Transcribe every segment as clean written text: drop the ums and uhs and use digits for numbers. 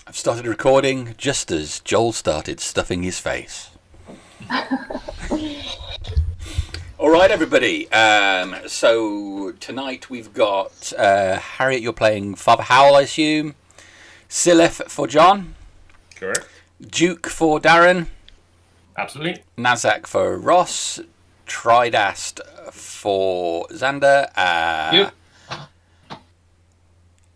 I've started recording just as Joel started stuffing his face. All right, everybody. So tonight we've got Harriet, you're playing Father Howl, I assume. Sylleth for John. Correct. Duke for Darren. Absolutely. Nazzak for Ross. Tridast for Xander. Yep.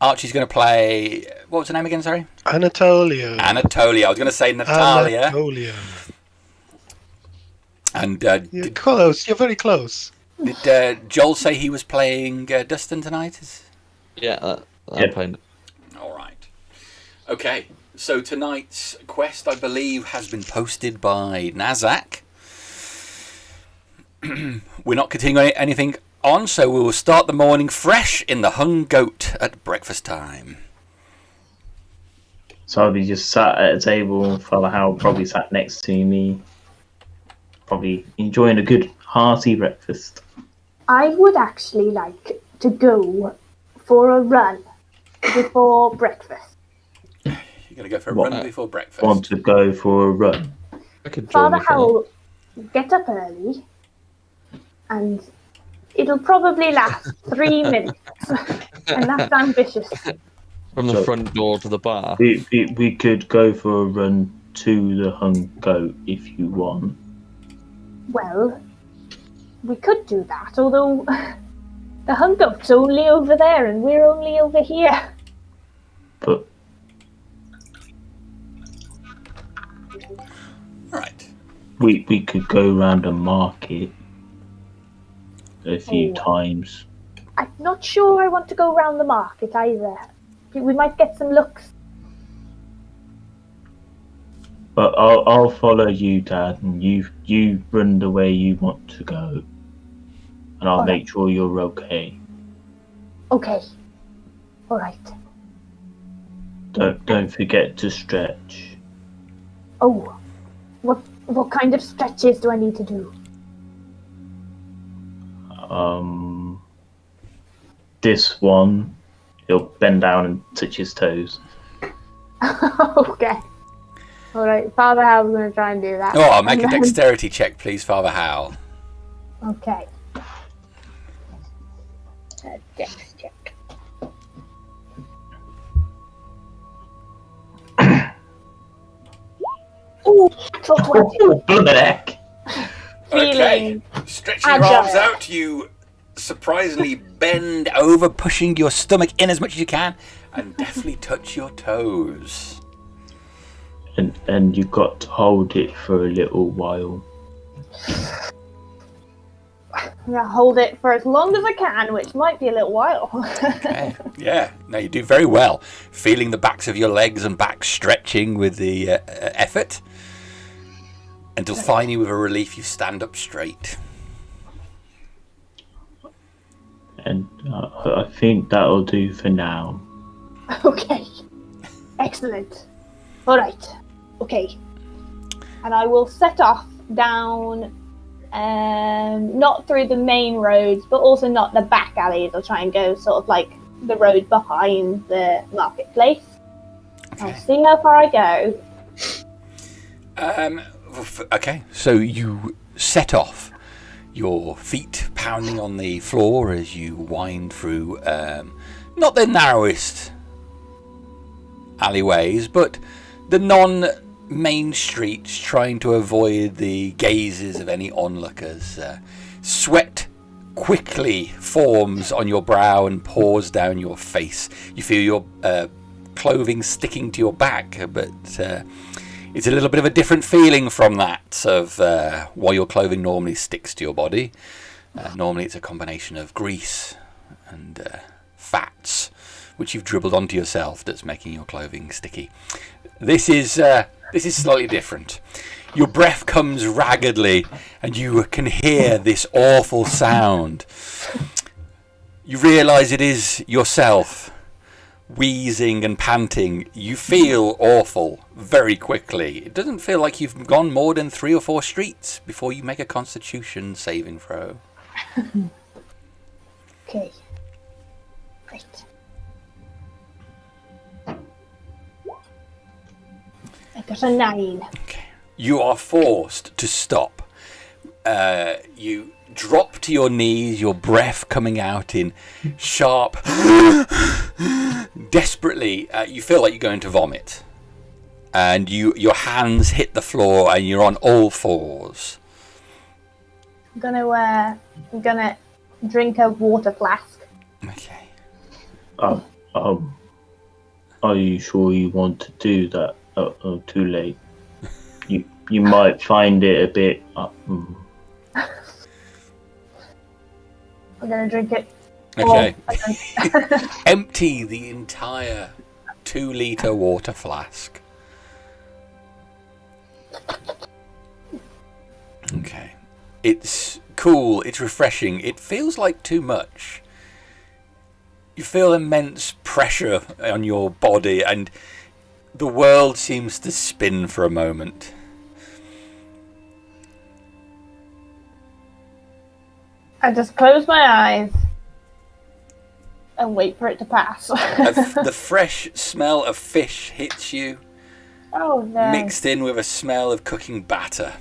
Archie's going to play... What was her name again, sorry? Anatolia. Anatolia. I was going to say Natalia. Anatolia. And You're close. You're very close. did Joel say he was playing Dusturn tonight? Yeah, I'm playing. All right. Okay. So tonight's quest, I believe, has been posted by Nazzak. We're not continuing anything on, so we will start the morning fresh in the Hung Goat at breakfast time. So I'll be just sat at a table. Father Howl probably sat next to me, probably enjoying a good hearty breakfast. I would actually like to go for a run before breakfast. You're going to go for a run before breakfast. Want to go for a run? I could join Father you for Howl, get up early, and it'll probably last 3 minutes, and that's ambitious. that. From the front door to the bar. We could go for a run to the Hung Goat if you want. Well, we could do that, although the Hung Goat's only over there, and we're only over here. But Right. we could go around a market a few times. I'm not sure I want to go round the market either. We might get some looks. But I'll follow you, Dad, and you run the way you want to go, and I'll make sure you're okay. Okay. All right. Don't forget to stretch. Oh, what kind of stretches do I need to do? This one, he'll bend down and touch his toes. Okay. All right. Father Howl's going to try and do that. Oh, I'll make a dexterity check, please, Father Howl. Okay. Dex check. Ooh, so 20. Bloody heck! Okay. Stretching your agile. arms out, you surprisingly bend over, pushing your stomach in as much as you can, and definitely touch your toes. And you've got to hold it for a little while. I'm going to hold it for as long as I can, which might be a little while. Okay. Yeah, no, you do very well. Feeling the backs of your legs and back stretching with the effort. Until finally, with a relief, you stand up straight. And I think that'll do for now. Okay. Excellent. All right. Okay. And I will set off down, not through the main roads, but also not the back alleys. I'll try and go sort of like the road behind the marketplace. Okay. I'll see how far I go. Okay, so you set off, your feet pounding on the floor as you wind through not the narrowest alleyways, but the non-main streets, trying to avoid the gazes of any onlookers. Sweat quickly forms on your brow and pours down your face. You feel your clothing sticking to your back, but it's a little bit of a different feeling from that of why your clothing normally sticks to your body. Normally it's a combination of grease and fats, which you've dribbled onto yourself, that's making your clothing sticky. This is slightly different. Your breath comes raggedly, and you can hear this awful sound. You realise it is yourself, wheezing and panting. You feel awful very quickly. It doesn't feel like you've gone more than 3 or 4 streets before you make a Constitution saving throw. Okay. Great. Got a 9. Okay. You are forced to stop. You drop to your knees, your breath coming out in sharp, desperately. You feel like you're going to vomit, and your hands hit the floor, and you're on all fours. I'm gonna drink a water flask. Okay. Are you sure you want to do that? Oh, too late. You might find it a bit. I'm gonna drink it. Okay. Oh, Empty the entire 2-litre water flask. Okay. It's cool, it's refreshing. It feels like too much. You feel immense pressure on your body, and the world seems to spin for a moment. I just close my eyes and wait for it to pass. The fresh smell of fish hits you, Oh no. mixed in with a smell of cooking batter.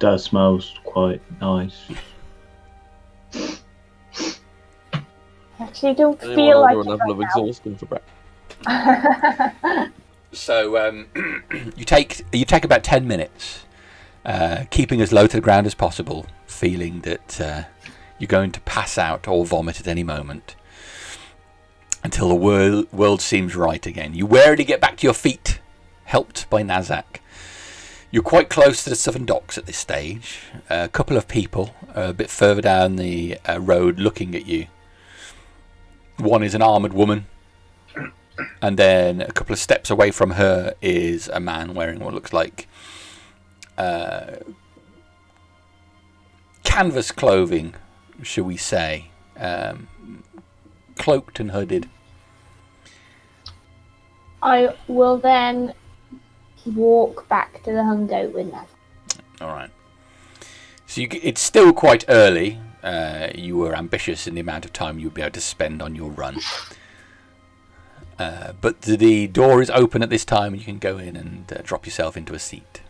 That smells quite nice. I actually don't Anyone feel like order a it level of right now. exhaustion for breakfast? So you take about 10 minutes, keeping as low to the ground as possible, feeling that you're going to pass out or vomit at any moment, until the world seems right again. You warily get back to your feet, helped by Nazzak. You're quite close to the southern docks at this stage. A couple of people a bit further down the road looking at you. One is an armoured woman, and then a couple of steps away from her is a man wearing what looks like canvas clothing, shall we say, cloaked and hooded. I will then walk back to the Hundo with that. All right. So it's still quite early. You were ambitious in the amount of time you'd be able to spend on your run. But the door is open at this time, and you can go in and drop yourself into a seat.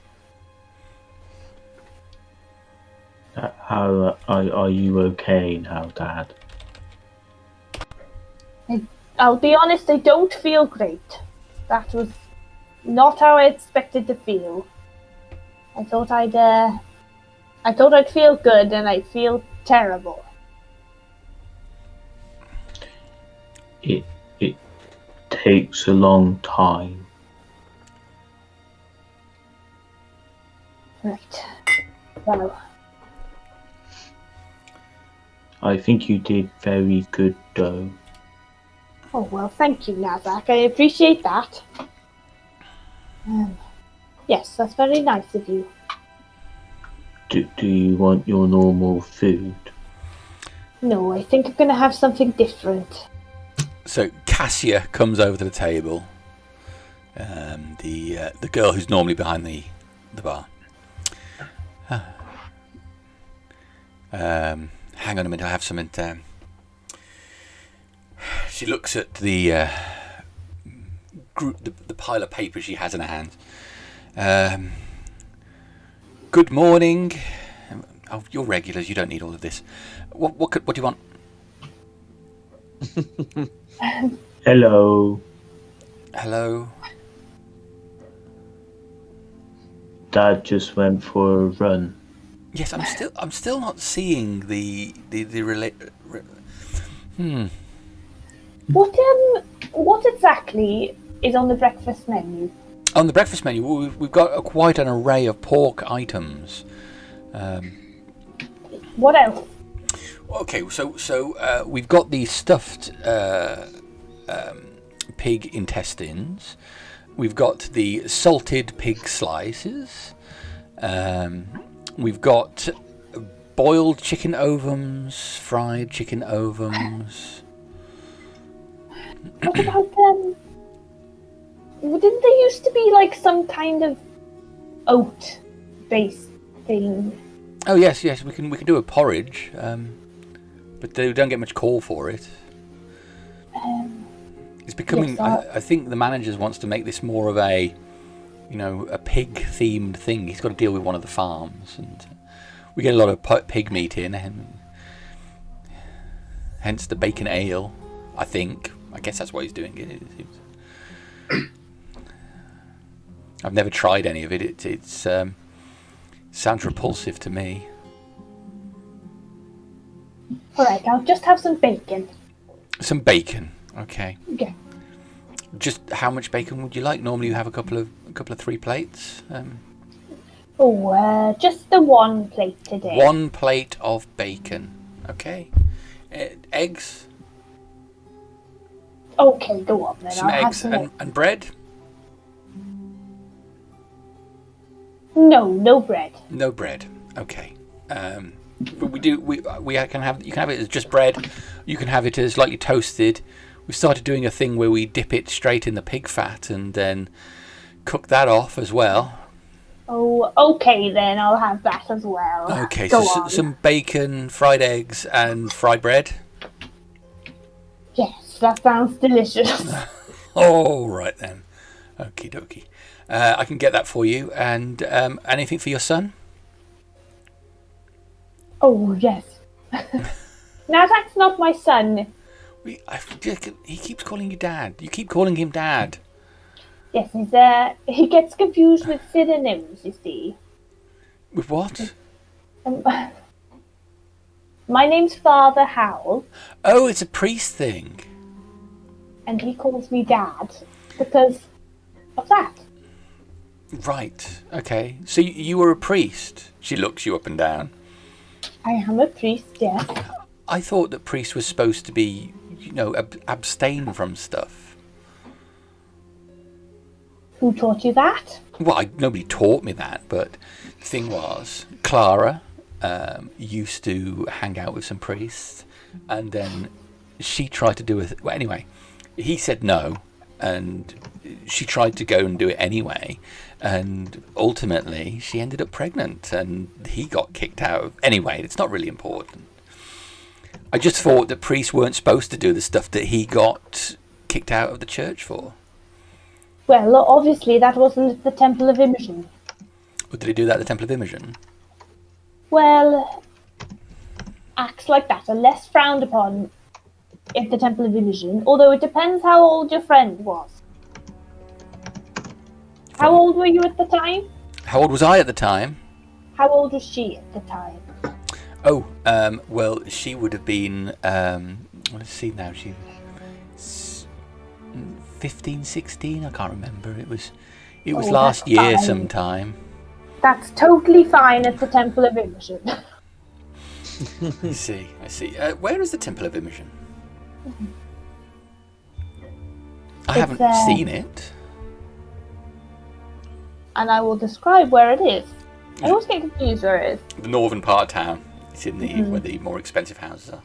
How are you okay now, Dad? I'll be honest, I don't feel great. That was not how I expected to feel. I thought I'd feel good, and I feel terrible. It takes a long time. Right. Well, I think you did very good, though. oh well, thank you, Nazzak. I appreciate that. Yes, that's very nice of you. Do you want your normal food? No, I think I'm gonna have something different. So Cassia comes over to the table. The girl who's normally behind the bar. Hang on a minute, I have something. She looks at the pile of papers she has in her hand. Good morning. Oh, you're regulars. You don't need all of this. What do you want? Hello. Hello. Dad just went for a run. Yes, I'm still not seeing the What exactly is on the breakfast menu? On the breakfast menu, we've got quite an array of pork items. What else? Okay, so we've got the stuffed pig intestines. We've got the salted pig slices. We've got boiled chicken ovums, fried chicken ovums. What about didn't there used to be like some kind of oat-based thing? Oh yes, we can do a porridge, but they don't get much call for it. It's becoming. Yes, I think the manager wants to make this more of a, a pig-themed thing. He's got to deal with one of the farms, and we get a lot of pig meat in, and hence the bacon ale. I guess that's why he's doing it. I've never tried any of it. It's sounds repulsive to me. Alright, I'll just have some bacon. Some bacon, okay. Okay. Just how much bacon would you like? Normally, you have a couple of 3 plates. Just the 1 plate today. 1 plate of bacon, okay. Eggs. Okay, go on then. Some I'll have eggs some eggs. and bread. No bread. No bread. Okay. But we can have you can have it as just bread. You can have it as lightly toasted. We started doing a thing where we dip it straight in the pig fat and then cook that off as well. Oh, okay then. I'll have that as well. Okay, Go so on. some bacon, fried eggs, and fried bread. Yes, that sounds delicious. Oh, right then. Okie dokie. I can get that for you. And anything for your son? Oh, yes. Nazzak's not my son. He keeps calling you Dad. You keep calling him Dad. Yes, he gets confused with synonyms, you see. With what? My name's Father Howl, Oh, it's a priest thing. and he calls me Dad because of that. Right. Okay. So you were a priest. She looks you up and down. I am a priest, yes. I thought that priests were supposed to be, abstain from stuff. Who taught you that? Well, nobody taught me that, but the thing was, Clara used to hang out with some priests, and then she tried to do it. Well, anyway, he said no, and she tried to go and do it anyway, and ultimately she ended up pregnant, and he got kicked out. Anyway, it's not really important. I just thought that priests weren't supposed to do the stuff that he got kicked out of the church for. Well, obviously that wasn't the Temple of Imogen. Or did he do that at the Temple of Imogen? Well, acts like that are less frowned upon at the Temple of Imogen, although it depends how old your friend was. How old were you at the time? How old was I at the time? How old was she at the time? Oh, well, she would have been, let's see now, she was 15, 16, I can't remember. It was last year fine. sometime. That's totally fine at the Temple of Imogen. I see. Where is the Temple of Imogen? I haven't seen it. And I will describe where it is. I always get confused where it is. The northern part of town. It's in where the more expensive houses are.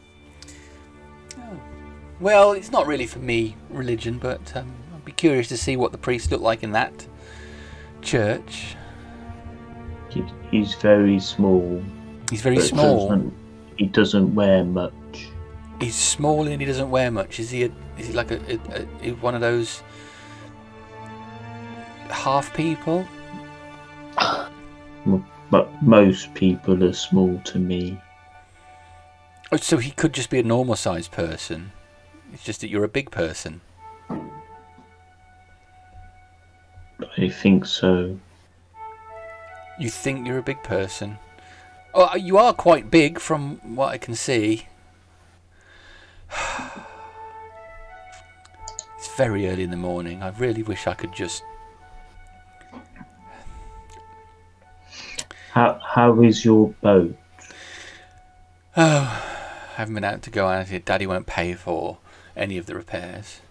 Oh. Well, it's not really for me, religion, but I'd be curious to see what the priests look like in that church. He's very small. He's very small. He doesn't wear much. He's small and he doesn't wear much. Is he like a one of those half people? But most people are small to me. Oh, so he could just be a normal sized person. It's just that you're a big person. I think so. You think you're a big person? Oh, you are quite big from what I can see. It's very early in the morning. I really wish I could just... How is your boat? Oh, I haven't been out to go out it. Daddy won't pay for any of the repairs.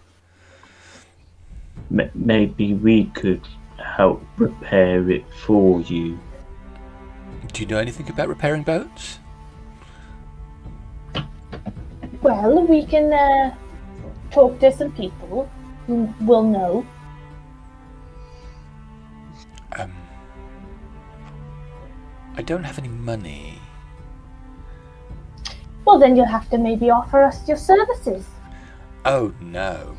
Maybe we could help repair it for you. Do you know anything about repairing boats? Well, we can talk to some people who will know. I don't have any money. Well, then you'll have to maybe offer us your services. Oh, no.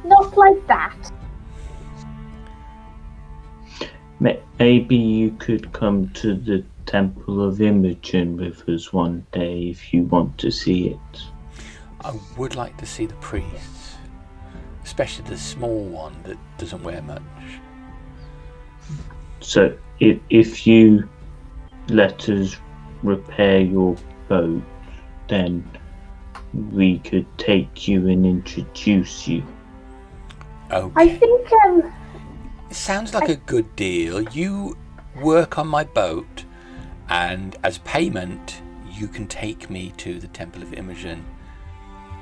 Not like that. Maybe you could come to the Temple of Imogen with us one day if you want to see it. I would like to see the priests, especially the small one that doesn't wear much. So if you let us repair your boat, then we could take you and introduce you. Okay. I think It sounds like a good deal. You work on my boat, and as payment, you can take me to the Temple of Imogen,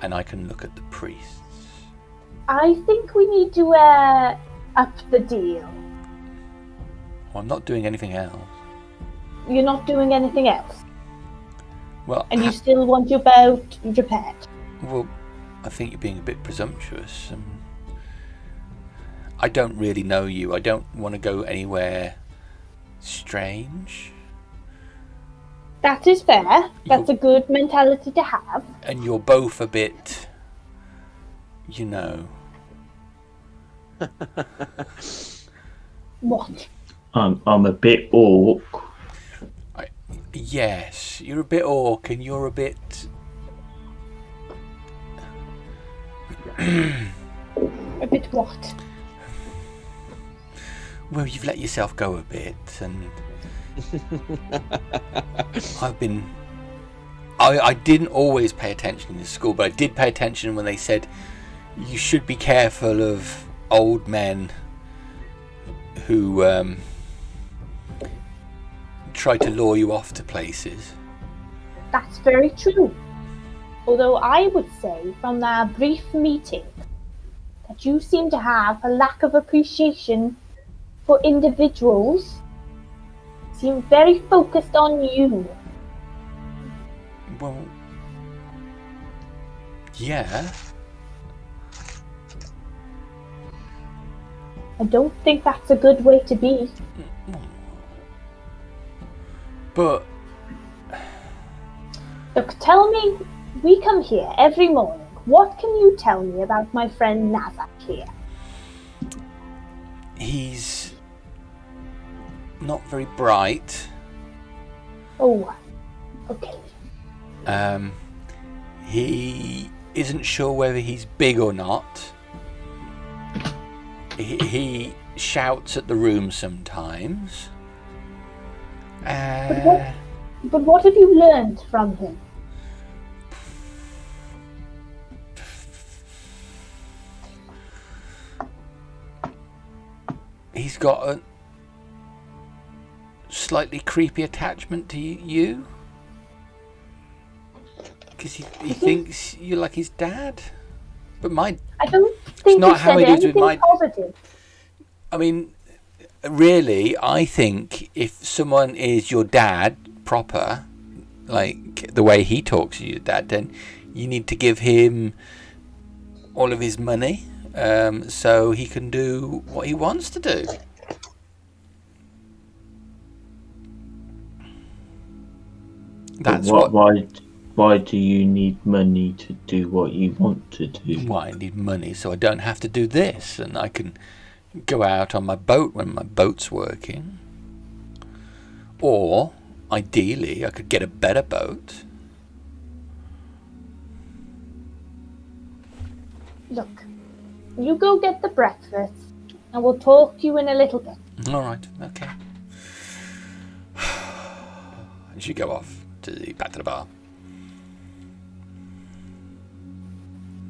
and I can look at the priests. I think we need to up the deal. Well, I'm not doing anything else. You're not doing anything else, Well, and you still want your boat repaired. well, I think you're being a bit presumptuous. I don't really know you. I don't want to go anywhere strange. That is fair. That's a good mentality to have. And you're both a bit, you know. What? I'm a bit orc. Yes, you're a bit orc and you're a bit... A bit what? Well, you've let yourself go a bit, and I've been... I didn't always pay attention in school, but I did pay attention when they said you should be careful of old men who try to lure you off to places. That's very true. Although I would say from our brief meeting that you seem to have a lack of appreciation for individuals. Seem very focused on you. Well, yeah. I don't think that's a good way to be. But Look, tell me, we come here every morning. What can you tell me about my friend Nazzak here? he's not very bright. Oh, okay. He isn't sure whether he's big or not. He shouts at the room sometimes. But what have you learned from him? He's got a slightly creepy attachment to you. Because he thinks you're like his dad. But I don't think not he how said it is with anything my- positive. I mean, really, I think if someone is your dad proper, like the way he talks to your dad, then you need to give him all of his money so he can do what he wants to do. That's Why do you need money to do what you want to do? why I need money, so I don't have to do this, and I can go out on my boat when my boat's working. Or, ideally, I could get a better boat. Look, you go get the breakfast, and we'll talk to you in a little bit. All right, okay. And she go off back to the bar.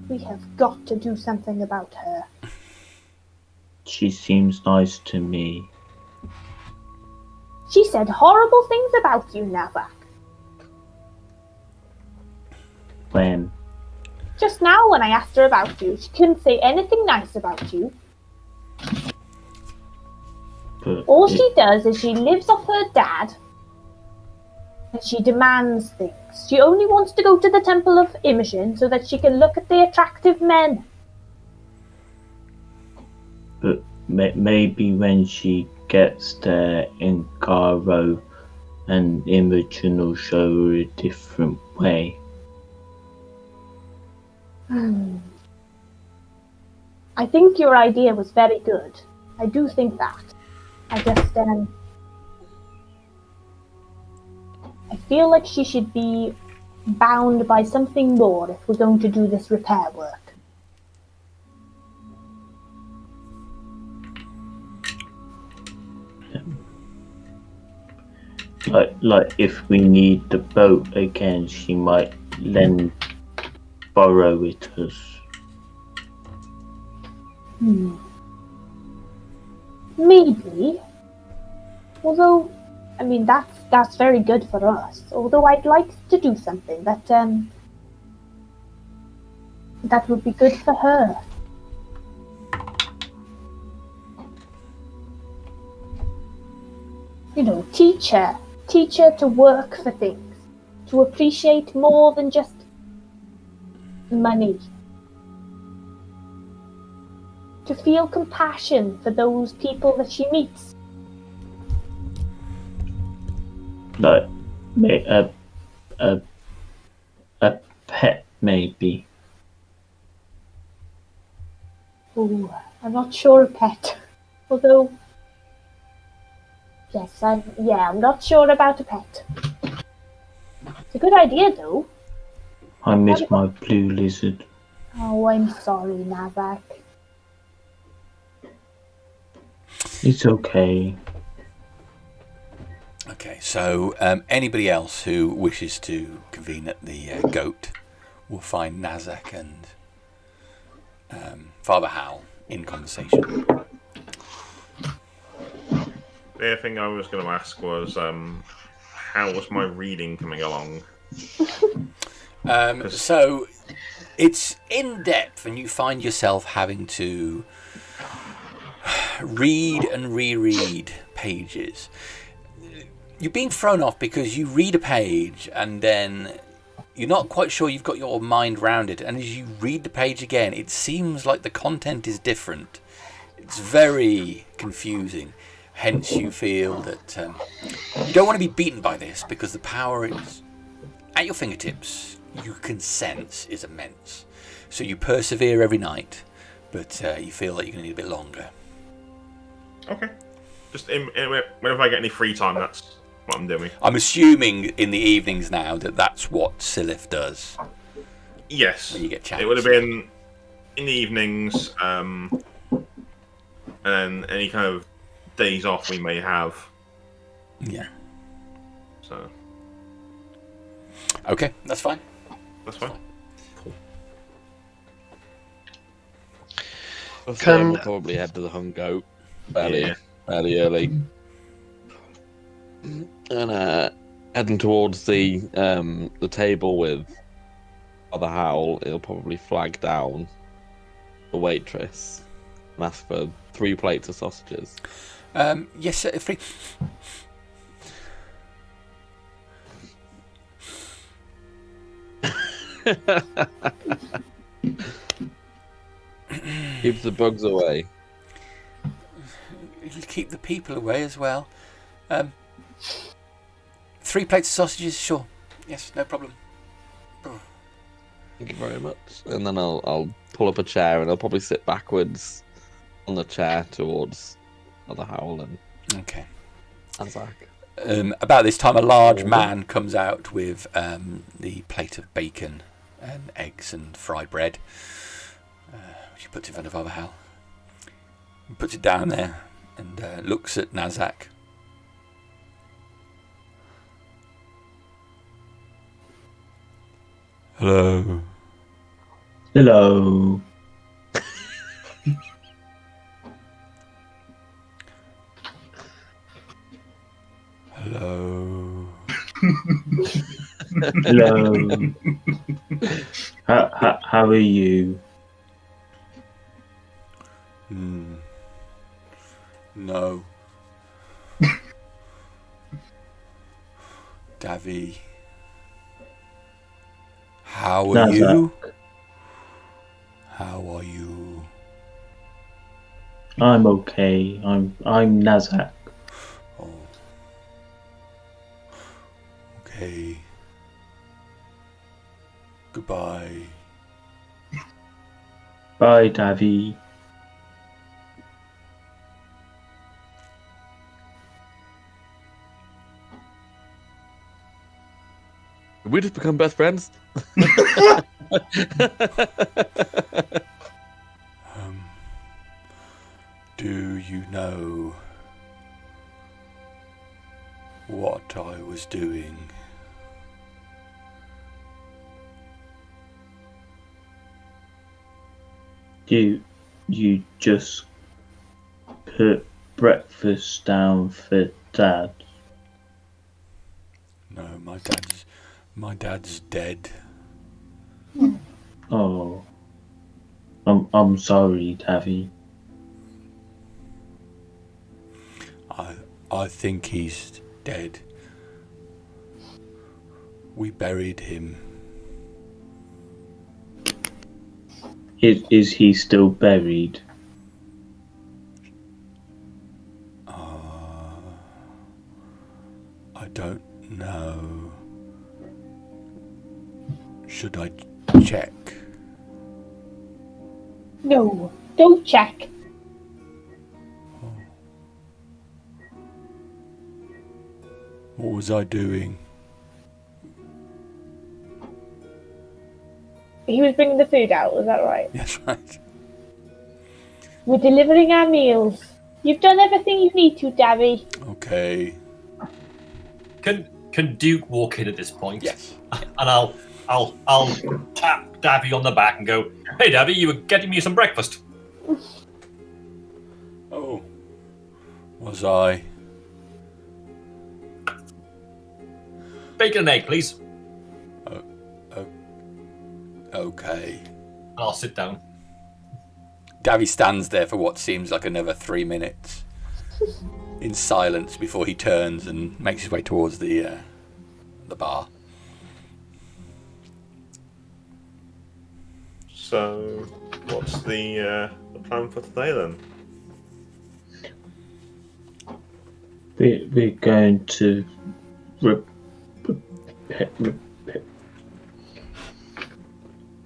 We have got to do something about her. She seems nice to me. She said horrible things about you, Nazzak. When? Just now when I asked her about you, she couldn't say anything nice about you. But All she does is she lives off her dad, and she demands things. She only wants to go to the Temple of Imogen so that she can look at the attractive men. But maybe when she gets there in Garo, and Imogen will show her a different way. I think your idea was very good. I do think that. I just, I feel like she should be bound by something more if we're going to do this repair work. Like if we need the boat again, she might then borrow it us. Maybe. Although, I mean, that's very good for us. Although I'd like to do something that would be good for her. You know, teach her to work for things, to appreciate more than just money, to feel compassion for those people that she meets. Like a pet maybe. Oh, I'm not sure a pet. Although, yes, I'm not sure about a pet. It's a good idea, though. I miss my blue lizard. Oh, I'm sorry, Nazzak. It's okay. Okay, so anybody else who wishes to convene at the goat will find Nazzak and Father Howl in conversation. The other thing I was going to ask was, how was my reading coming along? So it's in depth, and you find yourself having to read and reread pages. You're being thrown off because you read a page and then you're not quite sure you've got your mind round it, and as you read the page again, it seems like the content is different. It's very confusing. Hence, you feel that you don't want to be beaten by this because the power is at your fingertips. You can sense is immense. So you persevere every night, but you feel like you're going to need a bit longer. Okay. Just whenever I get any free time, that's what I'm doing. I'm assuming in the evenings now that that's what Sylleth does. Yes. When you get chance. It would have been in the evenings, and then any kind of days off we may have. Yeah. So. Okay, that's fine. That's fine. We'll probably head to the Hung Goat fairly early. And heading towards the table with Father Howl, he'll probably flag down the waitress and ask for 3 plates of sausages. Yes, sir. Free. Keeps the bugs away. It'll keep the people away as well. 3 plates of sausages, sure. Yes, no problem. Thank you very much. And then I'll pull up a chair and I'll probably sit backwards on the chair towards Father Howl and Nazzak. About this time, a large man comes out with the plate of bacon and eggs and fried bread, which he puts in front of Father Howl. He puts it down there and looks at Nazzak. Hello. Hello. Hello. Hello. How are you? No. Davy. How are Nazzak. you? How are you? I'm okay. I'm Nazzak. Oh. Okay. Goodbye. Bye, Davy. we just become best friends? Do you know what I was doing? You just put breakfast down for Dad. No, my dad's dead. Oh, I'm sorry, Davy. I think he's dead. We buried him. Is he still buried? I don't know. Should I check? No, don't check. What was I doing? He was bringing the food out, was that right? That's right. We're delivering our meals. You've done everything you need to, Davy. Okay. Can Duke walk in at this point? Yes. And I'll tap Davy on the back and go, "Hey, Davy, you were getting me some breakfast." Oh. Was I? Bacon and egg, please. Okay. And I'll sit down. Davy stands there for what seems like another 3 minutes in silence before he turns and makes his way towards the bar. So, what's the plan for today then? We're going to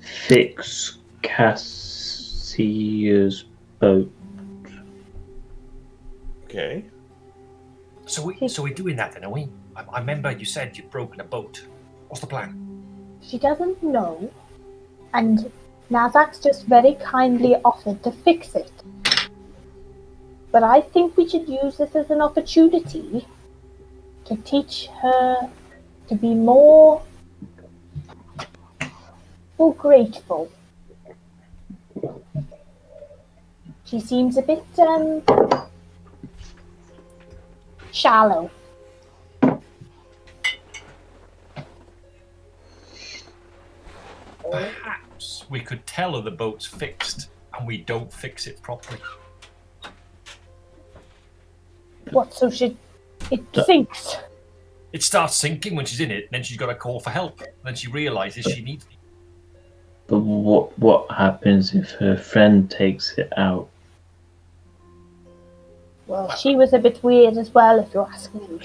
fix Cassia's boat. Okay. So we're doing that then, are we? I remember you said you'd broken a boat. What's the plan? She doesn't know, and Nazzak's just very kindly offered to fix it. But I think we should use this as an opportunity to teach her to be more grateful. She seems a bit shallow. Perhaps we could tell her the boat's fixed and we don't fix it properly. What? So it sinks. It starts sinking when she's in it, then she's got to call for help. Then she realises she needs me. But what happens if her friend takes it out? Well, she was a bit weird as well, if you ask me.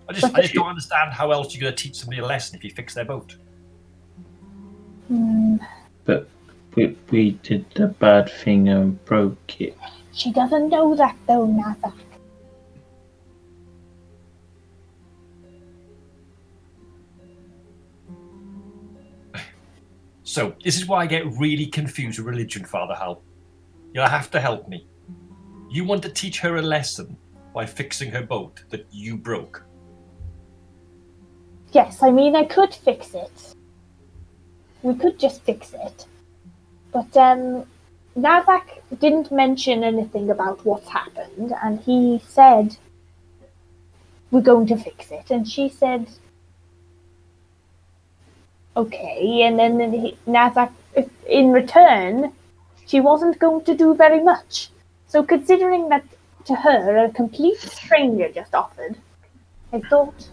I just don't understand how else you're going to teach somebody a lesson if you fix their boat. But we did the bad thing and broke it. She doesn't know that though, Nazzak. So, this is why I get really confused with religion, Father Howl. You'll have to help me. You want to teach her a lesson by fixing her boat that you broke. Yes, I mean, I could fix it. We could just fix it. But, Nazzak didn't mention anything about what's happened, and he said, we're going to fix it. And she said, okay, and then Nazzak, in return, she wasn't going to do very much. So considering that to her, a complete stranger just offered, I thought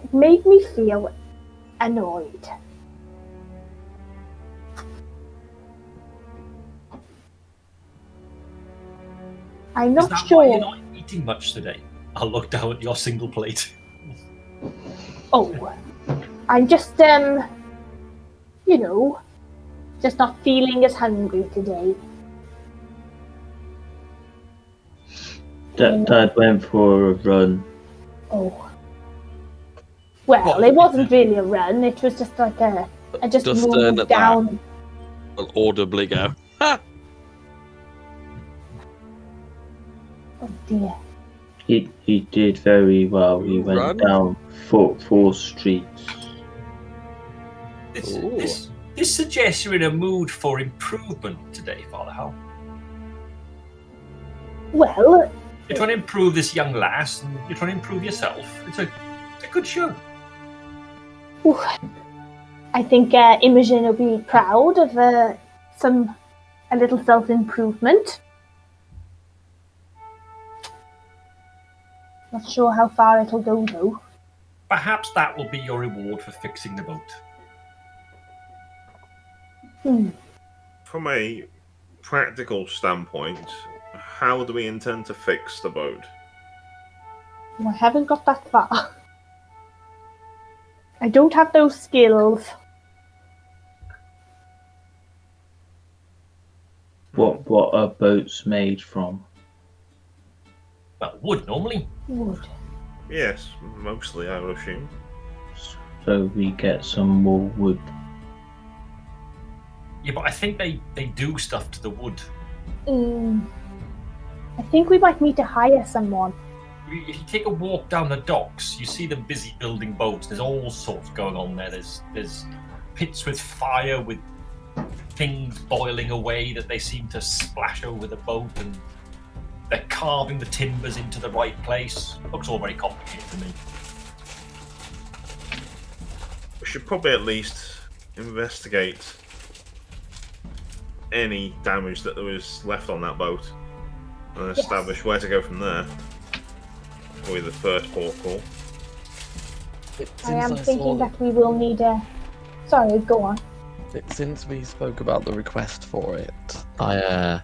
it made me feel annoyed. I'm Is not that sure. why you're not eating much today? I'll look down at your single plate. Oh, I'm just, just not feeling as hungry today. Dad went for a run. Oh. Well, it wasn't really a run. It was just like I just Dusturn moved at down. Will audibly go, ha! Oh dear. He did very well. He went Run. down four streets. This suggests you're in a mood for improvement today, Father Howl. Well, You're trying to improve this young lass, and you're trying to improve yourself. It's a good show. ooh, I think Imogen will be proud of a little self-improvement. Not sure how far it'll go though. Perhaps that will be your reward for fixing the boat. From a practical standpoint, how do we intend to fix the boat? I haven't got that far. I don't have those skills. What are boats made from? Well, wood normally. Wood. Yes, mostly, I would assume. So we get some more wood. Yeah, but I think they do stuff to the wood. I think we might need to hire someone. If you take a walk down the docks, you see them busy building boats. There's all sorts going on there. There's pits with fire, with things boiling away that they seem to splash over the boat, and they're carving the timbers into the right place. Looks all very complicated to me. We should probably at least investigate any damage that there was left on that boat and establish where to go from there. Probably the first port call. I am thinking that we will need a... Sorry, go on. Since we spoke about the request for it, I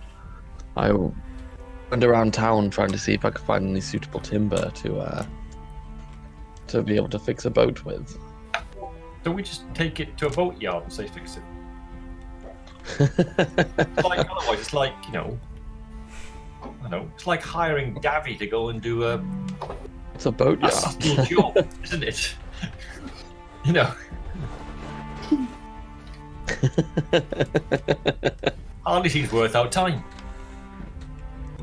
went around town trying to see if I could find any suitable timber to be able to fix a boat with. Don't we just take it to a boat yard and say fix it? Otherwise, it's like, I don't know, it's like hiring Davy to go and do It's a boat yard. subtle job, isn't it? Hardly seems worth our time.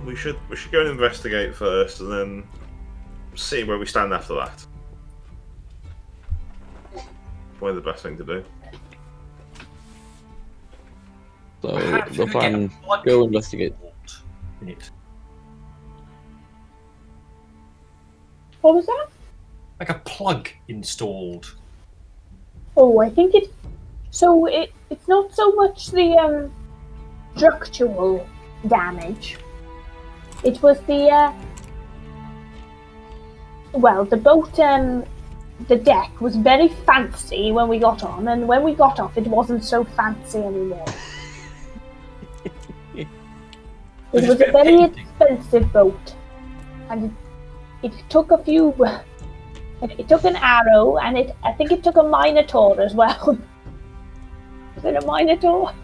We should go and investigate first, and then see where we stand after that. Probably the best thing to do. So Perhaps the we could get plan: a plug go investigate. in it. What was that? Like a plug installed. Oh, I think it... So it's not so much the structural damage. It was the... Well, the boat... the deck was very fancy when we got on, and when we got off, it wasn't so fancy anymore. It was a very expensive boat, and it took a few. It took an arrow, and I think it took a minotaur as well. Was it a minotaur?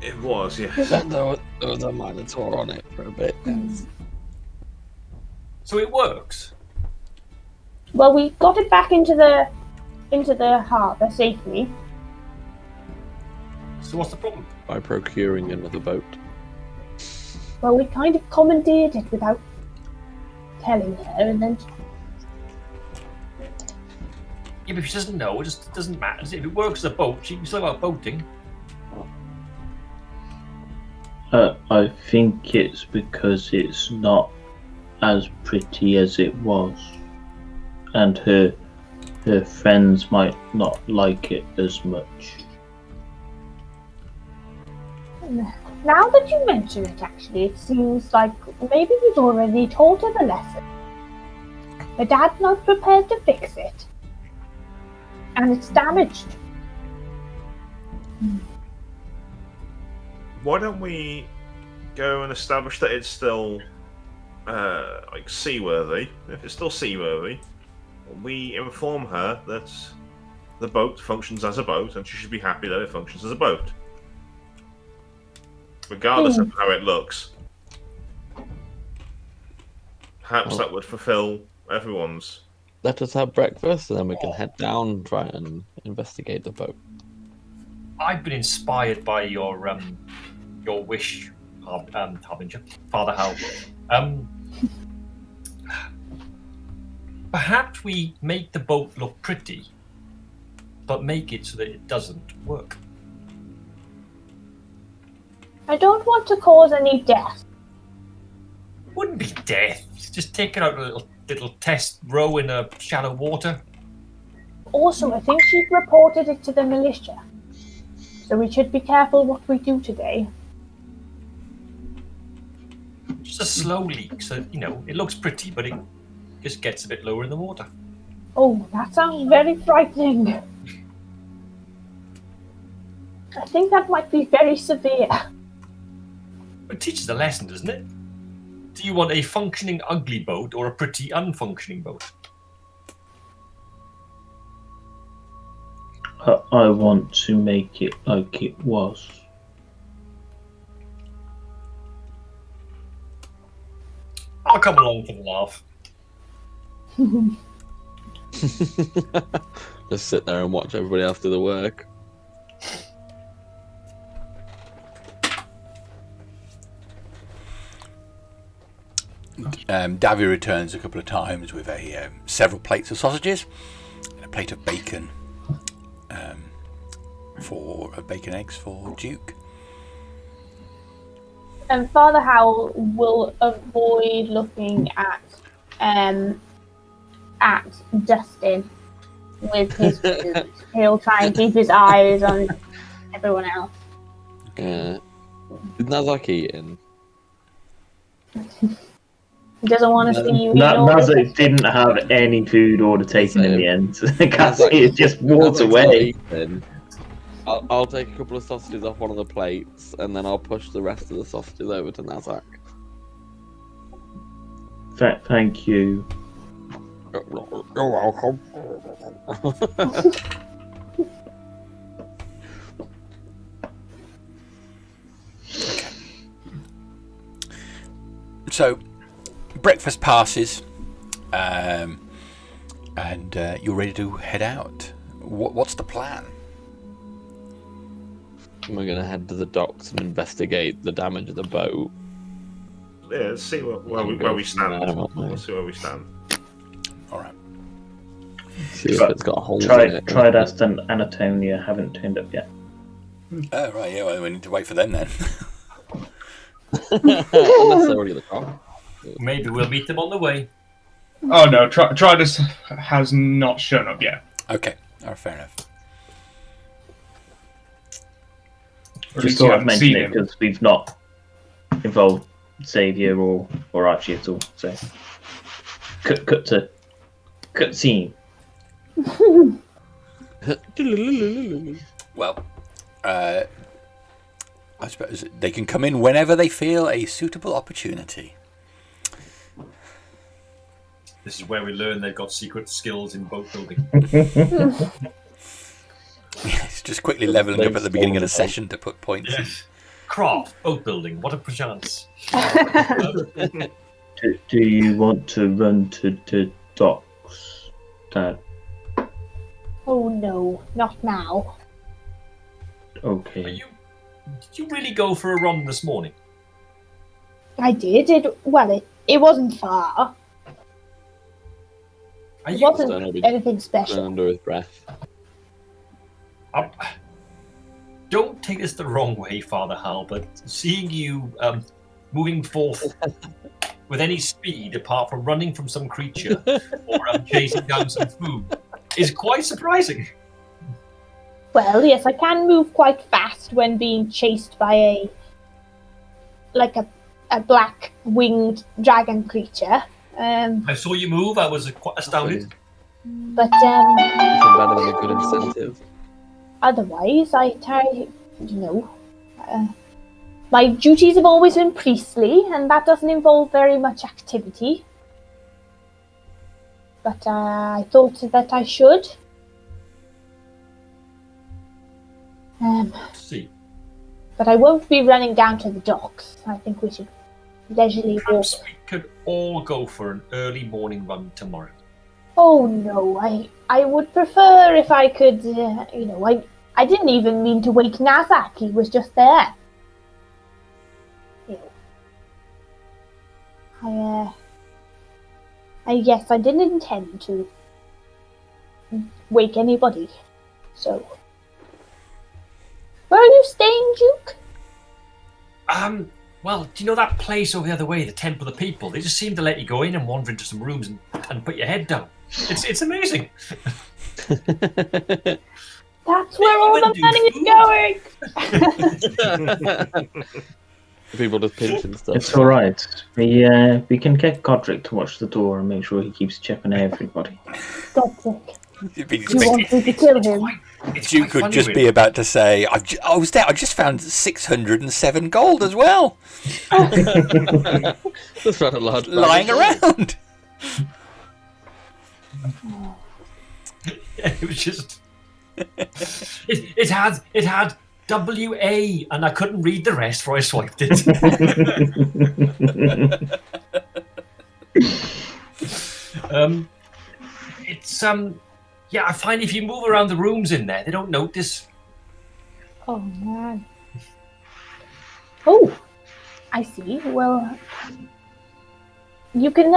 It was, yes. There was a minotaur on it for a bit. So it works. Well, we got it back into the harbour safely. So what's the problem? By procuring another boat. Well, we kind of commandeered it without telling her, and then Yeah, but if she doesn't know, it just doesn't matter. If it works as a boat, she can still go out boating. I think it's because it's not as pretty as it was, and her friends might not like it as much. now that you mention it, actually, it seems like maybe we've already taught her the lesson. Her dad's not prepared to fix it, and it's damaged. Why don't we go and establish that it's still like seaworthy? If it's still seaworthy, we inform her that the boat functions as a boat, and she should be happy that it functions as a boat, regardless of how it looks. Perhaps that would fulfill everyone's let us have breakfast, and then we can head down and try and investigate the boat. I've been inspired by your wish, Harbinger, Father Howl. Perhaps we make the boat look pretty, but make it so that it doesn't work. I don't want to cause any death. Wouldn't be death. Just take it out a little test row in a shallow water. Also, I think she's reported it to the militia. So we should be careful what we do today. Just a slow leak, so, it looks pretty, but it just gets a bit lower in the water. Oh, that sounds very frightening. I think that might be very severe. It teaches a lesson, doesn't it? Do you want a functioning ugly boat or a pretty unfunctioning boat? I want to make it like it was. I'll come along for the laugh. Just sit there and watch everybody else do the work. Davy returns a couple of times with several plates of sausages, and a plate of bacon, bacon eggs for Duke. And Father Howl will avoid looking at Dustin with his food. He'll try and keep his eyes on everyone else. Is Nazzak eating? He doesn't want to see you. Nazzak didn't have any food order taken in the end. I can't see it just walked away. I'll take a couple of sausages off one of the plates, and then I'll push the rest of the sausages over to Nazzak. Thank you. You're welcome. So, breakfast passes, and you're ready to head out. What's the plan? We're going to head to the docks and investigate the damage of the boat. Yeah, let's see where we stand. Let's see where we stand. All right. See if it's got holes in it. Tridast and Anatolia haven't turned up yet. Oh, right, yeah, well, we need to wait for them then. Unless they're already at the top. Maybe we'll meet them on the way. Oh no, Tridast has not shown up yet. Okay, all right, fair enough. Or at Just least you thought I'd haven't mention seen it him. because we've not involved Xavier or Archie at all. So cut scene. Well, I suppose they can come in whenever they feel a suitable opportunity. This is where we learn they've got secret skills in boat building. It's just quickly leveling up at the beginning of the session to put points in. Yes. Craft, boat building, what a perchance. Do you want to run to the docks, Dad? Oh no, not now. Okay. Did you really go for a run this morning? I did. It wasn't far. Are It you wasn't anything special. Under his breath. Don't take this the wrong way, Father Howl, but seeing you moving forth with any speed apart from running from some creature or chasing down some food is quite surprising. Well, yes, I can move quite fast when being chased by a black winged dragon creature. I saw you move, I was quite astounded. But It's better than a good incentive. otherwise, my duties have always been priestly, and that doesn't involve very much activity. But I thought that I should. See. But I won't be running down to the docks. I think we should leisurely walk. Perhaps we could all go for an early morning run tomorrow. Oh no, I would prefer if I could, I didn't even mean to wake Nazzak, he was just there. You know, I didn't intend to wake anybody, so. Where are you staying, Duke? Well, do you know that place over the other way, the Temple of the People? They just seem to let you go in and wander into some rooms and put your head down. It's amazing. That's where all the money is going! People just pinching stuff. It's alright. We can get Godric to watch the door and make sure he keeps checking everybody. Godric. You want me to kill him? Duke could just be about to say, I was there, I just found 607 gold as well. That's not a large lying around. Yeah, it was just... It had WA, and I couldn't read the rest, so I swiped it. Yeah, I find if you move around the rooms in there, they don't notice. Oh man. Oh, I see. Well, you can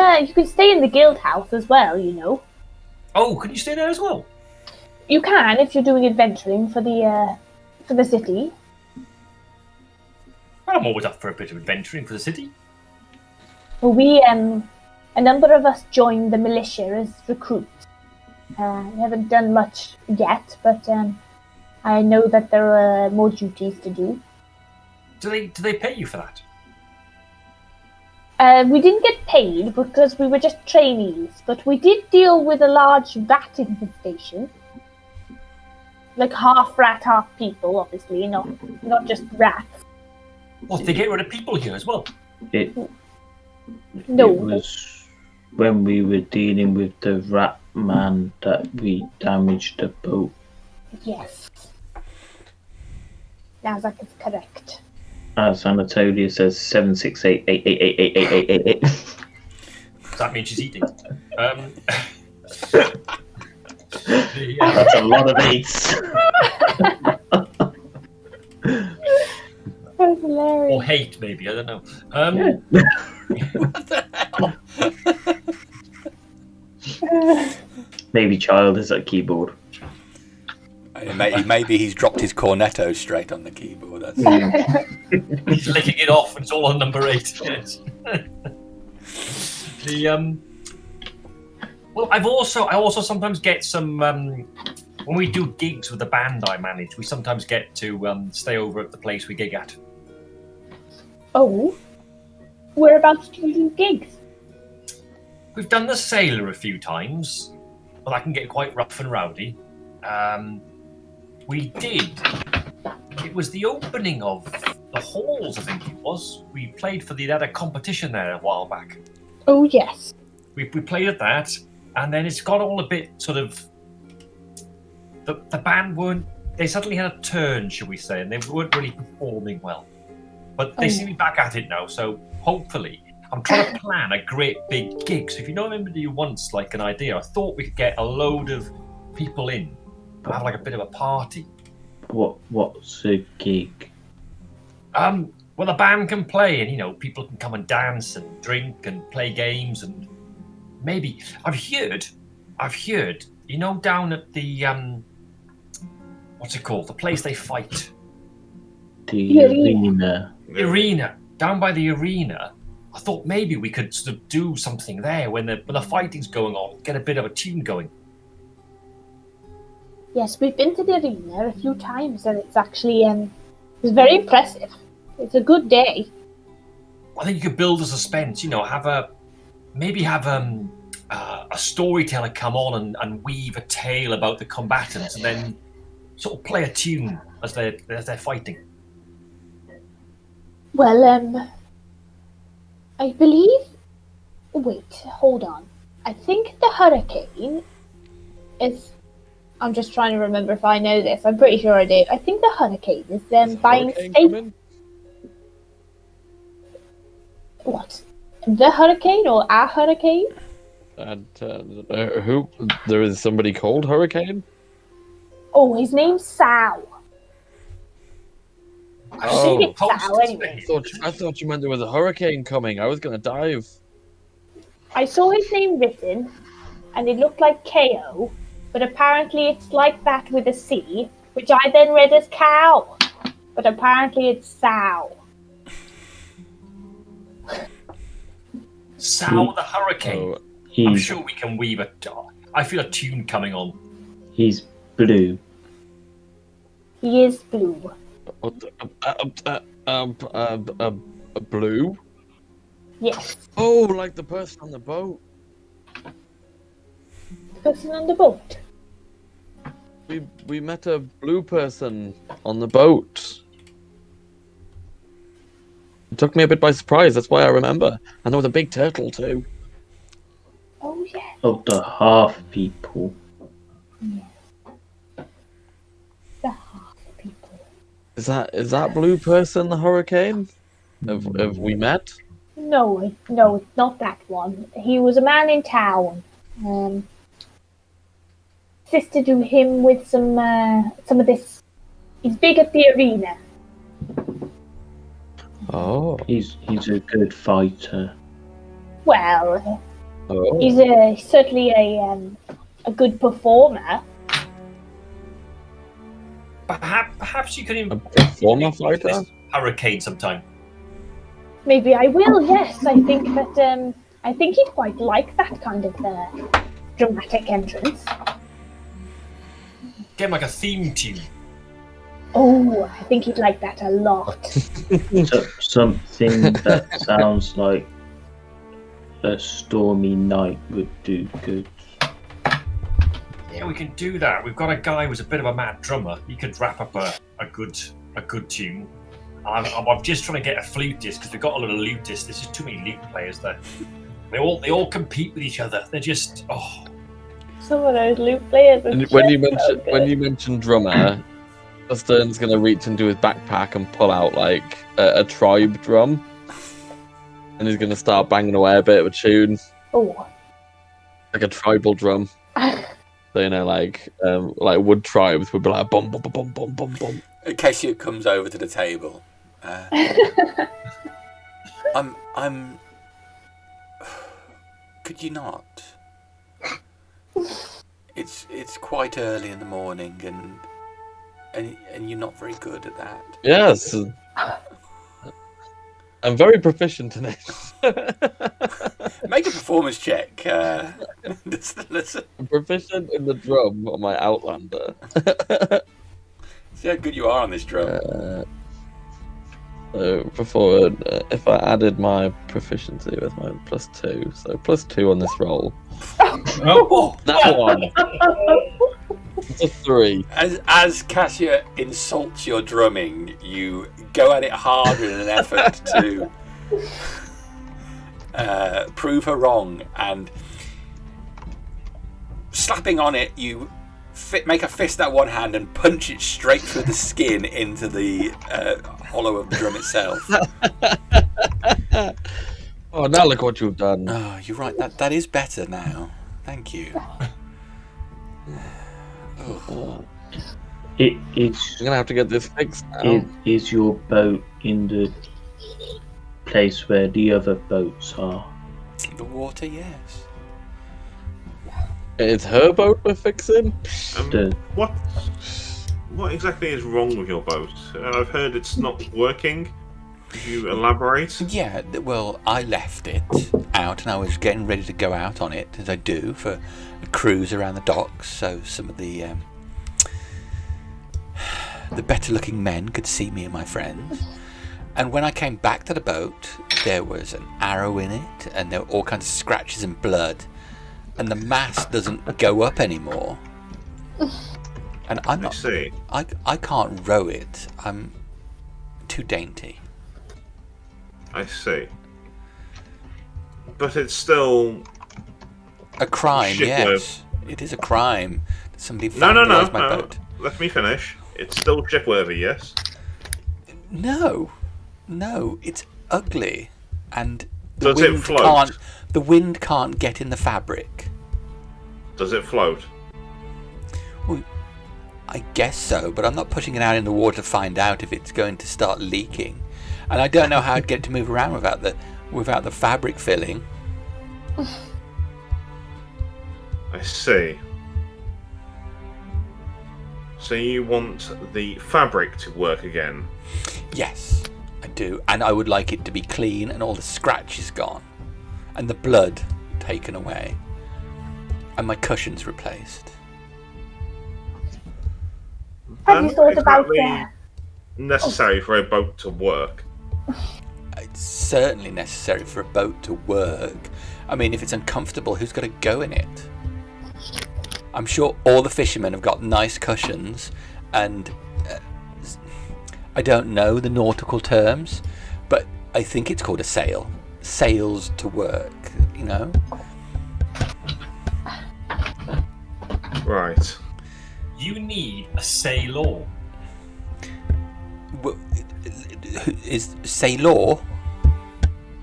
stay in the guild house as well. You know. Oh, can you stay there as well? You can if you're doing adventuring for the city. I'm always up for a bit of adventuring for the city. Well, we a number of us joined the militia as recruits. We haven't done much yet, but I know that there are more duties to do. Do they pay you for that? We didn't get paid because we were just trainees, but we did deal with a large rat infestation. Like half rat, half people, obviously, not just rats. What, they get rid of people here as well? It No. was when we were dealing with the rat man that we damaged the boat. Yes. Nazzak is correct. As Anatolia says, 76888888888. Does that mean she's eating? That's a lot of eights. That's hilarious. Or hate, maybe, I don't know. Maybe child is at keyboard. Maybe he's dropped his cornetto straight on the keyboard. That's He's licking it off and it's all on number 8. Yes. Well, I also sometimes get some when we do gigs with the band I manage, we sometimes get to stay over at the place we gig at. Oh, whereabouts do you do gigs? We've done the Sailor a few times, but that can get quite rough and rowdy. We did. It was the opening of the halls, I think it was. We played they had a competition there a while back. Oh yes. We played at that, and then it's got all a bit sort of. The band they suddenly had a turn, shall we say, and they weren't really performing well. But they seem to be back at it now, so hopefully. I'm trying to plan a great big gig. So if you know anybody who wants like an idea, I thought we could get a load of people in and have like a bit of a party. What's a gig? Well, the band can play, and people can come and dance and drink and play games, and maybe I've heard, down at the what's it called? The place they fight. The arena. The arena. Down by the arena. I thought maybe we could sort of do something there when the fighting's going on, get a bit of a tune going. Yes, we've been to the arena a few times, and it's actually it's very impressive. It's a good day. I think you could build a suspense. Have a storyteller come on and weave a tale about the combatants, and then sort of play a tune as they're fighting. Well, I believe. Wait, hold on. I think the hurricane is. I'm just trying to remember if I know this. I'm pretty sure I do. I think the hurricane is buying state. What? The hurricane or a hurricane? And who? There is somebody called Hurricane? Oh, his name's Sal. I've seen it's Sal posters for anyway. him. I thought you meant there was a hurricane coming. I was going to dive. I saw his name written, and it looked like KO, but apparently it's like that with a C, which I then read as cow. But apparently it's Sal. Sal the Hurricane. Oh, I'm He's sure we can weave a. I feel a tune coming on. he's blue. He is blue. blue? Yes. Oh, like the person on the boat. The person on the boat. We met a blue person on the boat. It took me a bit by surprise. That's why I remember. And there was a big turtle too. Oh, yeah. Of the half people. The half people. Is that blue person the hurricane? Have we met? No, it's not that one. He was a man in town. Assisted him with some of this. He's big at the arena. Oh. He's a good fighter. Well, Oh. he's certainly a good performer. Perhaps you could A performer fighter? this Hurricane sometime. Maybe I will. Yes, I think that. I think he'd quite like that kind of dramatic entrance. Get him like a theme tune. Oh, I think he'd like that a lot. Something that sounds like a stormy night would do good. Yeah, we can do that. We've got a guy who's a bit of a mad drummer. He could wrap up a good tune. I'm just trying to get a flutist because we've got a lot of lutists. There's just too many lute players there. They all compete with each other. They're just Some of those lute players. Are And when you just so mention good. when you mention drummer, Dusturn's gonna reach into his backpack and pull out like a tribe drum, and he's gonna start banging away a bit of a tune, Oh. like a tribal drum. So like wood tribes would be like bum bum bum bum bum bum. Cassia comes over to the table. I'm. Could you not? It's quite early in the morning, and you're not very good at that. Yes, I'm very proficient in it. Make a performance check. Listen. I'm proficient in the drum on my Outlander. See how good you are on this drum. So before, if I added my proficiency with my +2, so +2 on this roll. Oh, That one. It's a 3. As Cassia insults your drumming, you go at it harder in an effort to prove her wrong, and slapping on it, you make a fist out one hand and punch it straight through the skin into the hollow of the drum itself. Oh, now look what you've done. Oh, you're right. That is better now. Thank you. Oh. It's I'm gonna have to get this fixed now. is your boat in the place where the other boats are? The water, yes. It's her boat we're fixing? The What exactly is wrong with your boat? I've heard it's not working. Could you elaborate? Yeah, well, I left it out and I was getting ready to go out on it, as I do, for a cruise around the docks, so some of the better-looking men could see me and my friends. And when I came back to the boat, there was an arrow in it, and there were all kinds of scratches and blood, and the mast doesn't go up anymore. And I'm I not. see. I can't row it. I'm too dainty. I see. But it's still A crime, Shit, yes. It is a crime that somebody no. vandalised my boat. Let me finish. It's still shipworthy, yes. No, it's ugly, and Does it float? The wind can't get in the fabric. Does it float? Well, I guess so, but I'm not putting it out in the water to find out if it's going to start leaking. And I don't know how I'd get it to move around without the fabric filling. I see. So you want the fabric to work again? Yes, I do. And I would like it to be clean and all the scratches gone. And the blood taken away. And my cushions replaced. Have you thought about necessary for a boat to work? It's certainly necessary for a boat to work. I mean, if it's uncomfortable, who's got to go in it? I'm sure all the fishermen have got nice cushions, and I don't know the nautical terms, but I think it's called a sail. Sails to work, you know? Right. You need a sailor. Well, is sailor?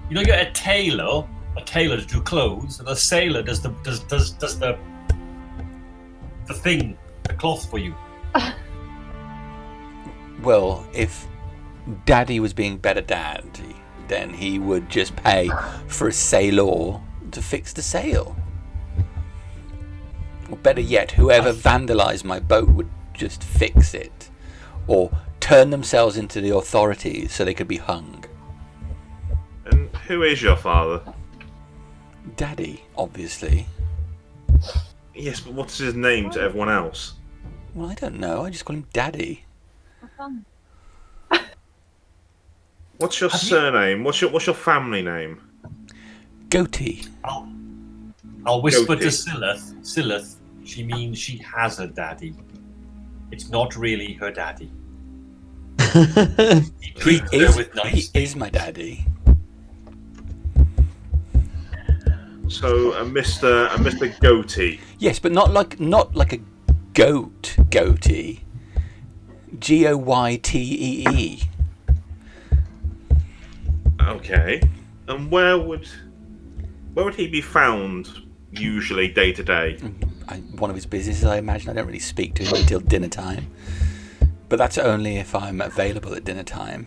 You know, you get a tailor to do clothes, and a sailor does the thing, the cloth for you. Well, if Daddy was being better Daddy, then he would just pay for a sailor to fix the sail. Or better yet, whoever vandalised my boat would just fix it. Or turn themselves into the authorities so they could be hung. And who is your father? Daddy, obviously. Yes, but what's his name to everyone else? Well, I don't know. I just call him Daddy. What's your surname? What's your family name? Goatee. I'll whisper Goatee. to Sylleth. Sylleth, she means she has a daddy. It's not really her daddy. He treats her with nice. He is my daddy. So a Mr. Goatee. Yes, but not like a goatee. Goytee. Okay. And where would he be found usually day to day? One of his businesses, I imagine. I don't really speak to him until dinner time. But that's only if I'm available at dinner time.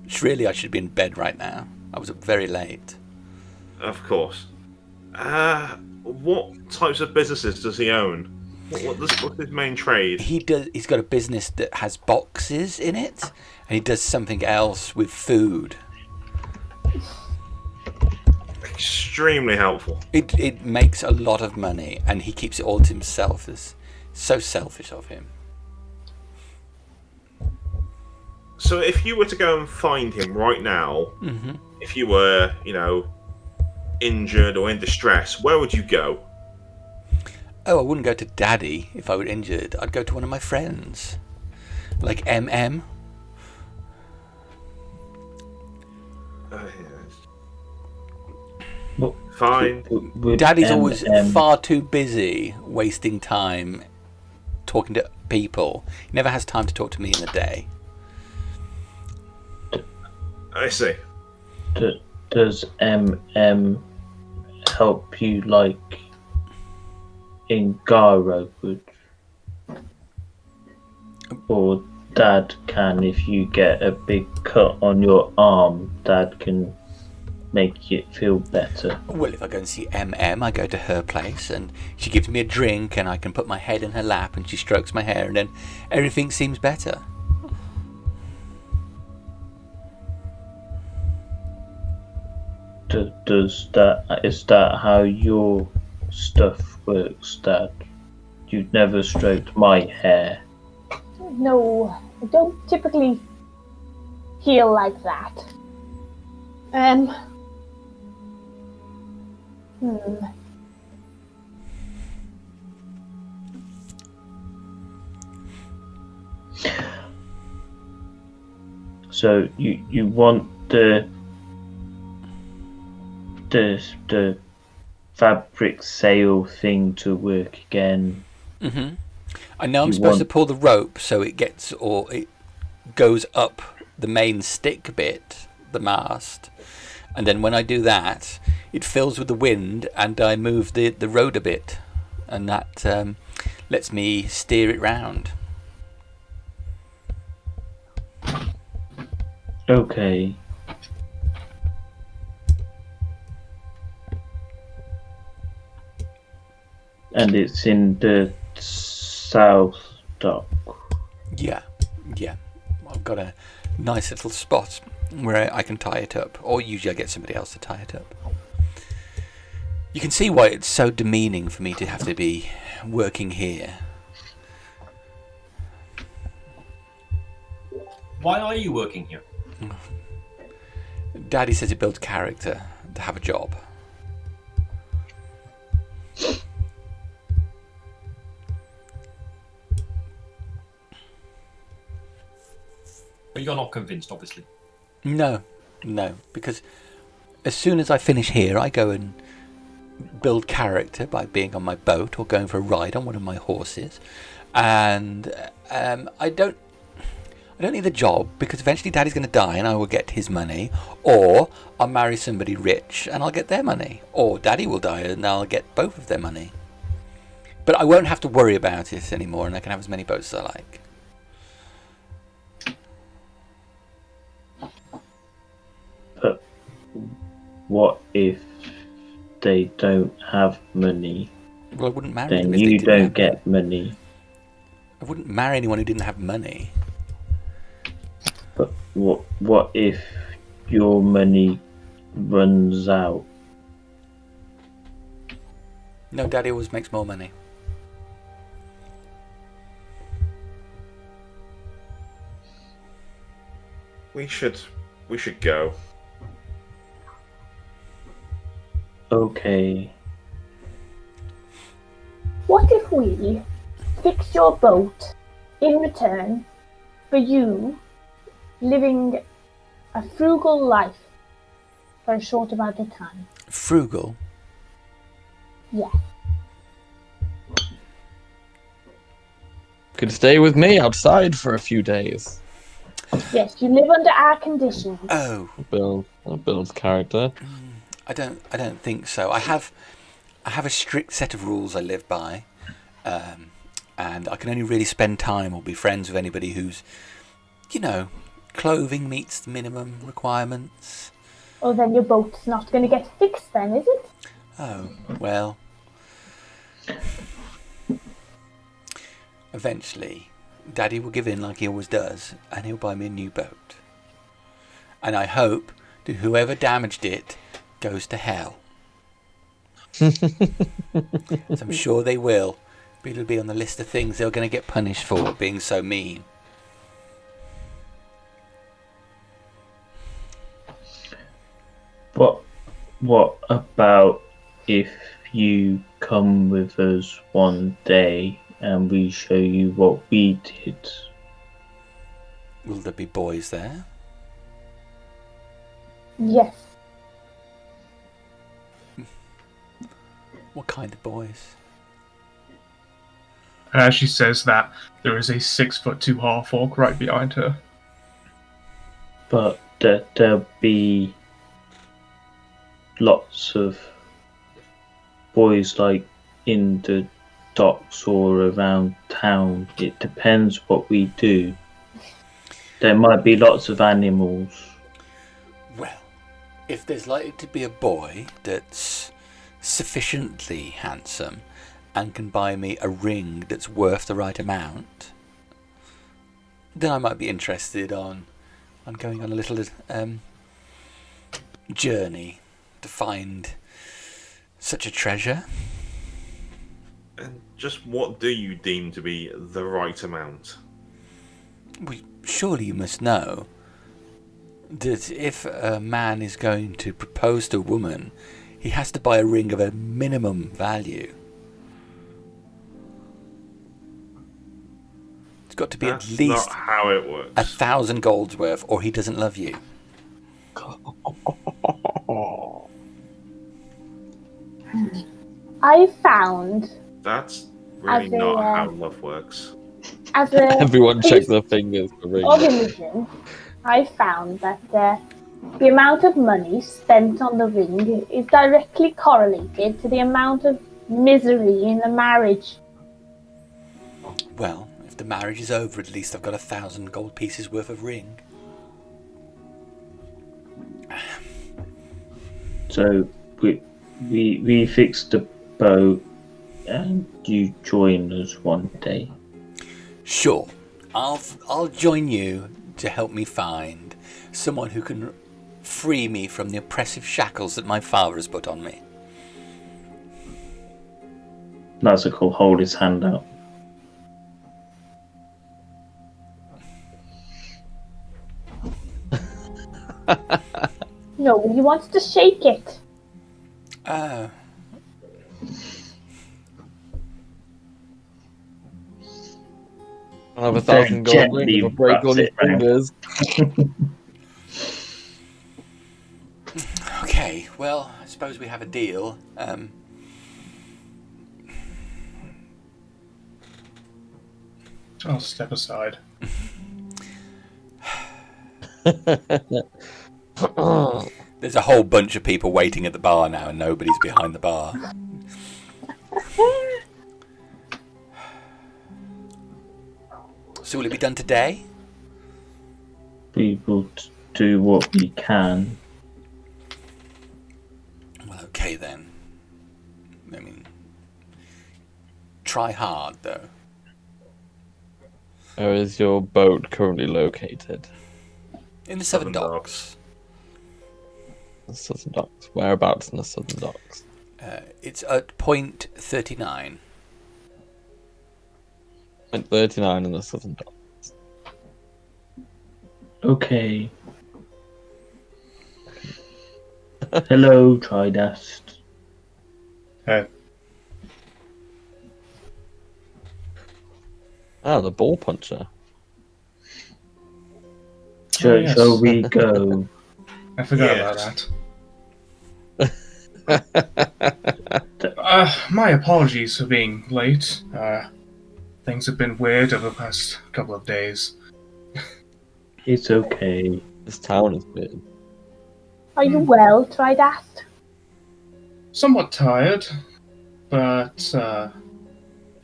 Which really I should be in bed right now. I was up very late. Of course. What types of businesses does he own? What's his main trade? He's got a business that has boxes in it, and he does something else with food. Extremely helpful. It makes a lot of money, and he keeps it all to himself. It's so selfish of him. So if you were to go and find him right now, if you were, injured or in distress, where would you go? Oh, I wouldn't go to Daddy if I were injured. I'd go to one of my friends. Like MM. Fine. Daddy's always far too busy wasting time talking to people. He never has time to talk to me in the day. I see. Does MM help you, like, in Gyro would? Or Dad can, if you get a big cut on your arm, Dad can make it feel better. Well, if I go and see MM, I go to her place and she gives me a drink and I can put my head in her lap and she strokes my hair and then everything seems better. Is that how your stuff works, Dad? You've never stroked my hair. No, I don't typically heal like that. So you want the fabric sail thing to work again? I know I'm supposed to pull the rope so it goes up the main stick bit, the mast, And then when I do that, it fills with the wind, and I move the road a bit, and that lets me steer it round. Okay. And it's in the south dock. Yeah. I've got a nice little spot where I can tie it up, or usually I get somebody else to tie it up. You can see why it's so demeaning for me to have to be working here. Why are you working here? Daddy says it builds character to have a job. But you're not convinced, obviously. No, because as soon as I finish here, I go and build character by being on my boat or going for a ride on one of my horses, and I don't need the job because eventually Daddy's going to die and I will get his money, or I'll marry somebody rich and I'll get their money, or Daddy will die and I'll get both of their money. But I won't have to worry about it anymore, and I can have as many boats as I like. But what if they don't have money? Well, I wouldn't marry them Then if they you didn't don't have get money. I wouldn't marry anyone who didn't have money. But what if your money runs out? No, Daddy always makes more money. We should go. Okay. What if we fix your boat in return for you living a frugal life for a short amount of time? Frugal? Yeah. Could stay with me outside for a few days. Yes, you live under our conditions. Oh, Build character. I don't think so. I have a strict set of rules I live by, and I can only really spend time or be friends with anybody who's, clothing meets the minimum requirements. Oh, then your boat's not going to get fixed then, is it? Oh, well. Eventually, Daddy will give in like he always does, and he'll buy me a new boat. And I hope that whoever damaged it goes to hell. So I'm sure they will, but it'll be on the list of things they're going to get punished for being so mean. What about if you come with us one day and we show you what we did? Will there be boys there? Yes. What kind of boys? And as she says that, there is a 6'2" half-orc right behind her. But there'll be lots of boys like in the docks or around town. It depends what we do. There might be lots of animals. Well, if there's likely to be a boy that's sufficiently handsome and can buy me a ring that's worth the right amount, then I might be interested on going on a little journey to find such a treasure. And just what do you deem to be the right amount? Well, surely you must know that if a man is going to propose to a woman, he has to buy a ring of a minimum value. It's got to be That's at least not how it works. 1,000 gold's worth, or he doesn't love you. I found That's really As a, not how love works. as a Everyone check piece their fingers for rings. of illusion, I found that The amount of money spent on the ring is directly correlated to the amount of misery in the marriage. Well, if the marriage is over, at least I've got 1,000 gold pieces worth of ring. So we fixed the boat, and you join us one day. Sure, I'll join you to help me find someone who can free me from the oppressive shackles that my father has put on me. Nazzak will hold his hand out. No, he wants to shake it. Oh. I'll have Very 1,000 gold ring gently if I break wraps all his it round. fingers. Okay, well, I suppose we have a deal. I'll step aside. There's a whole bunch of people waiting at the bar now, and nobody's behind the bar. So will it be done today? We will do what we can. Well, okay then. I mean, try hard though. Where is your boat currently located? In the Southern Southern Docks. The Southern Docks. Whereabouts in the Southern Docks? It's at point 39. Point 39 in the Southern Docks. Okay. Hello, Tridast. Hey, Ah, the ball puncher. yes. Shall we go? I forgot Yes. about that. My apologies for being late. Things have been weird over the past couple of days. It's okay. This town is weird. Are you well, Tridast? Somewhat tired, but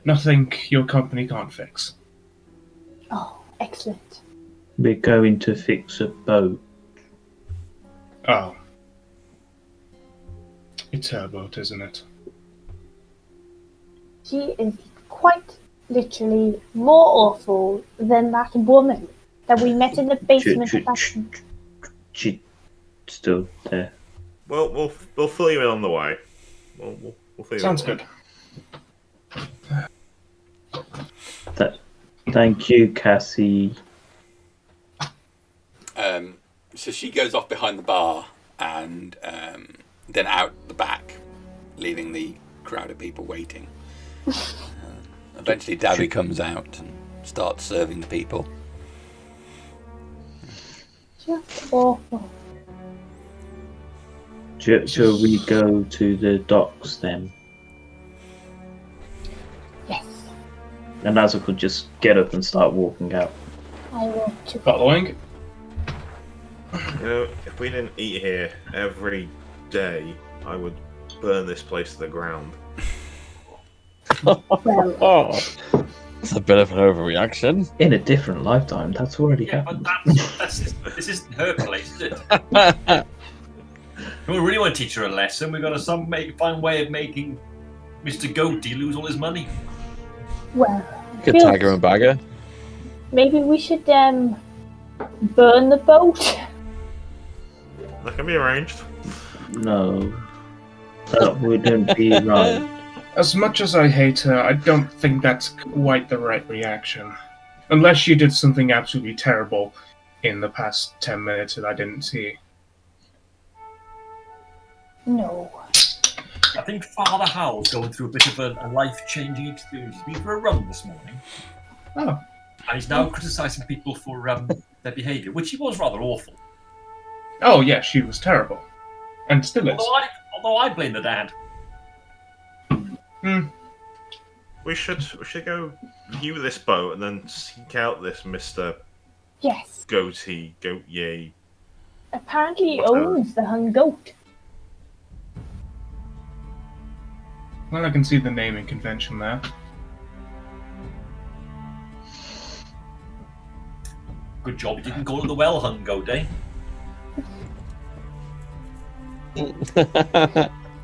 nothing your company can't fix. Oh, excellent. We're going to fix a boat. Oh. It's her boat, isn't it? She is quite literally more awful than that woman that we met in the basement of that... She's still there. Well, we'll fill you in on the way. We'll fill you Sounds in. good. Thank you, Cassie. So she goes off behind the bar and then out the back, leaving the crowd of people waiting. Eventually Davy comes out and starts serving the people. Just awful. Shall we go to the docks then? Yes, And Nazzak could just get up and start walking out. I will too. Following? You know, if we didn't eat here every day, I would burn this place to the ground. Well, Oh, that's a bit of an overreaction. In a different lifetime, that's already Yeah, happened. but this isn't her place, is it? If we really want to teach her a lesson, we've got to find a way of making Mr. Goatee lose all his money. well, You could tag her and bag her. maybe we should burn the boat. That can be arranged. No, that wouldn't be right. As much as I hate her, I don't think that's quite the right reaction. Unless she did something absolutely terrible in the past 10 minutes that I didn't see. No. I think Father Howl's going through a bit of a life-changing experience. He's been for a run this morning. Oh. And he's now criticising people for their behaviour, which he was rather awful. Oh, yeah, she was terrible. And still is. Although I blame the dad. We should go view this boat and then seek out this Mr. Yes. Goatee, Goat Yay apparently owns the hung goat. Well, I can see the naming convention there. Good job you didn't go to the well hung goat, eh?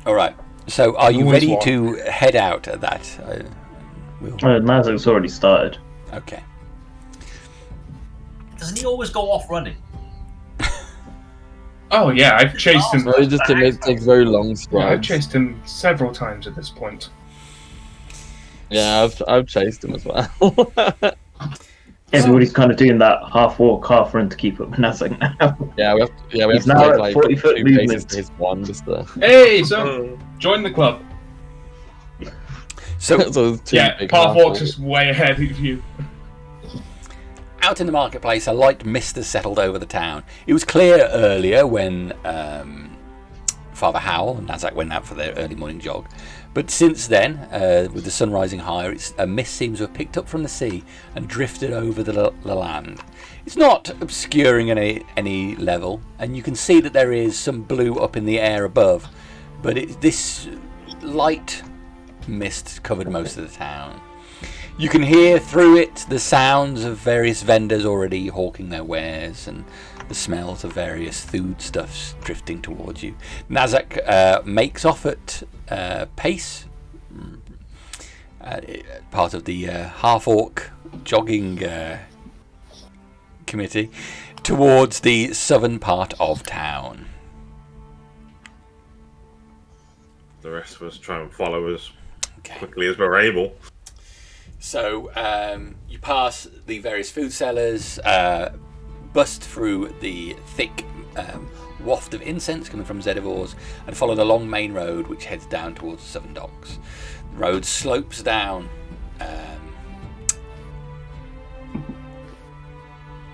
All right. So, are you Always ready one. to head out at that? Nazzak's already started. Okay. Doesn't he always go off running? Oh yeah, I've chased him. No, it just takes very long I've strides. chased him several times at this point. Yeah, I've chased him as well. Everybody's kind of doing that half walk, half run to keep up with Nazzak now. Yeah, we have He's to now take at like 40-foot 2 movement. paces to his one just to... Hey, so join the club. So, so there's 2 Yeah, big half walk's half-walks. just way ahead of you. out in the marketplace, a light mist has settled over the town. It was clear earlier when Father Howl and Nazzak went out for their early morning jog. But since then, with the sun rising higher, a mist seems to have picked up from the sea and drifted over the land. It's not obscuring any level, and you can see that there is some blue up in the air above, but this light mist covered most of the town. You can hear through it the sounds of various vendors already hawking their wares and the smells of various foodstuffs drifting towards you. Nazzak makes off at pace, part of the half-orc jogging committee, towards the southern part of town. The rest of us try and follow as Okay. quickly as we're able. So you pass the various food sellers, bust through the thick waft of incense coming from Zedivor's, and follow the long main road which heads down towards the southern docks. The road slopes down.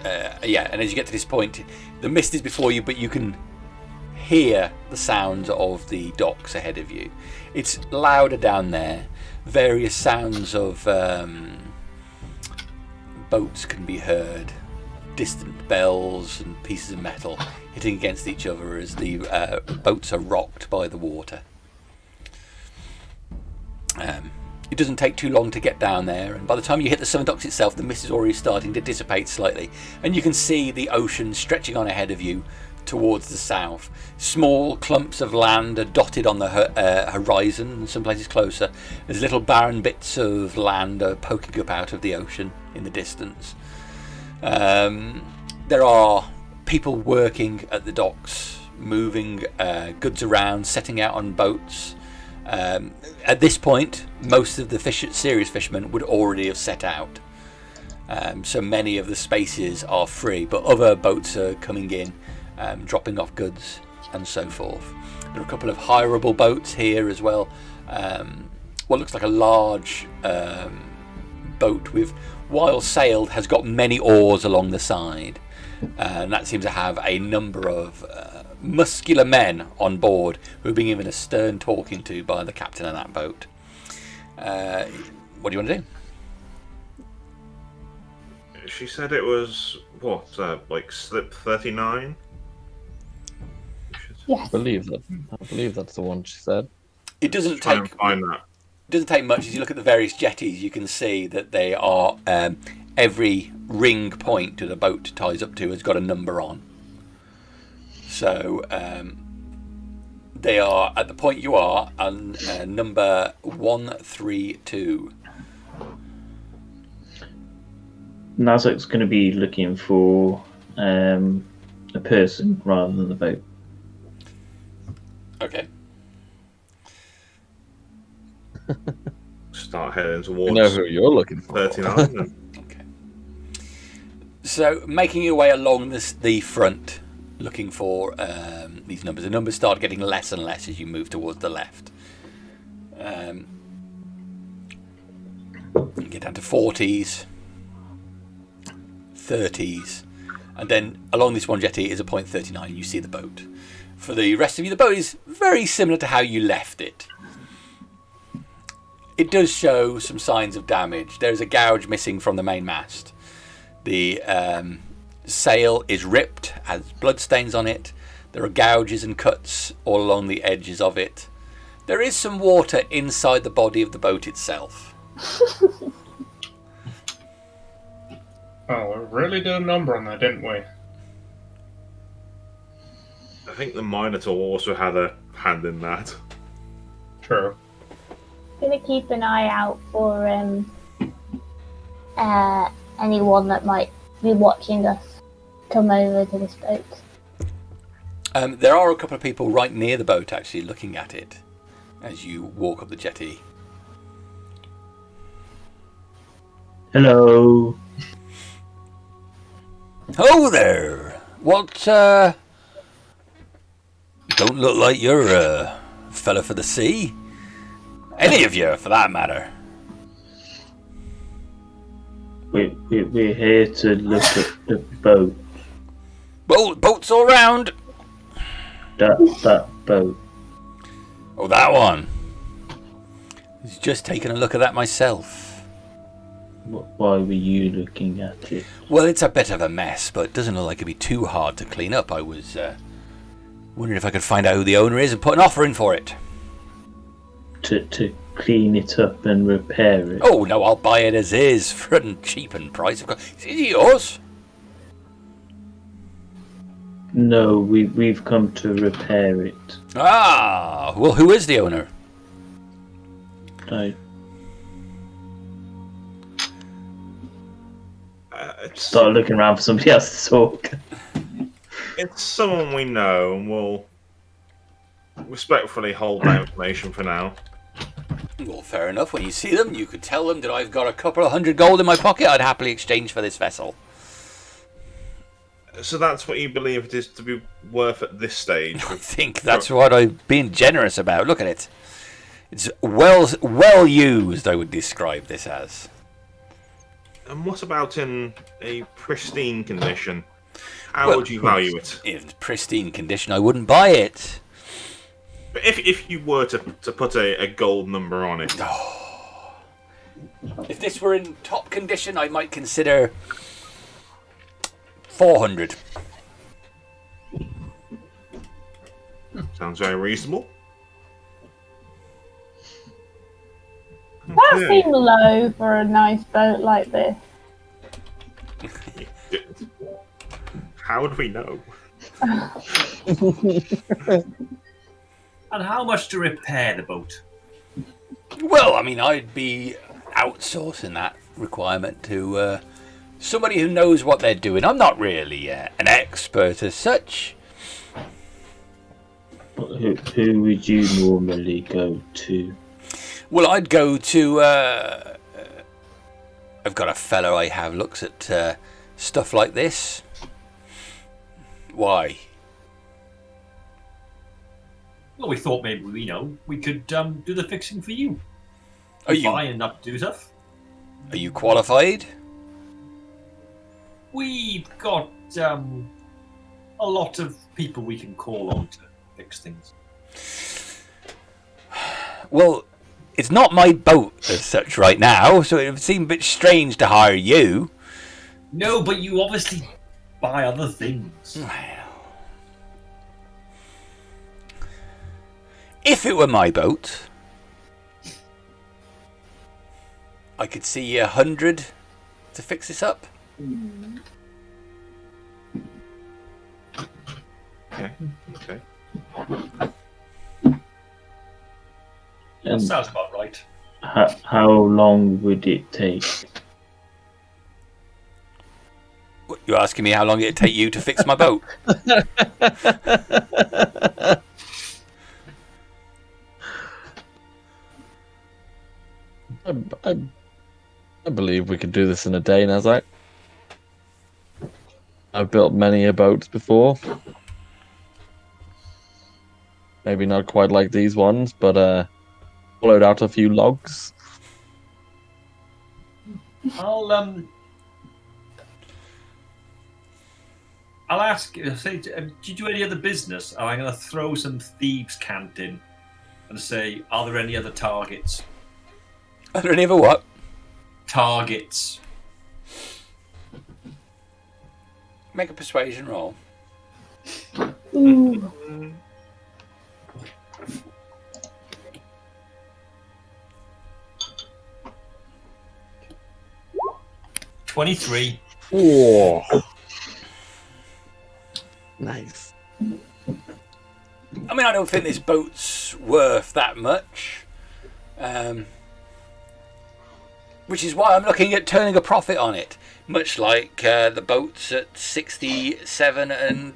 And as you get to this point, the mist is before you, but you can hear the sounds of the docks ahead of you. It's louder down there. Various sounds of boats can be heard, distant bells and pieces of metal hitting against each other as the boats are rocked by the water. It doesn't take too long to get down there, and by the time you hit the southern docks itself, the mist is already starting to dissipate slightly, and you can see the ocean stretching on ahead of you towards the south. Small clumps of land are dotted on the horizon, and some places closer there's little barren bits of land poking up out of the ocean in the distance. There are people working at the docks, moving goods around, setting out on boats. At this point, most of the serious fishermen would already have set out. So many of the spaces are free, but other boats are coming in, dropping off goods and so forth. There are a couple of hireable boats here as well. What looks like a large boat with, while sailed, has got many oars along the side. And that seems to have a number of muscular men on board who are being given a stern talking to by the captain of that boat. What do you want to do? She said it was, like slip 39? Yes. I believe that's the one she said. It doesn't Try take and find that. It doesn't take much. As you look at the various jetties, you can see that they are every ring point that a boat ties up to has got a number on. So they are at the point you are on number 132. Nazzak's going to be looking for a person rather than the boat. Okay. Start heading I towards know who you're looking for. 39. And Okay. So making your way along the front, looking for these numbers. The numbers start getting less and less as you move towards the left. You get down to 40s, 30s, and then along this one jetty is a point 39. You see the boat. For the rest of you, the boat is very similar to how you left it. It does show some signs of damage. There's a gouge missing from the main mast. The sail is ripped, has bloodstains on it. There are gouges and cuts all along the edges of it. There is some water inside the body of the boat itself. Oh, we really did a number on that, didn't we? I think the Minotaur also had a hand in that. True. Gonna keep an eye out for anyone that might be watching us come over to this boat. There are a couple of people right near the boat actually looking at it as you walk up the jetty. Hello. Oh there! What, don't look like you're a fella for the sea. Any of you, for that matter. We're here to look at the boat. Boats all round. That boat. Oh, that one. I was just taking a look at that myself. Why were you looking at it? Well, it's a bit of a mess, but it doesn't look like it'd be too hard to clean up. I was wondering if I could find out who the owner is and put an offer in for it. To clean it up and repair it? Oh, no, I'll buy it as is for a cheap price. Is it yours? No, we've come to repair it. Ah, well, who is the owner? Start looking around for somebody else to talk. It's someone we know, and we'll respectfully hold that information for now. Well, fair enough. When you see them, you could tell them that I've got a couple of 100 gold in my pocket I'd happily exchange for this vessel. So that's what you believe it is to be worth at this stage? I think that's what I'm being generous about. Look at it. It's well used, I would describe this as. And what about in a pristine condition? How would you value it? In pristine condition, I wouldn't buy it. But if you were to put a gold number on it... If this were in top condition, I might consider 400. Sounds very reasonable. That seems low for a nice boat like this. How would we know? And how much to repair the boat? Well, I mean, I'd be outsourcing that requirement to somebody who knows what they're doing. I'm not really an expert as such. Who would you normally go to? Well, I'd go to... I've got a fellow I have looks at stuff like this. Why? Well, we thought maybe we could do the fixing for you. Are you? Buy and not do stuff. Are you qualified? We've got a lot of people we can call on to fix things. Well, it's not my boat as such right now, so it would seem a bit strange to hire you. No, but you obviously buy other things. If it were my boat, I could see 100 to fix this up. Okay. That sounds about right. How long would it take? You're asking me how long it'd take you to fix my boat? I believe we could do this in a day, Nazzak. I've built many a boats before. Maybe not quite like these ones, but hollowed out a few logs. I'll ask. Say, do you do any other business? And I'm going to throw some thieves' cant in and say, are there any other targets? Are there any other what? Targets. Make a persuasion roll. Ooh. 23. Whoa. Nice. I mean, I don't think this boat's worth that much. Which is why I'm looking at turning a profit on it. Much like the boats at 67 and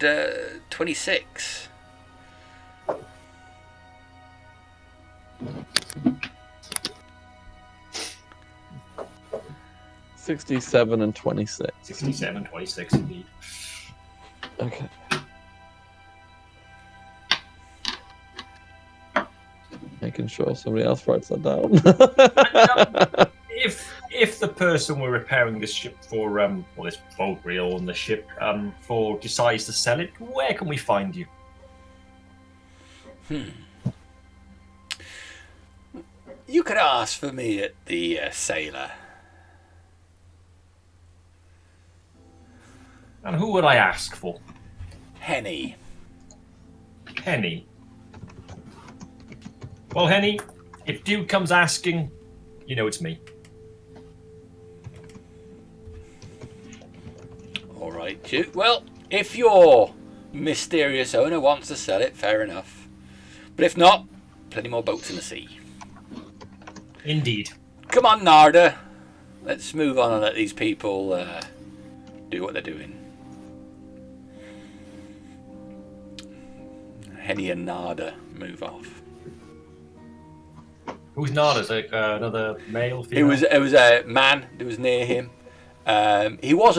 26. $67 and 26. 67, 26 indeed. Okay. Making sure somebody else writes that down. If the person we're repairing this ship for, or this boat reel on the ship, for decides to sell it, where can we find you? You could ask for me at the Sailor. And who would I ask for? Henny. Henny. Well, Henny, if Duke comes asking, you know it's me. All right, Duke. Well, if your mysterious owner wants to sell it, fair enough. But if not, plenty more boats in the sea. Indeed. Come on, Narda. Let's move on and let these people do what they're doing. Henny and Narda move off. Who's Nada's? Like another male, female? It was a man that was near him. He was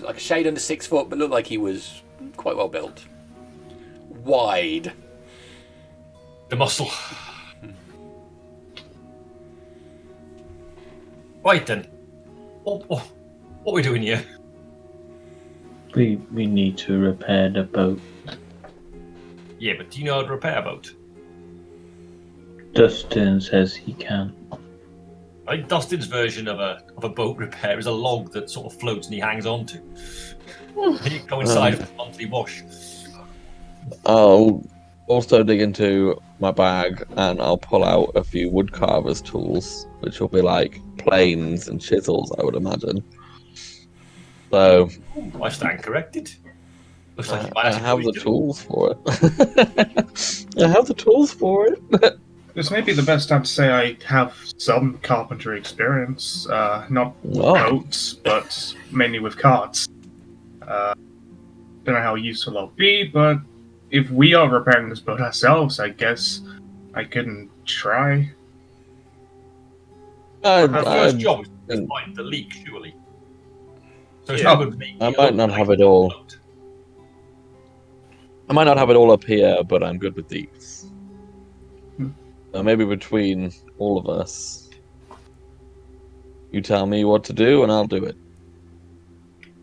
like a shade under 6 foot, but looked like he was quite well built. Wide. The muscle. Right then. What are we doing here? We need to repair the boat. Yeah, but do you know how to repair a boat? Dusturn says he can. I think Dustin's version of a boat repair is a log that sort of floats and he hangs on to. And you go inside of a monthly wash. I'll also dig into my bag and I'll pull out a few woodcarver's tools, which will be like planes and chisels, I would imagine. So I stand corrected. Looks like you might I have the tools for it. I have the tools for it. This may be the best time to say I have some carpentry experience, not with boats, but mainly with carts. Don't know how useful I'll be, but if we are repairing this boat ourselves, I guess I couldn't try. Our first job is to find the leak, surely. So it's Yeah. not good I might not have it all. I might not have it all up here, but I'm good with these. So maybe between all of us, you tell me what to do and I'll do it.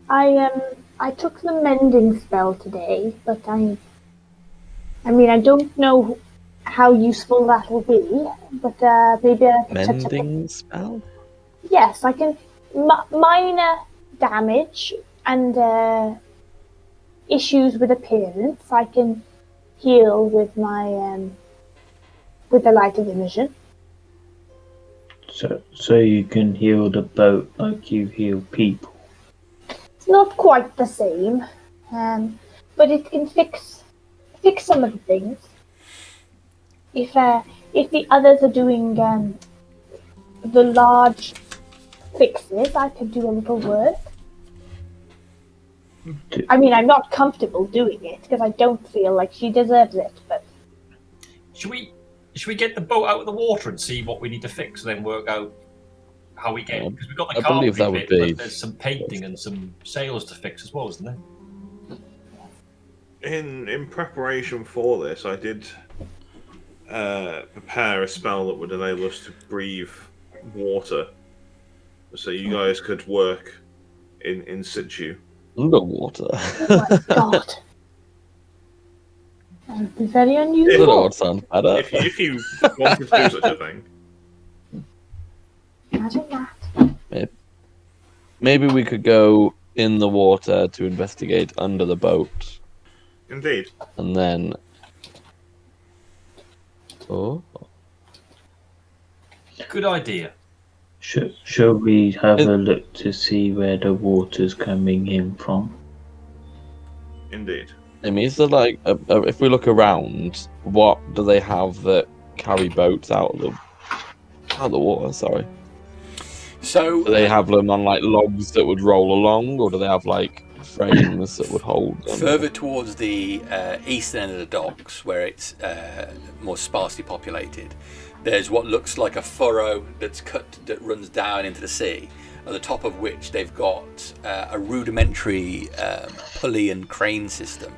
I took the mending spell today, but I mean, I don't know how useful that will be, but maybe I can Mending spell? Yes, I can. Minor damage and issues with appearance, I can heal with my with the light of immersion. So you can heal the boat like you heal people. It's not quite the same, but it can fix some of the things. If the others are doing the large fixes, I could do a little work. I mean, I'm not comfortable doing it because I don't feel like she deserves it. But Should we get the boat out of the water and see what we need to fix, and then work out how we get? Because we've got the I believe that carpentry would bit, be- but there's some painting and some sails to fix as well, isn't there? In preparation for this, I did prepare a spell that would enable us to breathe water, so you guys could work in situ. Underwater. oh my god, that would be very unusual. Underwater sounds better. If you wanted to do such a thing. Imagine that. Maybe we could go in the water to investigate under the boat, Indeed. and then. Oh. Good idea. Shall we have a look to see where the water's coming in from? Indeed. I mean, is there like, if we look around, what do they have that carry boats out of the water? Sorry. So Do they have them on like logs that would roll along, or do they have like frames that would hold them? further towards the eastern end of the docks, where it's more sparsely populated, there's what looks like a furrow that's cut that runs down into the sea, at the top of which they've got a rudimentary pulley and crane system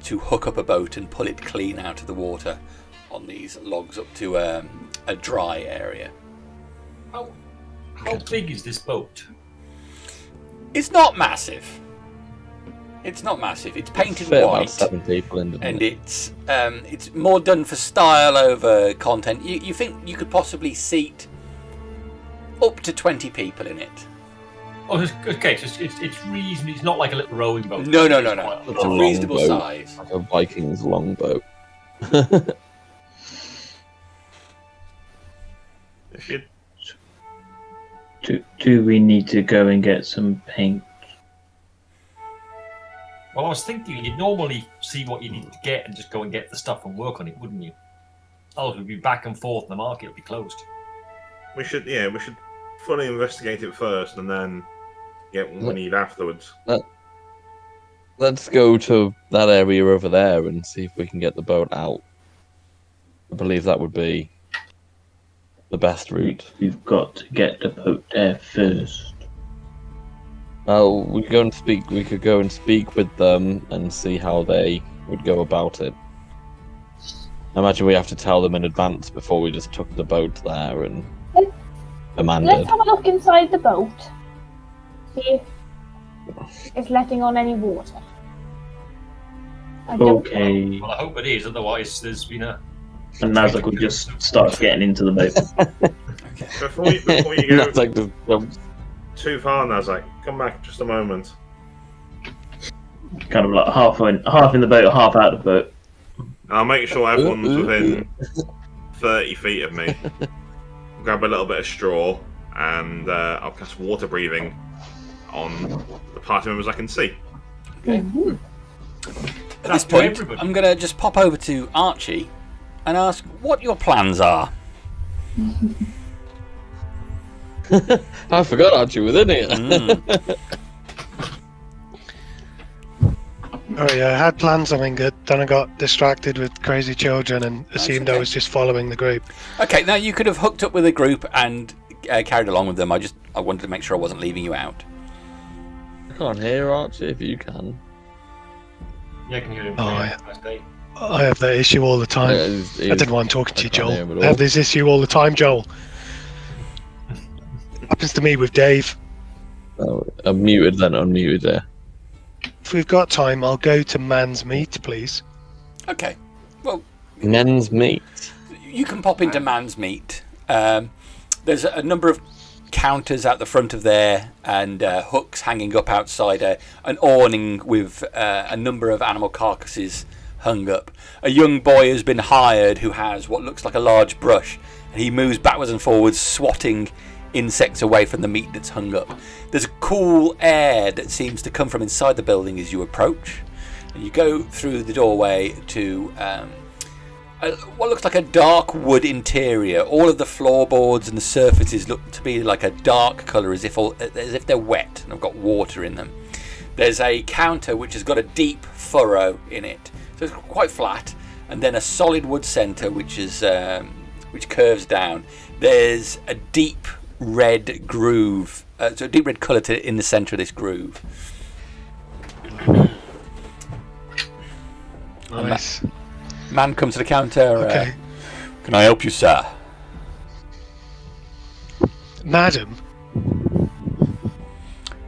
to hook up a boat and pull it clean out of the water on these logs up to a dry area. How big is this boat? It's not massive. It's not massive. It's painted Fit white. about 7 people in, And it's more done for style over content. You think you could possibly seat up to 20 people in it? Oh, okay. So it's reasonably. It's not like a little rowing boat. No. It's It's a long reasonable boat. size. like a Vikings longboat. If you Do we need to go and get some paint? Well, I was thinking you'd normally see what you need to get and just go and get the stuff and work on it, wouldn't you? Otherwise, we'd be back and forth, and the market would be closed. we should fully investigate it first, and then get what we need afterwards. Let's go to that area over there and see if we can get the boat out. I believe that would be the best route. We've got to get the boat there first. Well, we could go and speak with them and see how they would go about it. I imagine we have to tell them in advance before we just took the boat there and commanded. Let's have a look inside the boat. See if it's letting on any water. I don't Okay. Well, I hope it is. Otherwise, there's been a. And Nazzak will just start getting into the boat. Okay. Before you go That's like the too far, Nazzak, come back just a moment. Kind of like half in the boat, half out of the boat. I'll make sure everyone's within 30 feet of me. Grab a little bit of straw, and I'll cast water breathing on the party members I can see. At this to point, everybody. I'm going to just pop over to Archie and ask what your plans are. I forgot Archie was in it. Oh yeah, I had planned something good, then I got distracted with crazy children and assumed I okay. was just following the group. Okay, now you could have hooked up with a group and carried along with them. I wanted to make sure I wasn't leaving you out. I can't hear Archie if you can. Yeah, I can hear him. Oh, Yeah, yeah. nice day. I have that issue all the time. I didn't want talking to you, can't hear him Joel. at I have all. this issue all the time, Joel. Happens to me with Dave. Oh, I'm muted then, unmuted there. If we've got time, I'll go to Man's Meat, please. Okay, well, Men's meat. you can pop into Man's Meat. There's a number of counters out the front of there and hooks hanging up outside an awning with a number of animal carcasses hung up. A young boy has been hired who has what looks like a large brush, and he moves backwards and forwards, swatting insects away from the meat that's hung up. There's a cool air that seems to come from inside the building as you approach, and you go through the doorway to what looks like a dark wood interior. All of the floorboards and the surfaces look to be like a dark colour, as if they're wet and have got water in them. There's a counter which has got a deep furrow in it, so it's quite flat, and then a solid wood centre which curves down. There's a deep red groove, so a deep red colour in the centre of this groove. Nice. Man comes to the counter. Okay. Can I help you, sir? Madam,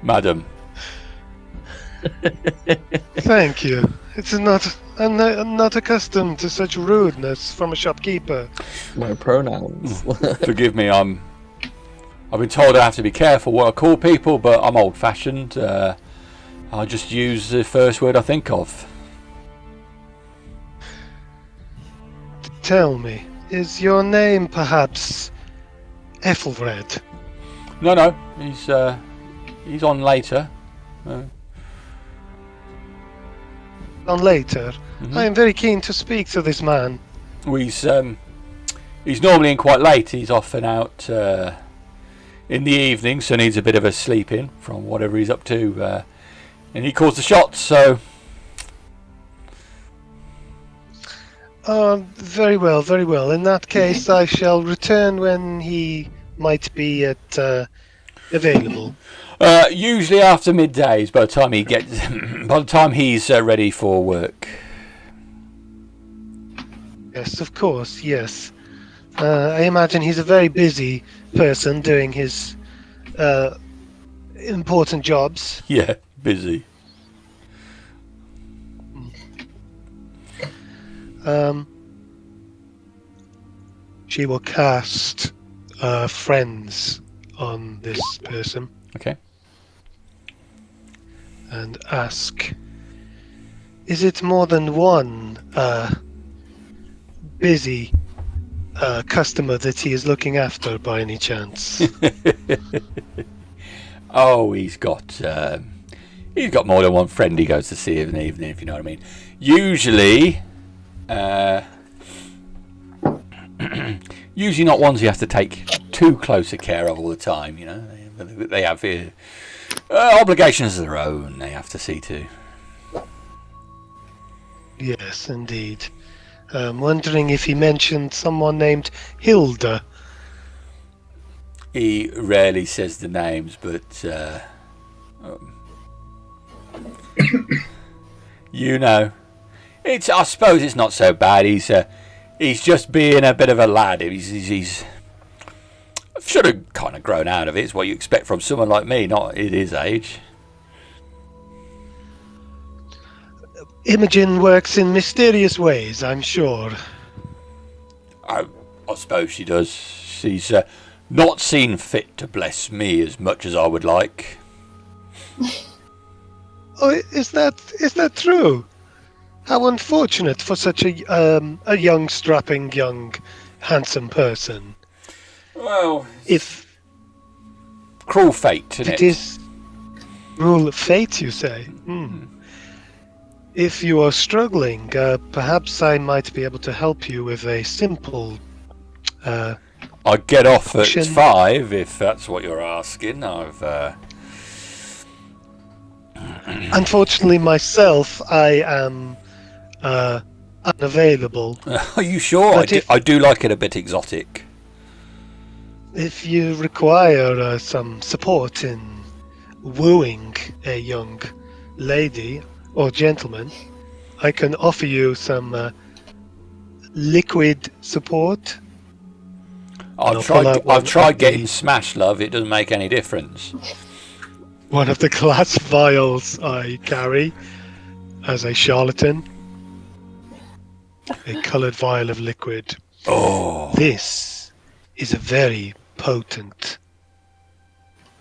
Madam. thank you. I'm not accustomed to such rudeness from a shopkeeper. My pronouns. Forgive me, I'm I've been told I have to be careful what I call people, but I'm old-fashioned. I'll just use the first word I think of. Tell me, is your name perhaps Ethelred? No, he's on later. On later? Mhm. I am very keen to speak to this man. Well, he's normally in quite late. He's often out in the evening, so needs a bit of a sleep in from whatever he's up to. And he calls the shots, so... Very well, very well. In that case, I shall return when he might be available. Usually after middays, by the time he gets... by the time he's ready for work. Yes, of course, yes. I imagine he's a very busy person doing his important jobs. Yeah, busy. She will cast friends on this person Okay. and ask, is it more than one busy customer that he is looking after by any chance? Oh, he's got more than one friend he goes to see in the evening, if you know what I mean. Usually, usually not ones you have to take too close care of all the time. You know, they have obligations of their own. They have to see to. Yes, indeed. I'm wondering if he mentioned someone named Hilda. He rarely says the names, but you know, I suppose it's not so bad. He's just being a bit of a lad. He's should have kind of grown out of it. It's what you expect from someone like me, not at his age. Imogen works in mysterious ways, I'm sure. I suppose she does. She's not seen fit to bless me as much as I would like. Oh, is that true? How unfortunate for such a young, strapping, handsome person. Well, If cruel fate, isn't it is rule of fate, you say? If you are struggling, perhaps I might be able to help you with a simple... I'd get off at action. 5 if that's what you're asking. Unfortunately, myself, I am unavailable. Are you sure? But I do like it a bit exotic. If you require some support in wooing a young lady or gentleman, I can offer you some liquid support. I've tried getting smashed, love. It doesn't make any difference. One of the glass vials I carry as a charlatan. A coloured vial of liquid. Oh, This is a very potent...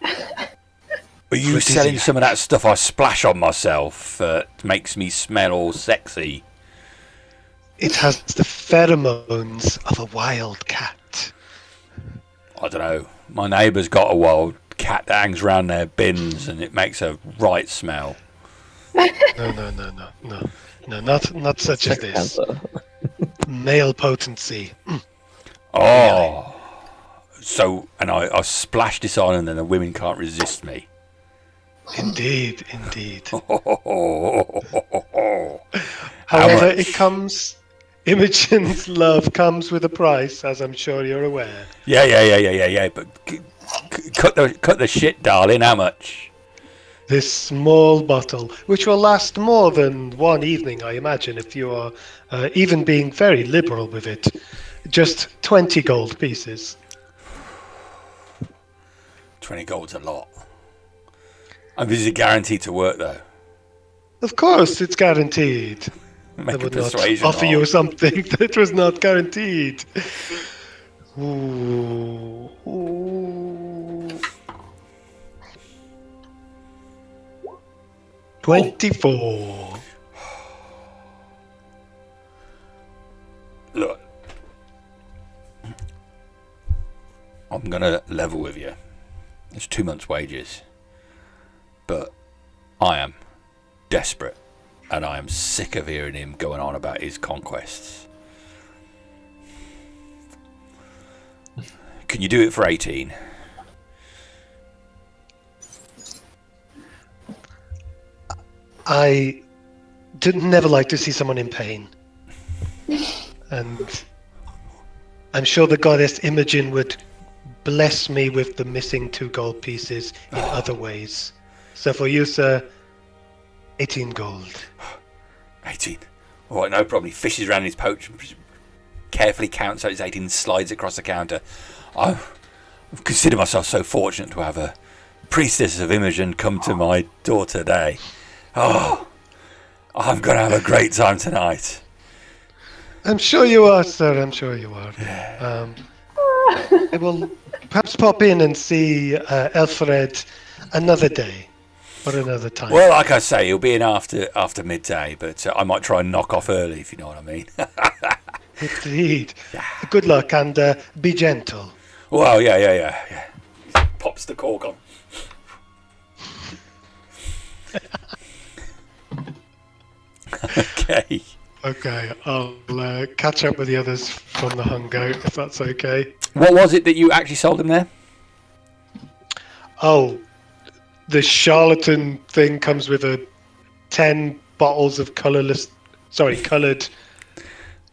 are you selling some of that stuff I splash on myself that makes me smell all sexy? It has the pheromones of a wild cat. I don't know. My neighbour's got a wild cat that hangs around their bins and it makes a right smell. No, not such as this. Male potency. Oh, so and I splash this on and then the women can't resist me. Indeed. How However, much? it comes... Imogen's love comes with a price, as I'm sure you're aware. Yeah. But cut the shit, darling. How much? This small bottle, which will last more than one evening, I imagine, if you are even being very liberal with it. Just 20 gold pieces. 20 gold's a lot. And is it guaranteed to work though? Of course, it's guaranteed. I Make a would not persuasion offer roll. you something that was not guaranteed. Ooh. 24. Look, I'm gonna level with you. It's 2 months' wages, but I am desperate, and I am sick of hearing him going on about his conquests. Can you do it for 18? I never like to see someone in pain. And I'm sure the goddess Imogen would bless me with the missing 2 gold pieces in other ways. So for you, sir, 18 gold. 18. All right, no problem. He fishes around in his pouch, carefully counts out his 18 and slides across the counter. I consider myself so fortunate to have a priestess of Imogen come to my door today. Oh, I'm going to have a great time tonight. I'm sure you are, sir. I'm sure you are. I will perhaps pop in and see Elfred another day or another time. Well, like I say, he'll be in after midday, but I might try and knock off early, if you know what I mean. Indeed. Good luck and be gentle. Well, yeah. Pops the cork on. Okay. Okay, I'll catch up with the others from the hangout, if that's okay. What was it that you actually sold him there? Oh, the charlatan thing comes with 10 bottles of coloured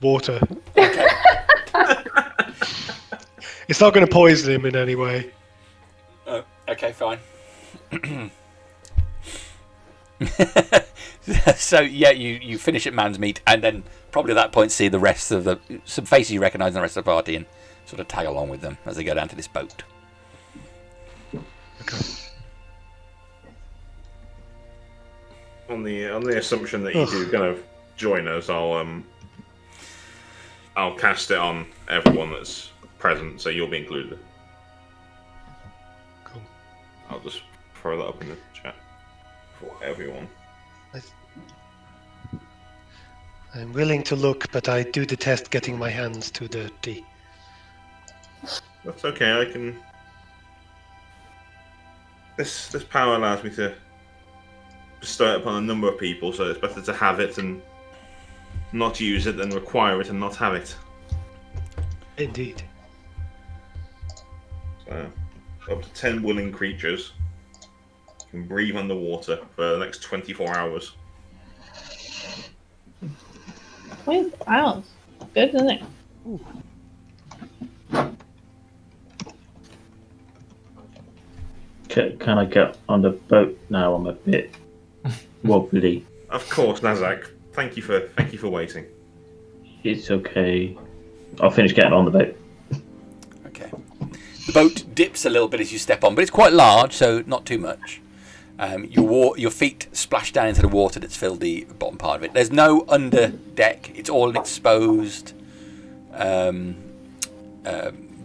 water. Okay. It's not going to poison him in any way. Oh, okay, fine. So yeah, you finish at Man's Meat, and then probably at that point see the rest of some faces you recognise in the rest of the party, and sort of tag along with them as they go down to this boat. Okay. On the assumption that you do kind of join us, I'll cast it on everyone that's present, so you'll be included. Cool. I'll just throw that up in the chat for everyone. I'm willing to look, but I do detest getting my hands too dirty. That's okay. I can. This power allows me to bestow it upon a number of people, so it's better to have it and not use it than require it and not have it. Indeed. So, up to 10 willing creatures can breathe underwater for the next 24 hours. 24 hours. Good, isn't it? Can I get on the boat now? I'm a bit wobbly. Of course, Nazzak. Thank you for waiting. It's okay. I'll finish getting on the boat. Okay. The boat dips a little bit as you step on, but it's quite large, so not too much. Your feet splash down into the water that's filled the bottom part of it. There's no under deck. It's all an exposed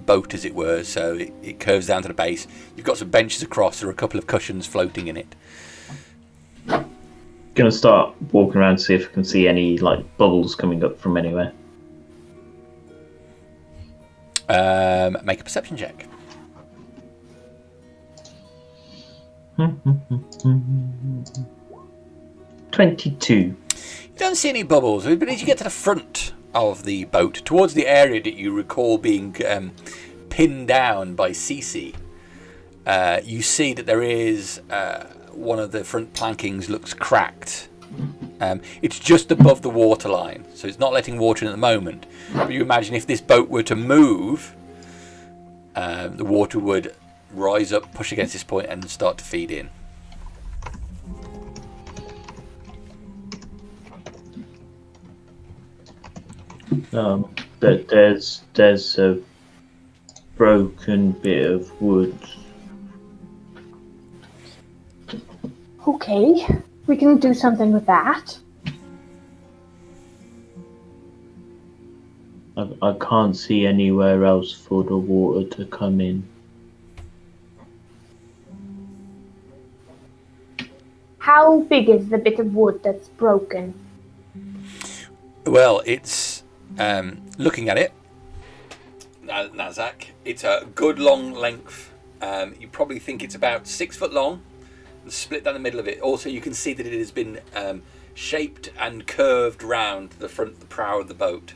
boat, as it were, so it curves down to the base. You've got some benches across. There are a couple of cushions floating in it. Gonna start walking around to see if I can see any bubbles coming up from anywhere. Make a perception check. 22. You don't see any bubbles, but as you get to the front of the boat, towards the area that you recall being pinned down by Cece, you see that there is one of the front plankings looks cracked. It's just above the waterline, so it's not letting water in at the moment. But you imagine if this boat were to move, the water would rise up, push against this point, and start to feed in. There's a broken bit of wood. Okay, we can do something with that. I can't see anywhere else for the water to come How How big is the bit of wood that's broken? Well, it's looking at it, Nazzak. It's a good long length. You probably think it's about 6 foot long, and split down the middle of it. Also, you can see that it has been shaped and curved round the front, the prow of the boat.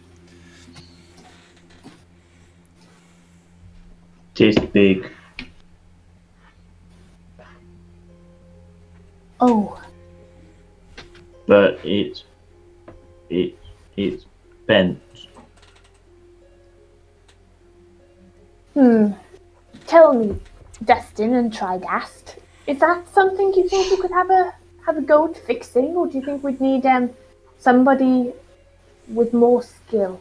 This big. Oh. But it's bent. Tell me, Dusturn and Tridast, is that something you think you could have a go at fixing, or do you think we'd need somebody with more skill?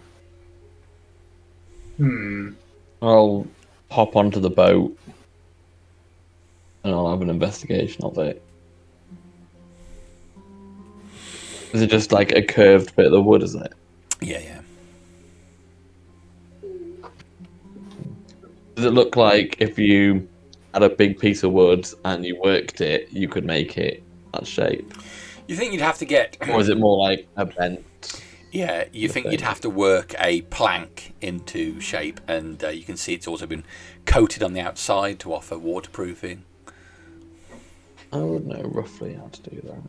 I'll hop onto the boat and I'll have an investigation of it. Is it just like a curved bit of the wood, is it? Yeah. Does it look like if you had a big piece of wood and you worked it, you could make it that shape? You think you'd have to get... Or is it more like a bent? Yeah, you think you'd have to work a plank into shape, and you can see it's also been coated on the outside to offer waterproofing. I would know roughly how to do that.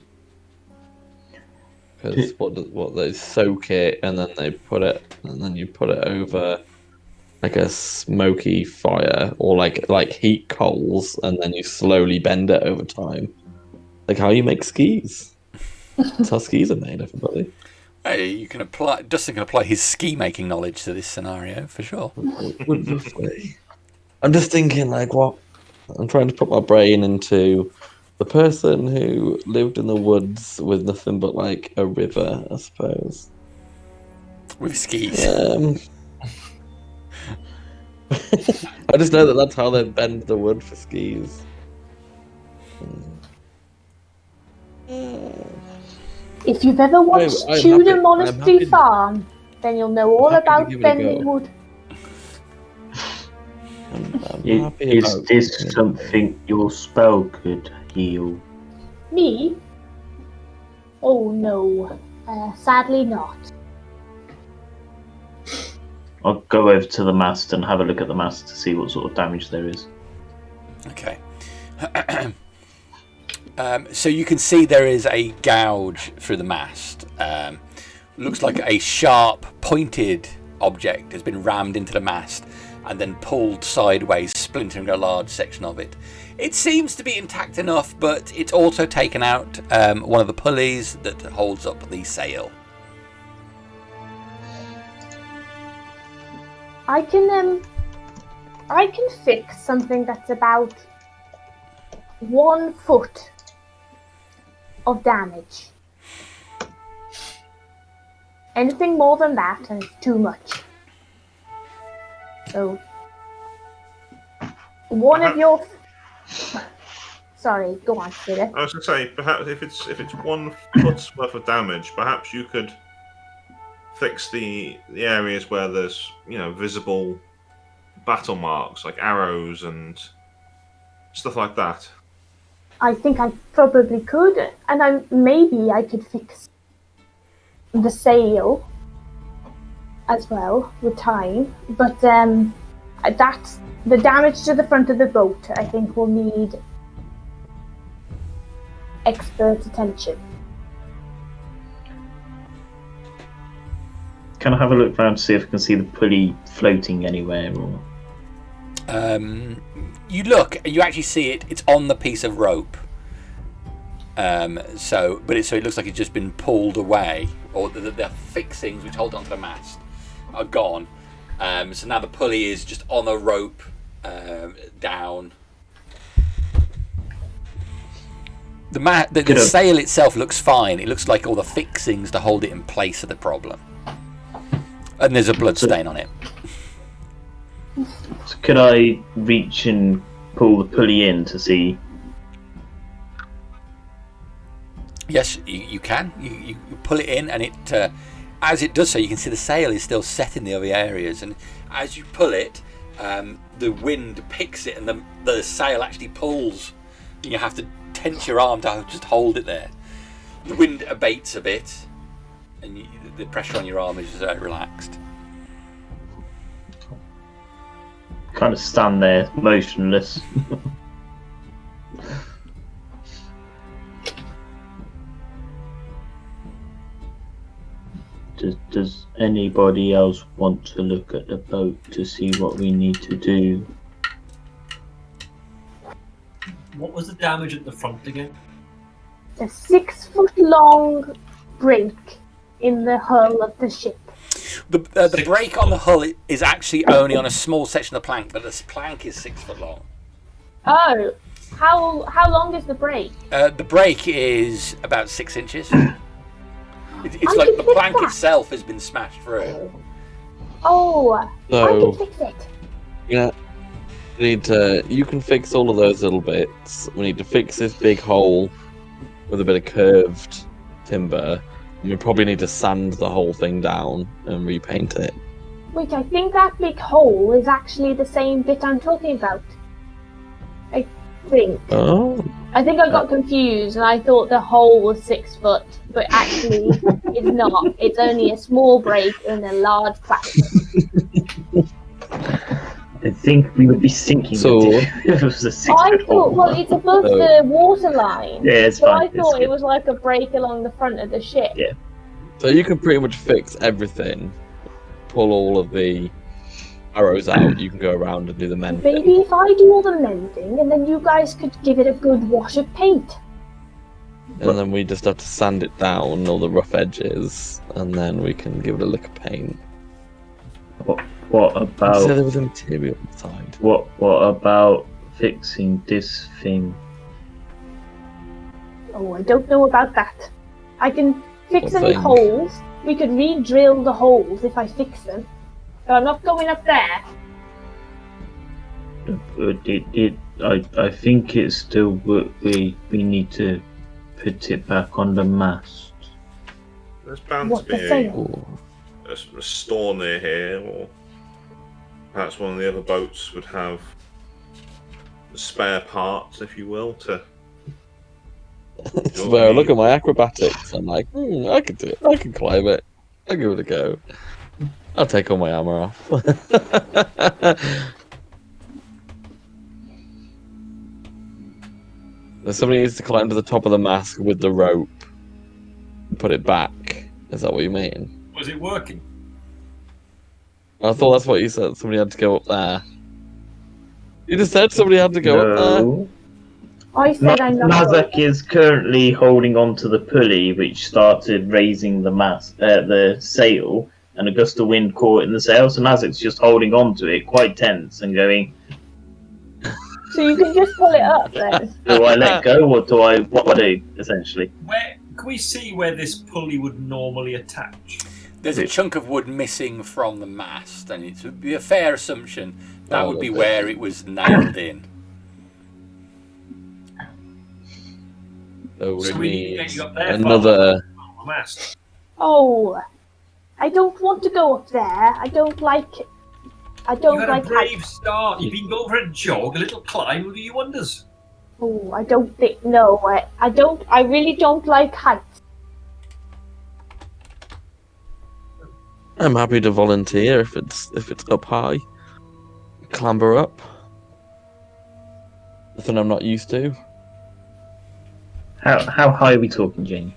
Because what they soak it and then they put it, and then you put it over like a smoky fire or like heat coals, and then you slowly bend it over time, like how you make skis. That's how skis are made, everybody. You can apply. Dustin can apply his ski making knowledge to this scenario for sure. Wonderfully. I'm just thinking, like, what? I'm trying to put my brain into the person who lived in the woods with nothing but like a river, I suppose. With skis. I just know that's how they bend the wood for skis. If you've ever watched Tudor Monastery Farm, then you'll know all about bending wood. Is this something your spell could heal? Me? Oh no, sadly not. I'll go over to the mast and have a look at the mast to see what sort of damage there is. Okay. So you can see there is a gouge through the mast. Looks like a sharp, pointed object has been rammed into the mast and then pulled sideways, splintering a large section of it. It seems to be intact enough, but it's also taken out one of the pulleys that holds up the sail. I can fix something that's about 1 foot of damage. Anything more than that is too much. So, one of your... Sorry, go on, Sylleth. I was going to say, perhaps if it's 1 foot's worth of damage, perhaps you could fix the areas where there's visible battle marks like arrows and stuff like that. I think I probably could, and maybe I could fix the sail as well with time. But that's the damage to the front of the boat. I think will need expert attention. Can I have a look around to see if I can see the pulley floating anywhere? Or you look, you actually see it. It's on the piece of rope. So it looks like it's just been pulled away, or the fixings which hold onto the mast are gone. So now the pulley is just on a rope down. The sail itself looks fine. It looks like all the fixings to hold it in place are the problem. And there's a blood stain on it. So could I reach and pull the pulley in to see? Yes, you can. You pull it in, and it as it does so, you can see the sail is still set in the other areas. And as you pull it, the wind picks it, and the sail actually pulls. You have to tense your arm to just hold it there. The wind abates a bit, and the pressure on your arm is relaxed. Kind of stand there, motionless. Does anybody else want to look at the boat to see what we need to do? What was the damage at the front again? A 6-foot-long break in the hull of the ship. The break on the hull is actually only on a small section of the plank, but this plank is 6 foot long. Oh, how long is the break? The break is about 6 inches. It's I like can the fix plank that. itself has been smashed through. Oh, I So, can fix it. yeah, you can fix all of those little bits. We need to fix this big hole with a bit of curved timber. And we probably need to sand the whole thing down and repaint it. Wait, I think that big hole is actually the same bit I'm talking about. I think. Oh. I think I got confused and I thought the hole was 6 foot, but actually it's not. It's only a small break in a large crack. I think we would be sinking if it was a 6 I foot hole. thought, well, it's above the water line. Yeah, it's so fine. I thought it was like a break along the front of the ship. Yeah. So you can pretty much fix everything. Pull all of the arrows out. You can go around and do the mending. Maybe if I do all the mending and then you guys could give it a good wash of paint. And then we just have to sand it down, all the rough edges, and then we can give it a lick of paint. What So about there was a material inside. what about fixing this thing? Oh, I don't know about that. I can fix What any thing? holes. We could re-drill the holes if I fix them. But I'm not going up there. I think it's still we need to put it back on the mast. There's bound What to be the a sail? store near here, or perhaps one of the other boats would have the spare parts, if you will, to. I swear, look at my acrobatics. I'm like, I can do it. I can climb it. I'll give it a go. I'll take all my armor off. Somebody needs to climb to the top of the mast with the rope and put it back. Is that what you mean? Was it working? I thought that's what you said. Somebody had to go up there. You just said somebody had to go up there. No. I said I'm not Nazzak going. is currently holding on to the pulley, which started raising the sail, and a gust of wind caught in the sail. So Nazzak's just holding on to it, quite tense, and going. So you can just pull it up then. Do I let go, or do I? What do I do? Essentially, Where can we see where this pulley would normally attach? There's a chunk of wood missing from the mast, and it would be a fair assumption that would be where it was nailed in. So So we need to get you up there. another. Mast. Oh, I don't want to go up there. I don't like. I You don't had a like brave heights. start. You've been going for a jog, a little climb, will do you wonders. Oh, I don't think. No, I don't. I really don't like heights. I'm happy to volunteer if it's up high. Clamber up. Nothing I'm not used to. how high are we talking, Jane?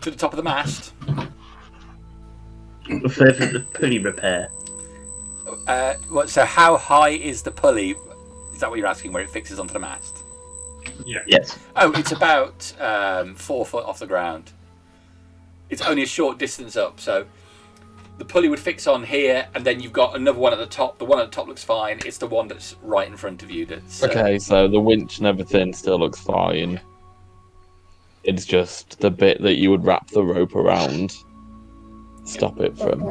To the top of the mast. For the pulley repair. So how high is the pulley? Is that what you're asking, where it fixes onto the mast? Yeah. Yes. Oh, it's about 4 foot off the ground. It's only a short distance up, so the pulley would fix on here, and then you've got another one at the top. The one at the top looks fine. It's the one that's right in front of you that's... Okay, so the winch and everything still looks fine. It's just the bit that you would wrap the rope around. Stop it from...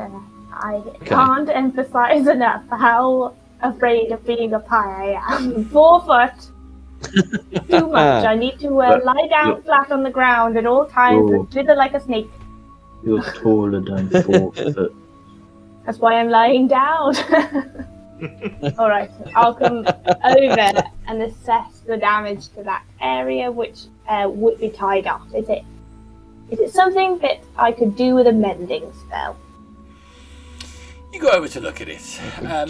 I can't emphasize enough how afraid of being up high I am. 4 foot. Too much. I need to lie down flat on the ground at all times and slither like a snake. You're taller than 4 foot. That's why I'm lying down. All right, I'll come over and assess the damage to that area, which would be tied off. Is it something that I could do with a mending spell? You go over to look at it.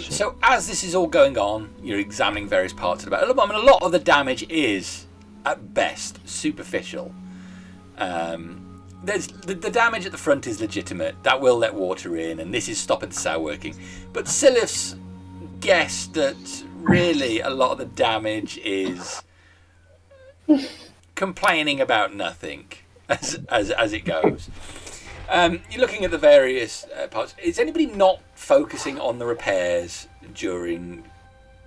So as this is all going on, you're examining various parts of the battle. I mean, a lot of the damage is, at best, superficial. There's the damage at the front is legitimate. That will let water in, and this is stopping the cell working. But Sylleth's guessed that really a lot of the damage is complaining about nothing as it goes. You're looking at the various parts. Is anybody not focusing on the repairs during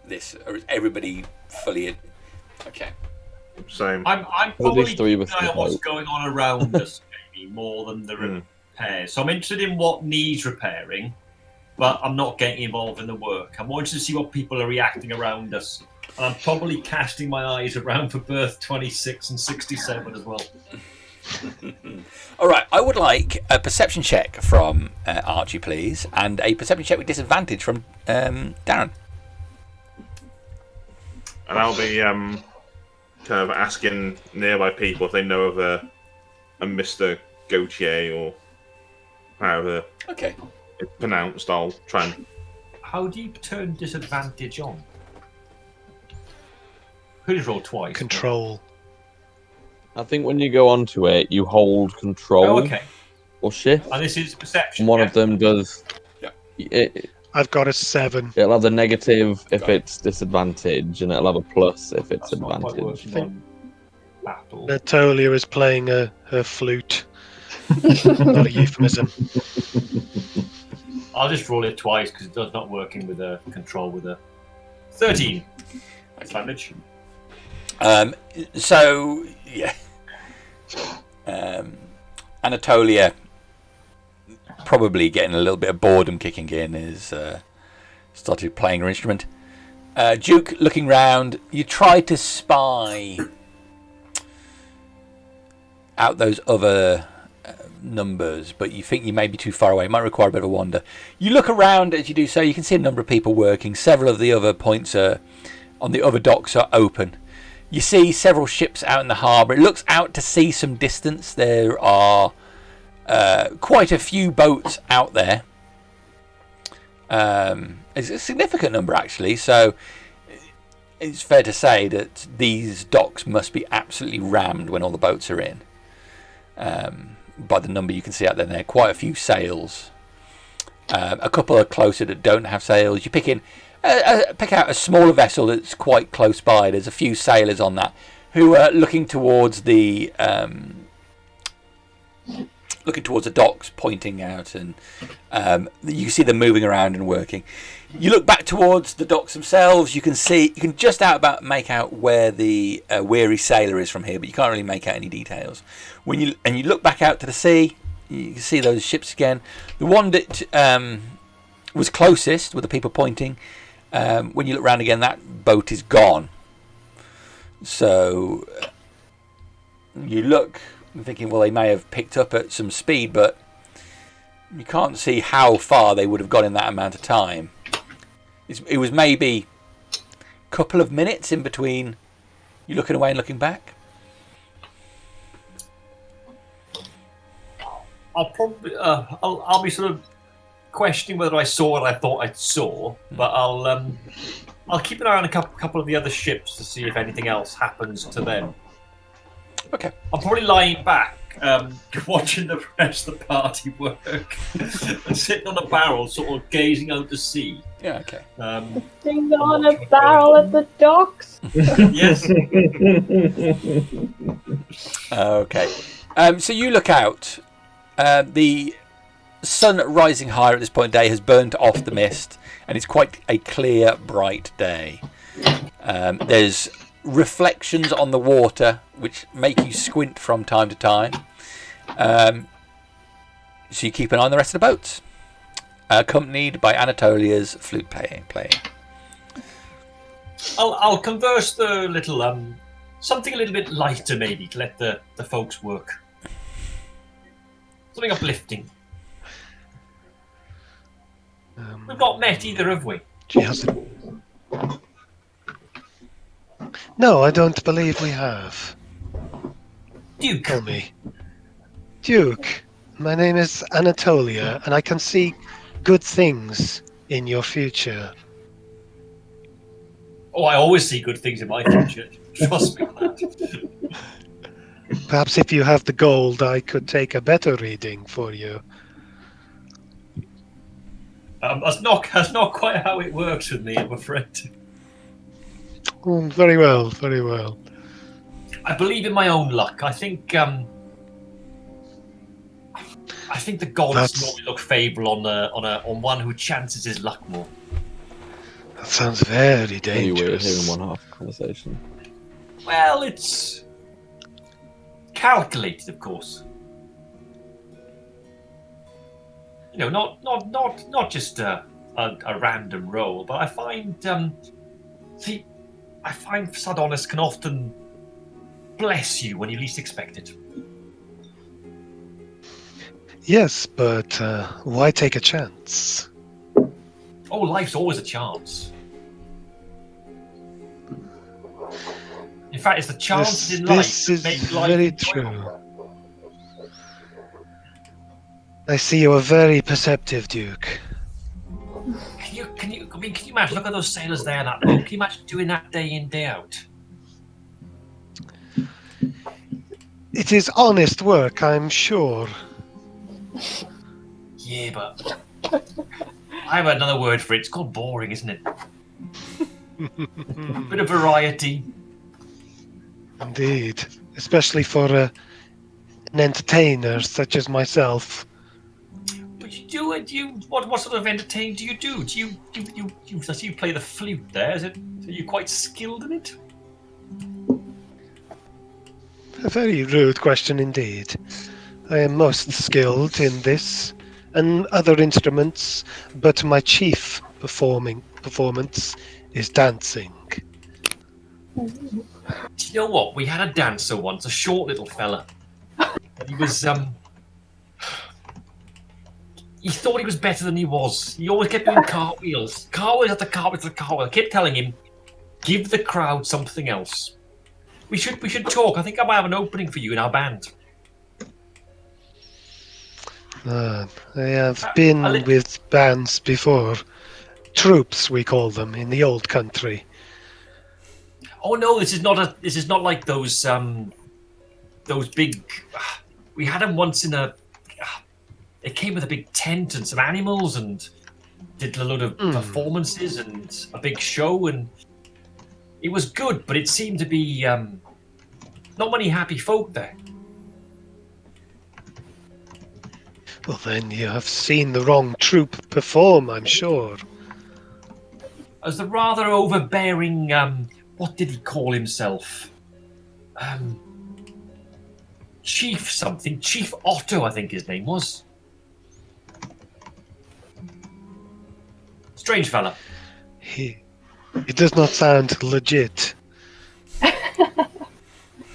this, or is everybody fully? Okay. Same. I'm probably keeping an eye on what's going on around us, maybe more than the repairs. So I'm interested in what needs repairing, but I'm not getting involved in the work. I'm more interested to see what people are reacting around us. And I'm probably casting my eyes around for berth 26 and 67 as well. All right, I would like a perception check from Archie, please, and a perception check with disadvantage from Darren. And I'll be kind of asking nearby people if they know of a Mr. Gautier or however it's pronounced. I'll try and... How do you turn disadvantage on? Who just rolled twice? Control. I think when you go onto it, you hold control or shift. And this is perception. And one of them does. Yeah. I've got a 7. It'll have the negative if it's disadvantage, and it'll have a plus if it's advantage. Anatolia is playing her flute. Not a euphemism. I'll just roll it twice because it does not working with a control with a 13 advantage. So yeah, Anatolia probably getting a little bit of boredom kicking in is started playing her instrument. Duke looking round, you try to spy out those other numbers, but you think you may be too far away. It might require a bit of a wander. You look around as you do so. You can see a number of people working. Several of the other points on the other docks are open. You see several ships out in the harbour. It looks out to sea some distance. There are quite a few boats out there. It's a significant number, actually. So it's fair to say that these docks must be absolutely rammed when all the boats are in. By the number you can see out there, there are quite a few sails. A couple are closer that don't have sails. You pick out a smaller vessel that's quite close by. There's a few sailors on that who are looking towards the docks, pointing out, and you see them moving around and working. You look back towards the docks themselves. You can just about make out where the weary sailor is from here, but you can't really make out any details. When you look back out to the sea, you can see those ships again. The one that was closest, with the people pointing, when you look around again, that boat is gone. So you look, thinking, well, they may have picked up at some speed, but you can't see how far they would have gone in that amount of time. It was maybe a couple of minutes in between you looking away and looking back. I'll probably I'll be sort of questioning whether I saw what I thought I saw, but I'll keep an eye on a couple of the other ships to see if anything else happens to them. Okay. I'm probably lying back, watching the rest of the party work, and sitting on a barrel, sort of gazing out to sea. Yeah. Okay. Sitting on a barrel at the docks. Yes. Okay. So you look out. The sun rising higher at this point in the day has burnt off the mist, and it's quite a clear, bright day. There's reflections on the water which make you squint from time to time. So you keep an eye on the rest of the boats, accompanied by Anatolia's flute playing. I'll converse the little something a little bit lighter, maybe, to let the folks work. Something uplifting. We've not met either, have we? She hasn't. No, I don't believe we have. Duke. Tell me. Duke, my name is Anatolia, and I can see good things in your future. Oh, I always see good things in my future. Trust me on that. Perhaps if you have the gold, I could take a better reading for you. That's not quite how it works with me, I'm afraid. Very well, very well. I believe in my own luck. I think the gods normally look favourable on one who chances his luck more. That sounds very Very weird dangerous. hearing one half of the conversation. Well, it's calculated, of course. You know, not just a random roll, but I find Sardonis can often bless you when you least expect it. Yes, but why take a chance? Oh, life's always a chance. In fact, it's the chances in life This is that make life very enjoyable. true. I see you are very perceptive, Duke. Can you imagine? Look at those sailors there in that boat. Can you imagine doing that day in, day out? It is honest work, I'm sure. Yeah, but I have another word for it. It's called boring, isn't it? Bit of variety. Indeed, especially for an entertainer such as myself. But you do it. What sort of entertain do you do? Do you I see you play the flute there. Are you quite skilled in it? A very rude question indeed. I am most skilled in this and other instruments, but my chief performance is dancing. Do you know what? We had a dancer once, a short little fella. And he was he thought he was better than he was. He always kept doing cartwheels. Cartwheels after cartwheels after cartwheels. I kept telling him, give the crowd something else. We should talk. I think I might have an opening for you in our band. I have been with bands before. Troops, we call them, in the old country. Oh no, this is not like those big. We had them once in a. It came with a big tent and some animals and did a lot of performances and a big show, and it was good, but it seemed to be not many happy folk there. Well, then you have seen the wrong troupe perform, I'm sure. As the rather overbearing, what did he call himself? Chief something. Chief Otto, I think his name was. Strange fella. It does not sound legit.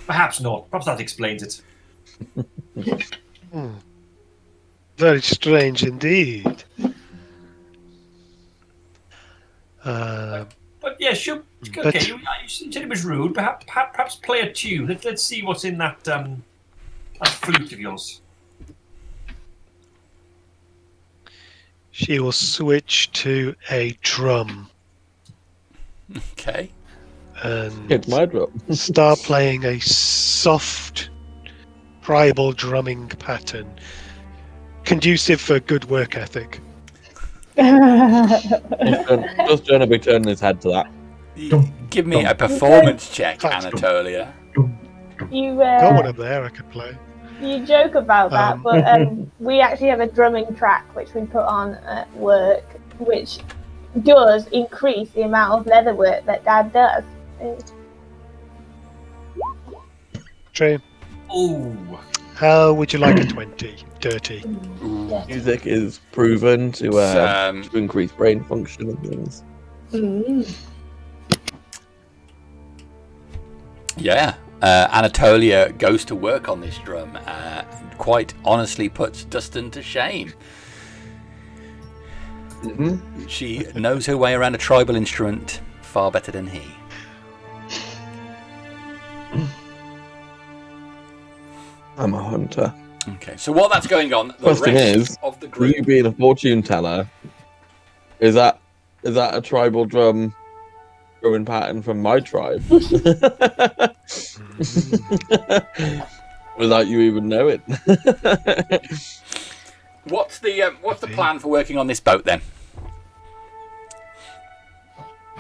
Perhaps not. Perhaps that explains it. Very strange indeed. But yeah, sure. Okay, you said it was rude. Perhaps play a tune. Let's see what's in that flute of yours. She will switch to a drum. Okay. And It's my drum. start playing a soft tribal drumming pattern, conducive for good work ethic. Just turn a big turn in his head to that. Give me a performance check, Anatolia. You Got one up there I could play. you joke about that, but we actually have a drumming track which we put on at work, which does increase the amount of leather work that Dad does. True. Ooh. How would you like a 20? Dirty. Music is proven to increase brain function and things. Yeah. Anatolia goes to work on this drum and quite honestly puts Dusturn to shame. Mm-hmm. She knows her way around a tribal instrument far better than he. I'm a hunter. Okay, so while that's going on, the Question rest is, of the group... you being a fortune teller, is that a tribal drumming pattern from my tribe? Without you even knowing. What's the plan for working on this boat then?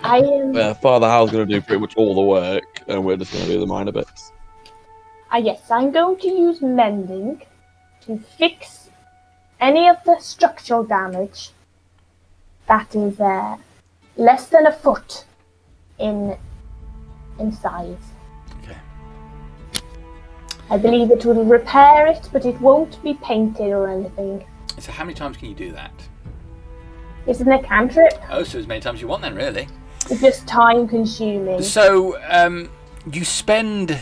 Father Howl's going to do pretty much all the work, and we're just going to do the minor bits. Yes, I'm going to use mending to fix any of the structural damage that is less than a foot in size. Okay. I believe it will repair it, but it won't be painted or anything. So how many times can you do that? It's an cantrip. Oh, so as many times as you want then, really. It's just time consuming. So, you spend...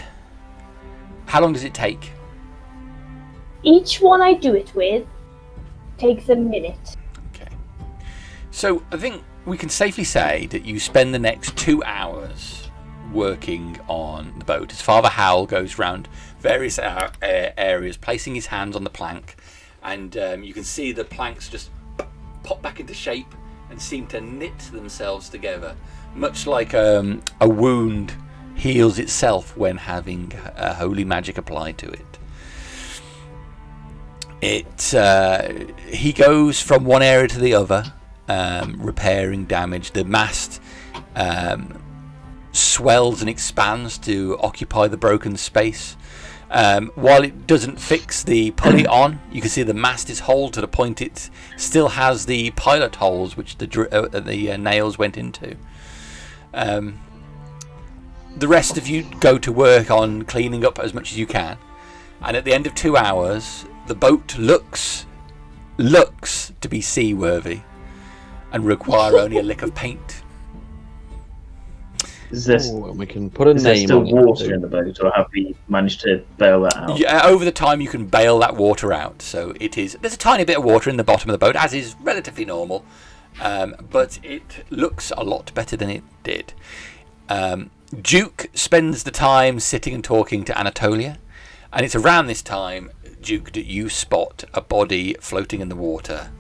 How long does it take? Each one I do it with takes a minute. Okay. So, I think we can safely say that you spend the next 2 hours working on the boat as Father Howl goes round various areas, placing his hands on the plank, and you can see the planks just pop back into shape and seem to knit themselves together, much like a wound heals itself when having holy magic applied to it. He goes from one area to the other, repairing damage. The mast swells and expands to occupy the broken space. While it doesn't fix the pulley on, you can see the mast is whole to the point it still has the pilot holes which the nails went into. The rest of you go to work on cleaning up as much as you can, and at the end of 2 hours, the boat looks to be seaworthy and require only a lick of paint. Is this? And we can put a Is there name still on it. water in the boat, or have we managed to bail that out? Yeah, over the time you can bail that water out, so there's a tiny bit of water in the bottom of the boat, as is relatively normal, but it looks a lot better than it did. Duke spends the time sitting and talking to Anatolia, and it's around this time, Duke, that you spot a body floating in the water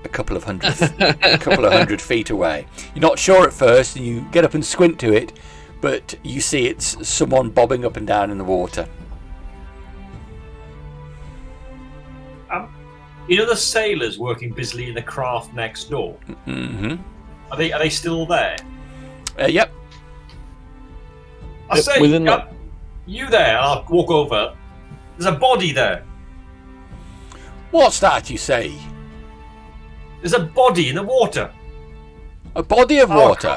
a couple of hundred feet away. You're not sure at first, and you get up and squint to it, but you see it's someone bobbing up and down in the water. You know the sailors working busily in the craft next door? Mm-hmm. Are they still there? Yep. I say, within you there, and I'll walk over. There's a body there. What's that you say? There's a body in the water. A body of water?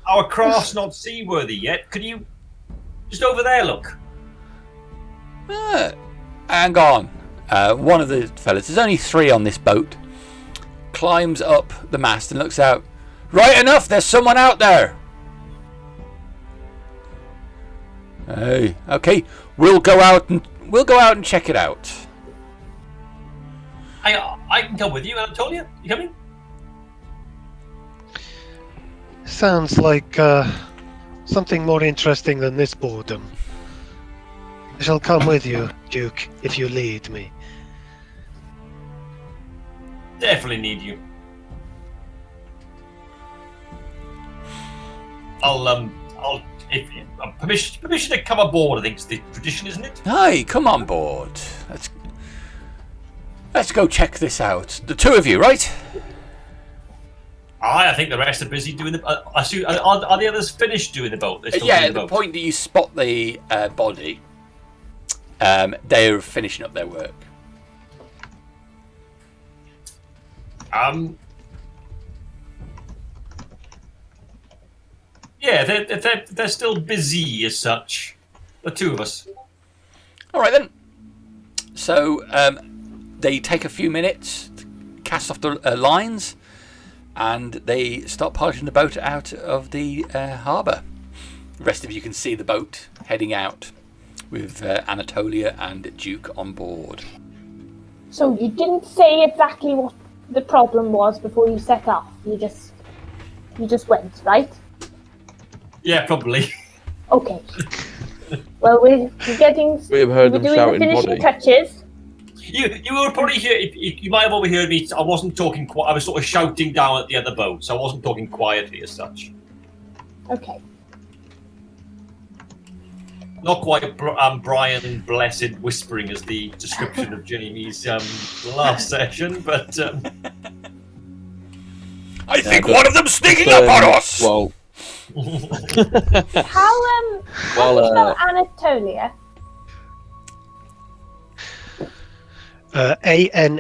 Our craft's not seaworthy yet. Could you just over there look? Hang on. One of the fellas, there's only 3 on this boat, climbs up the mast and looks out. Right enough, there's someone out there. Hey, okay, we'll go out and check it out. I can come with you, Anatolia. You coming? Sounds like something more interesting than this boredom. I shall come with you, Duke, if you lead me. Definitely need you. Permission to come aboard, I think is the tradition, isn't it? Hey, come on board. Let's go check this out. The 2 of you, right? I think the rest are busy doing the. Are the others finished doing the boat? At the point that you spot the body, they're finishing up their work. Yeah, they're still busy as such. The 2 of us. All right then. So they take a few minutes to cast off the lines, and they start polishing the boat out of the harbour. The rest of you can see the boat heading out with Anatolia and Duke on board. So you didn't say exactly what the problem was before you set off. You just went, right? Yeah, probably. Okay. Well, we're getting. We've heard we're them doing shouting the finishing body. touches. You will probably hear. You might have overheard me. I wasn't talking. I was sort of shouting down at the other boat, so I wasn't talking quietly as such. Okay. Not quite Brian Blessed whispering as the description of Jamie's last session, but. I think one of them's sneaking up on us. Well, How do you spell Anatolia? Anatolia.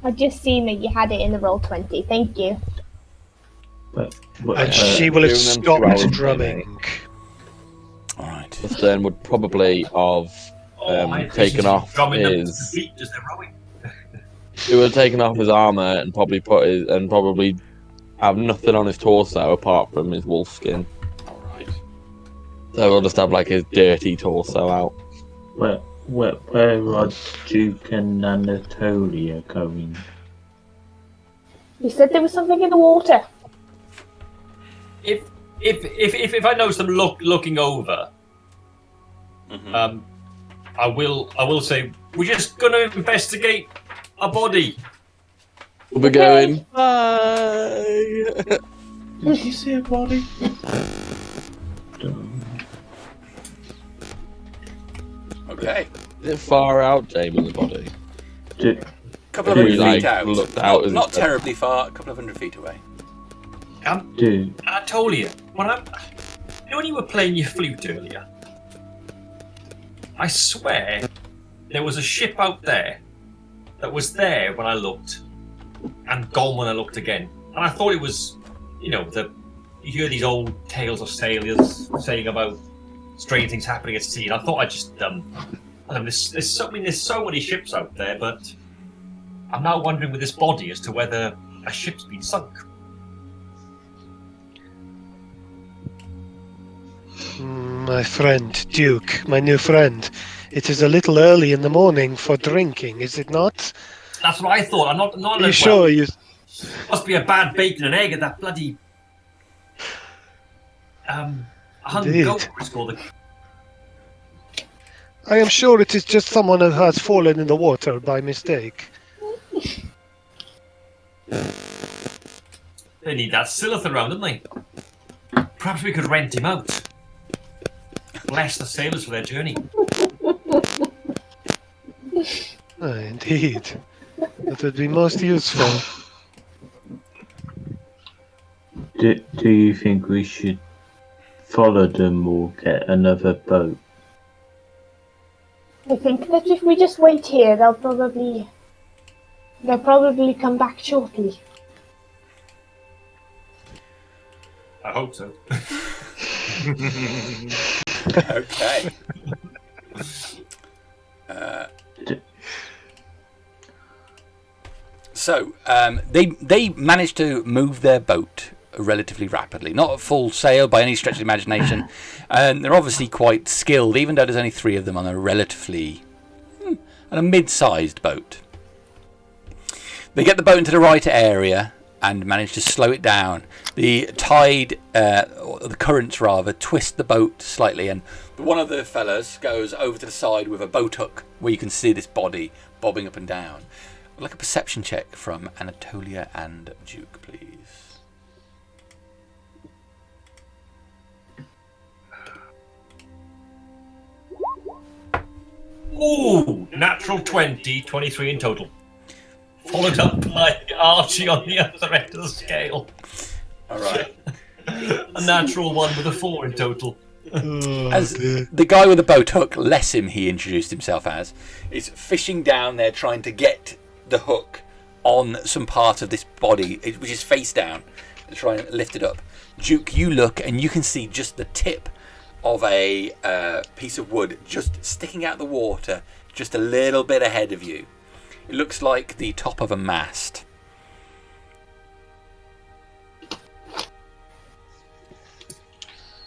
I've just seen that you had it in the Roll20. Thank you. And she will have stopped drumming. All right. Dusturn would probably have taken off his. He would have taken off his armor and probably probably have nothing on his torso apart from his wolf skin. All right. So we'll just have like his dirty torso out. Where are Duke and Anatolia going? You said there was something in the water. If I notice them looking over, I will say we're just going to investigate a body. We'll be going. Bye. Did you see a body? Okay. Is it far out, Jamie, the body? Couple of hundred like, feet out. looked out as Not if- terribly far. A couple of hundred feet away. Dude. Anatolia, when you were playing your flute earlier, I swear there was a ship out there that was there when I looked, and gone when I looked again. And I thought it was, you hear these old tales of sailors saying about strange things happening at sea. And I thought I just, there's so many ships out there, but I'm now wondering with this body as to whether a ship's been sunk. My friend, Duke, my new friend. It is a little early in the morning for drinking, is it not? That's what I thought. I'm not Are you sure you... Must be a bad bacon and egg at that bloody... hungry goat, it's called. I am sure it is just someone who has fallen in the water by mistake. They need that Sylleth around, don't they? Perhaps we could rent him out. Bless the sailors for their journey. Indeed. That would be most useful. Do you think we should follow them or get another boat? I think that if we just wait here, they'll probably come back shortly. I hope so. Okay. So they managed to move their boat relatively rapidly, not at full sail by any stretch of the imagination, and they're obviously quite skilled, even though there's only 3 of them on a relatively on a mid-sized boat. They get the boat into the right area and manage to slow it down. The tide, or the currents rather, twist the boat slightly, and one of the fellas goes over to the side with a boat hook where you can see this body bobbing up and down. I'd like a perception check from Anatolia and Duke, please. Ooh, natural 20, 23 in total. Followed up by Archie on the other end of the scale. Alright. A natural 1 with a 4 in total. As the guy with the boat hook, Lessim he introduced himself as, is fishing down there trying to get the hook on some part of this body, which is face down, to try and lift it up. Duke, you look and you can see just the tip of a piece of wood just sticking out of the water just a little bit ahead of you. It looks like the top of a mast.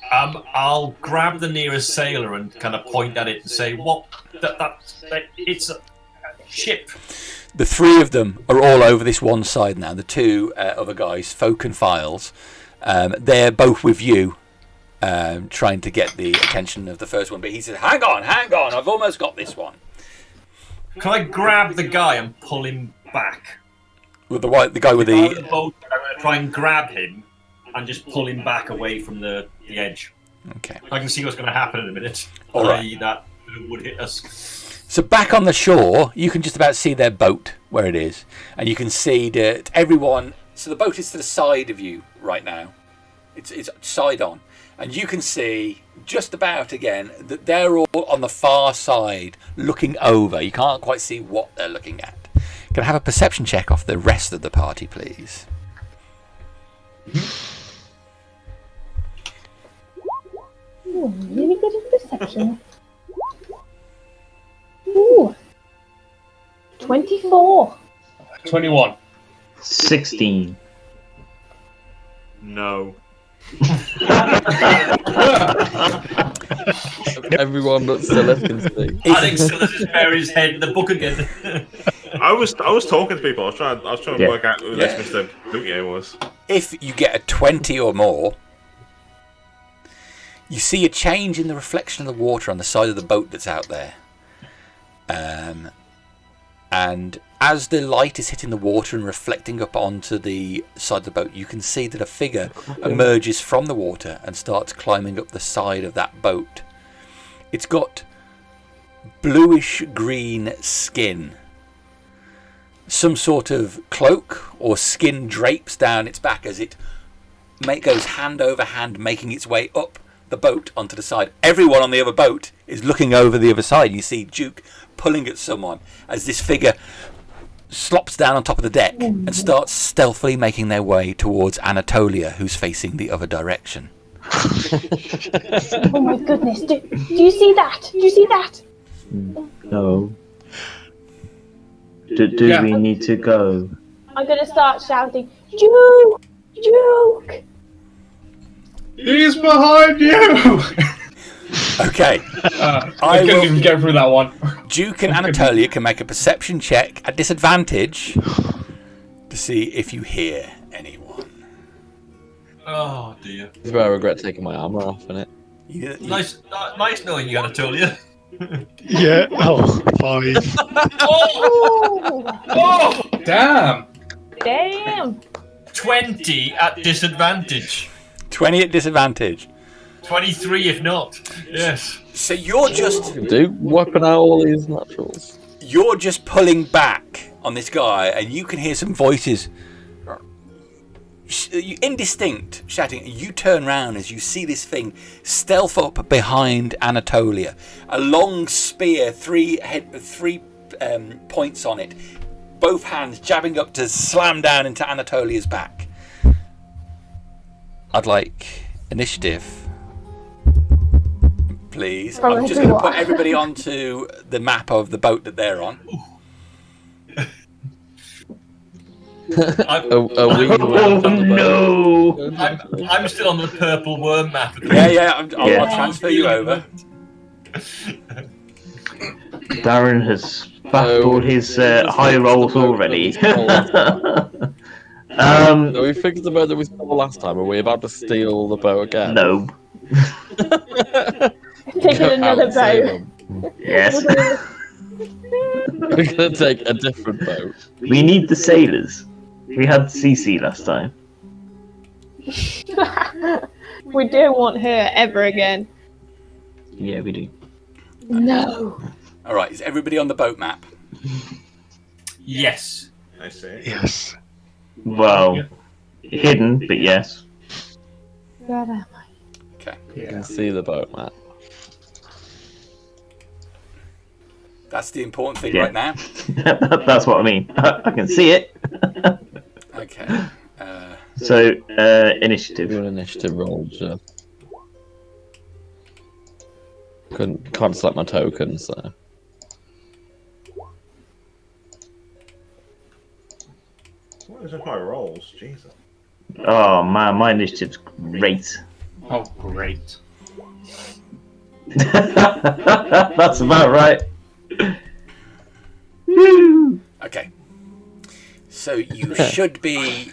I'll grab the nearest sailor and kind of point at it and say, "What? ship. The three of them are all over this one side now. The two other guys, Folk and Files, they're both with you, trying to get the attention of the first one. But he said, hang on, I've almost got this one. Can I grab the guy and pull him back? With the guy with I'm the... going to try and grab him and just pull him back away from the edge. Okay. I can see what's going to happen in a minute. All right. That would hit us. So back on the shore, you can just about see their boat where it is, and you can see that everyone. So the boat is to the side of you right now. It's side on, and you can see just about again that they're all on the far side looking over. You can't quite see what they're looking at. Can I have a perception check off the rest of the party, please? Ooh, really good at perception. Ooh. 24. 21. 16. No. Everyone but Sylleth can see. I think Sylleth just bury his head in the book again. I was talking to people. I was trying to work out who Yeah. this Mr. Bouquet was. If you get a 20 or more, you see a change in the reflection of the water on the side of the boat that's out there. And as the light is hitting the water and reflecting up onto the side of the boat, you can see that a figure emerges from the water and starts climbing up the side of that boat. It's got bluish green skin. Some sort of cloak or skin drapes down its back as it goes hand over hand, making its way up the boat onto the side. Everyone on the other boat is looking over the other side. You see Duke pulling at someone as this figure slops down on top of the deck and starts stealthily making their way towards Anatolia, who's facing the other direction. Oh my goodness, do you see that? Do you see that? No. Do we need to go? I'm going to start shouting, Duke! Duke! He's behind you! Okay. I couldn't even get through that one. Duke and Anatolia can make a perception check at disadvantage to see if you hear anyone. Oh dear. This is where I regret taking my armor off in it. Nice knowing you, Anatolia. Yeah, 5. Oh! Damn! Damn! 20 at disadvantage. 20 at disadvantage. 23 if not. Yes. So you're just weapon out all these naturals. You're just pulling back on this guy, and you can hear some voices, indistinct, shouting. You turn round as you see this thing stealth up behind Anatolia. A long spear, three points on it, both hands jabbing up to slam down into Anatolia's back. I'd like initiative, please. I'm just going to put everybody onto the map of the boat that they're on. I'm still on the purple worm map. Yeah, I'll transfer you over. Darren has backboard his high rolls already. So we figured the boat that we stole last time. Are we about to steal the boat again? No. Taking another boat. Yes. We're gonna take a different boat. We need the sailors. We had CC last time. We don't want her ever again. Yeah, we do. No. All right, is everybody on the boat map? Yes. I see. Yes. Well, hidden, but yes. Where am I? Okay. You can see the boat map. That's the important thing Yeah. right now. That's what I mean. I can see it. Okay. So, Do initiative. an initiative roll, Joe. Can't select my token, so. What is with my rolls? Jesus. Oh man, my initiative's great. Oh, great. That's about right. Okay. So you should be.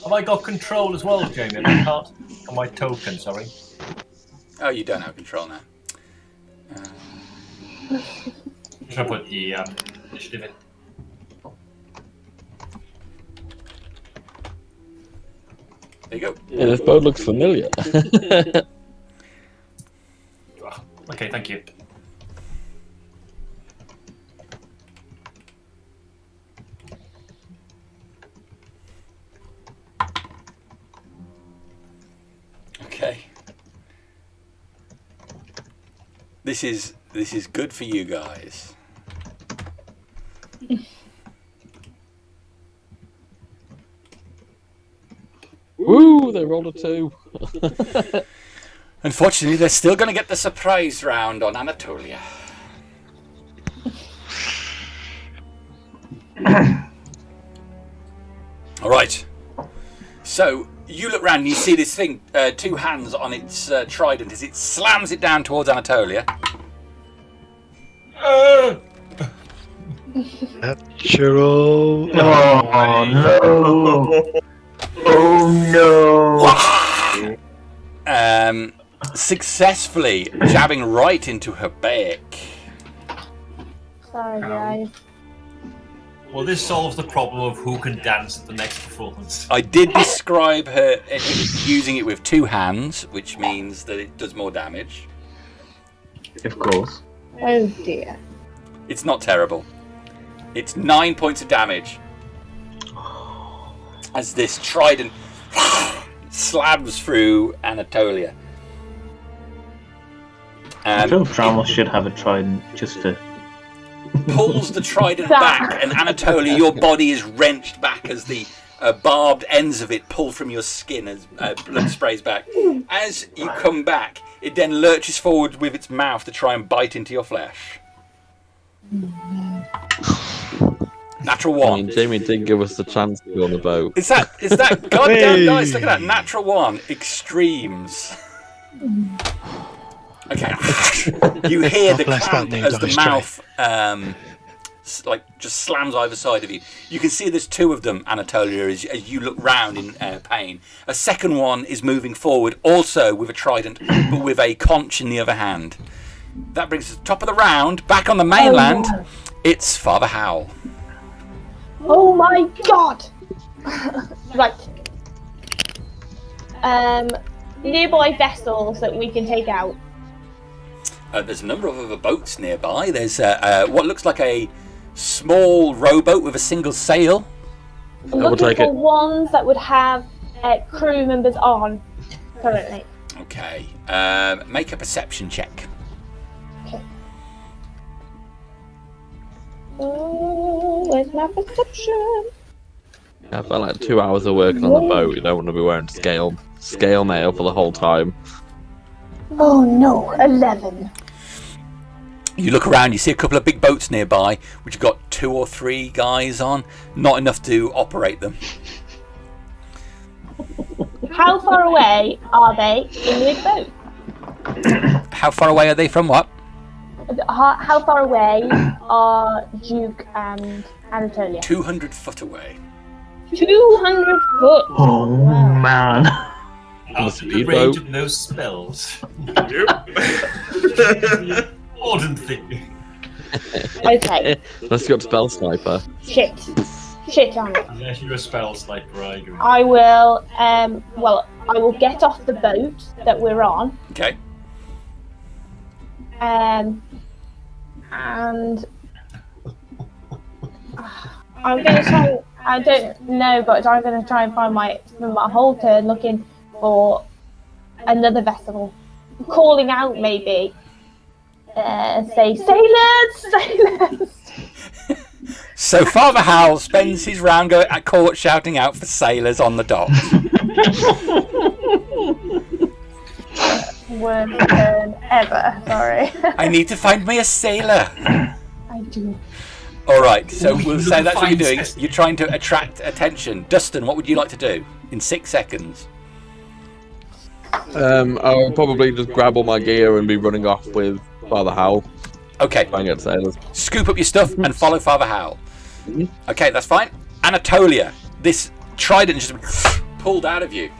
Have I got control as well, Jamie? I can't. On my token, sorry. Oh, you don't have control now. Should I put the initiative in? There you go. Yeah, this boat looks familiar. Okay, thank you. Okay. This is good for you guys. Woo! They rolled a 2. Unfortunately, they're still going to get the surprise round on Anatolia. All right. So you look round and you see this thing, 2 hands on its trident as it slams it down towards Anatolia. Natural. Oh no! Oh no! Successfully jabbing right into her back. Sorry, guys. Well, this solves the problem of who can dance at the next performance. I did describe her using it with 2 hands, which means that it does more damage. Of course. Oh dear. It's not terrible. It's 9 points of damage as this trident slams through Anatolia. I feel Drama should have a trident just to. Pulls the trident back, and Anatolia, your body is wrenched back as the barbed ends of it pull from your skin as blood sprays back. As you come back, it then lurches forward with its mouth to try and bite into your flesh. Natural 1. I mean, Jamie did give us the chance to go on the boat. Is that goddamn dice? Look at that. Natural 1. Extremes. Okay. You hear the clamp as the mouth just slams either side of you. You can see there's 2 of them, Anatolia, as you look round in pain. A second one is moving forward, also with a trident, but with a conch in the other hand. That brings us to the top of the round. Back on the mainland, it's Father Howl. Oh my god! Right. Nearby vessels that we can take out. There's a number of other boats nearby. There's what looks like a small rowboat with a single sail. I'm looking for ones that would have crew members on currently. Okay. Make a perception check. Okay. Oh, where's my perception? I felt like 2 hours of working on the boat. You don't want to be wearing scale mail for the whole time. Oh no, 11. You look around, you see a couple of big boats nearby, which have got 2 or 3 guys on. Not enough to operate them. How far away are they in the big boat? How far away are they from what? How far away are Duke and Anatolia? 200 foot away. 200 foot! Oh man! Out of the range of no spells. Important thing. Okay. Unless you got spell sniper. Shit on it. Unless you're a spell sniper, I agree. I will, I will get off the boat that we're on. Okay. And I'm going to try. I don't know, but I'm going to try and find my whole turn looking for another vessel, calling out maybe. Say sailors. So Father Howl spends his round going at court shouting out for sailors on the docks. Worst turn ever. Sorry. I need to find me a sailor. I do. All right, so we'll say that's what you're doing. You're trying to attract attention. Dusturn, what would you like to do in 6 seconds? I'll probably just grab all my gear and be running off with Father Howl. Okay. Try and get sailors. Scoop up your stuff and follow Father Howl. Okay, that's fine. Anatolia, this trident just pulled out of you.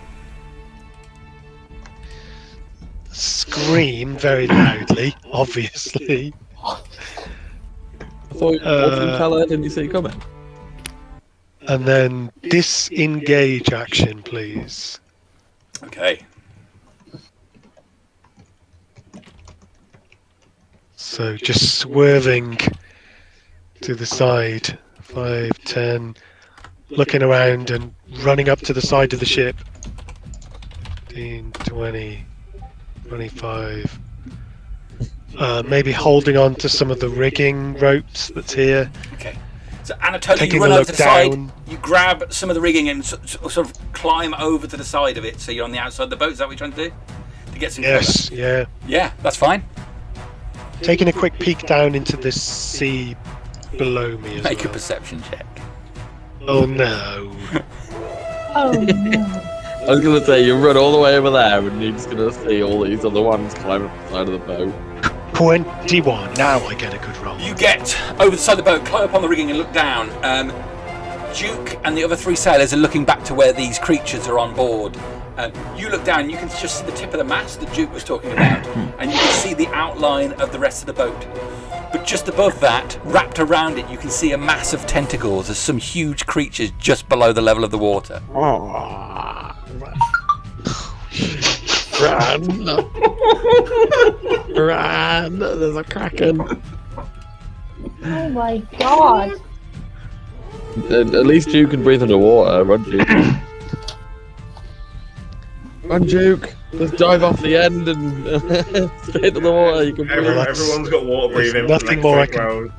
Scream very loudly, obviously. I thought you tell her, didn't you see it coming? And then disengage action, please. Okay. So just swerving to the side. 5, 10. Looking around and running up to the side of the ship. 15, 20, 25. Maybe holding on to some of the rigging ropes that's here. Okay. So Anatolia, Taking you run a over look to the side, down. you grab some of the rigging and sort of climb over to the side of it, so you're on the outside of the boat. Is that what you're trying to do? To get some Yes, cover? yeah. Yeah, that's fine. Taking a quick peek down into the sea below me as Make a well. perception check. Oh no. Oh no. I was going to say, you run all the way over there and you're just going to see all these other ones climb up the side of the boat. 21. Now I get a good roll. You get over the side of the boat, climb up on the rigging and look down. Duke and the other 3 sailors are looking back to where these creatures are on board. You look down, you can just see the tip of the mast that Duke was talking about, and you can see the outline of the rest of the boat. But just above that, wrapped around it, you can see a mass of tentacles as some huge creatures just below the level of the water. Run! Run! There's a kraken. Oh my god. At least you can breathe underwater. Run, Duke. Run, Duke. Just dive off the end and straight to the water. You can breathe. Everyone's got water breathing. There's nothing more I can-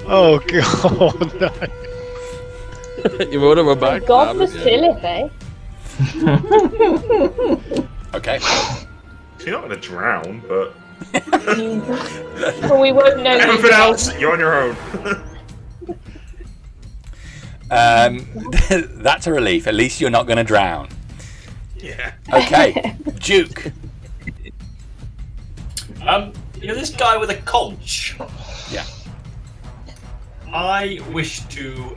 Oh god, no. You would have run back. Thank God for haven't you? Sylleth, eh? Okay. So you're not going to drown, but But we won't know. everything else, you're on your own. That's a relief. At least you're not going to drown. Yeah. Okay. Duke. This guy with a conch. Yeah. I wish to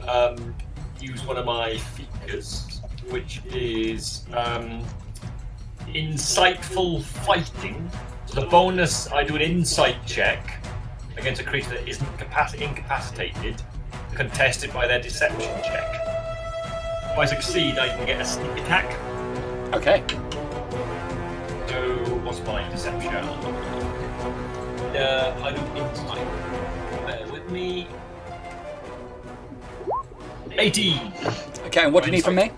use one of my features, which is insightful fighting. So the bonus, I do an insight check against a creature that isn't incapacitated, contested by their deception check. If I succeed, I can get a sneak attack. Okay. So, what's my deception? I do insight. Bear with me. 18. Okay, and what do you need from me?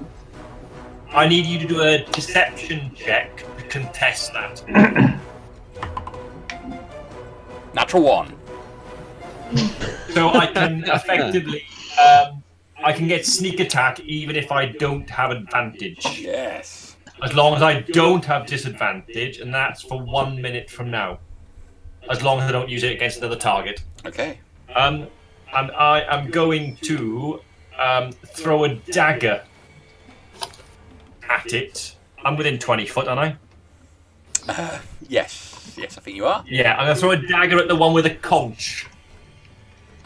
I need you to do a deception check to contest that. Natural 1. So I can effectively, I can get sneak attack even if I don't have advantage. Yes. As long as I don't have disadvantage, and that's for 1 minute from now. As long as I don't use it against another target. Okay. And I am going to throw a dagger at it. I'm within 20 foot, aren't I? Yes. Yes, I think you are. Yeah, I'm going to throw a dagger at the one with a conch.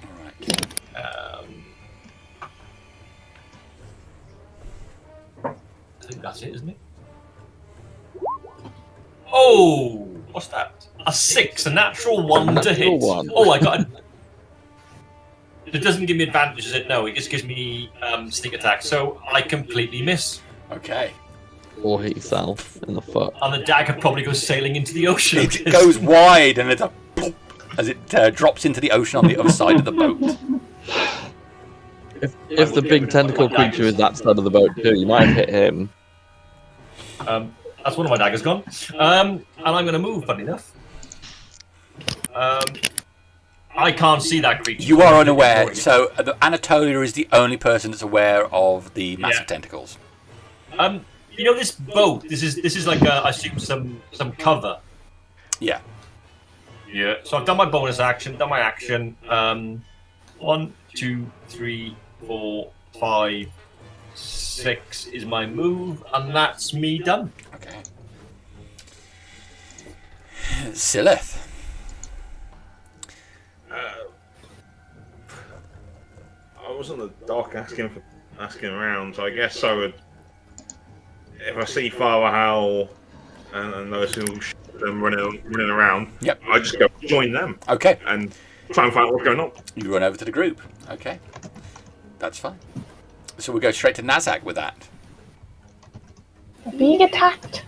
Alright. I think that's it, isn't it? Oh, what's that? A 6, a natural 1 to hit. Natural 1. Oh, I got. It doesn't give me advantage, does it? No, it just gives me sneak attack. So I completely miss, Okay. Or hit yourself in the foot. and the dagger probably goes sailing into the ocean. It goes wide and it's a plop as it drops into the ocean on the other side of the boat. If the big tentacle creature is that side of the boat too, you might have hit him. That's one of my daggers gone. And I'm going to move, funny enough. I can't see that creature. You are unaware, so Anatolia is the only person that's aware of the massive tentacles. This boat. This is like I assume some cover. Yeah. Yeah. So I've done my bonus action, done my action. 1, 2, 3, 4, 5, 6 is my move, and that's me done. Okay. Sylleth. was on the dock asking around, so I guess I would. If I see Father Howl and those who them running around, Yep. I just go join them. Okay. And try and find out what's going on. You run over to the group. Okay. That's fine. So we go straight to Nazzak with that. Being attacked.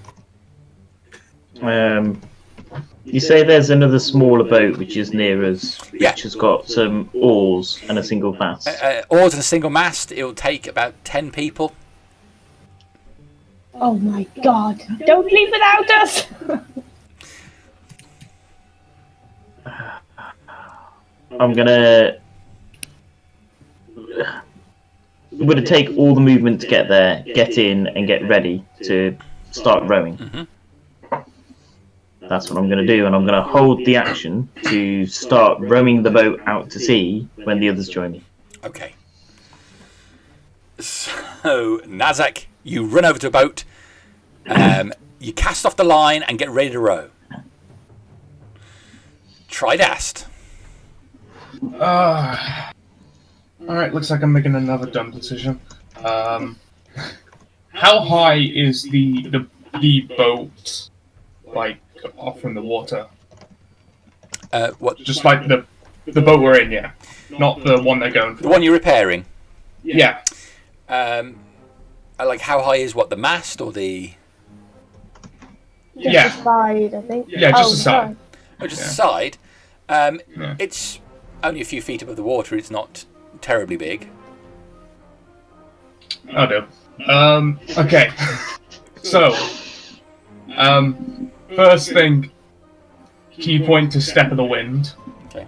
You say there's another smaller boat which is near us, which Yeah. has got some oars and a single mast. Oars and a single mast. It'll take about 10 people. Oh my god. Don't leave without us! I'm gonna take all the movement to get there, get in, and get ready to start rowing. Mhm. That's what I'm gonna do, and I'm gonna hold the action to start rowing the boat out to sea when the others join me. Okay. So, Nazzak, you run over to a boat. You cast off the line and get ready to row. Tridast. Alright, looks like I'm making another dumb decision. How high is the boat, like, off from the water? What? Just like the boat we're in, yeah. Not the one they're going for. The one you're repairing. Yeah. Like, how high is what? The mast or the? Just Yeah. a side, I think. Yeah, just a side. sorry. Oh, just Yeah. the side. Yeah. It's only a few feet above the water. It's not terribly big. Oh no. Okay. So, first thing, key point to Step of the Wind. Okay.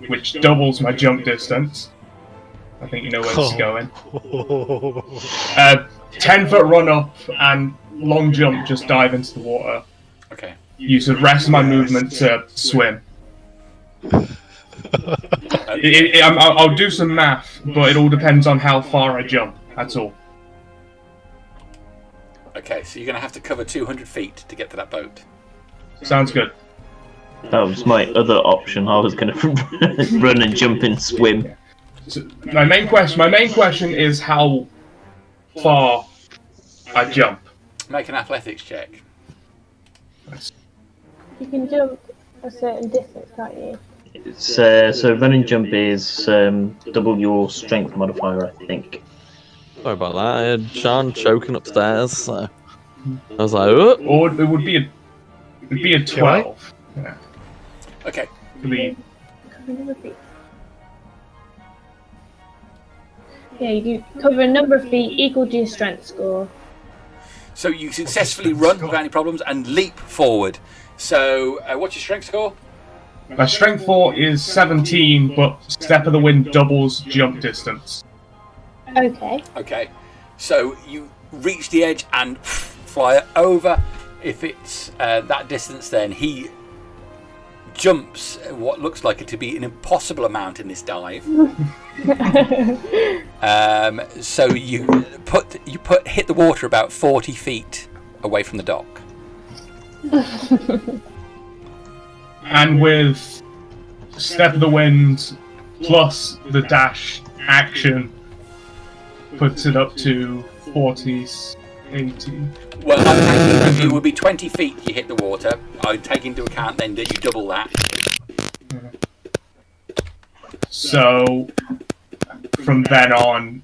Which doubles my jump distance. I think you know where this is going. 10-foot run up and long jump, just dive into the water. Okay. Use the rest of my movement to swim. I'll do some math, but it all depends on how far I jump. That's all. Okay, so you're going to have to cover 200 feet to get to that boat. Sounds good. That was my other option. I was gonna run and jump and swim. So my main question is how far I jump. Make an athletics check. You can jump a certain distance, can't you? It's, so run and jump is double your strength modifier, I think. Sorry about that. I had Sean choking upstairs, so I was like, oh. Or it would be a 12. Yeah. Okay. Yeah, you cover a number of feet equal to your strength score. So you successfully run without any problems and leap forward. So, what's your strength score? My strength 4 is 17, but Step of the Wind doubles jump distance. Okay. Okay. So you reach the edge and fly over. If it's that distance, then he jumps what looks like it to be an impossible amount in this dive. So you hit the water about 40 feet away from the dock. And with Step of the Wind plus the dash action puts it up to 40, 80. Well, it would be 20 feet you hit the water. I take into account then that you double that. So from then on,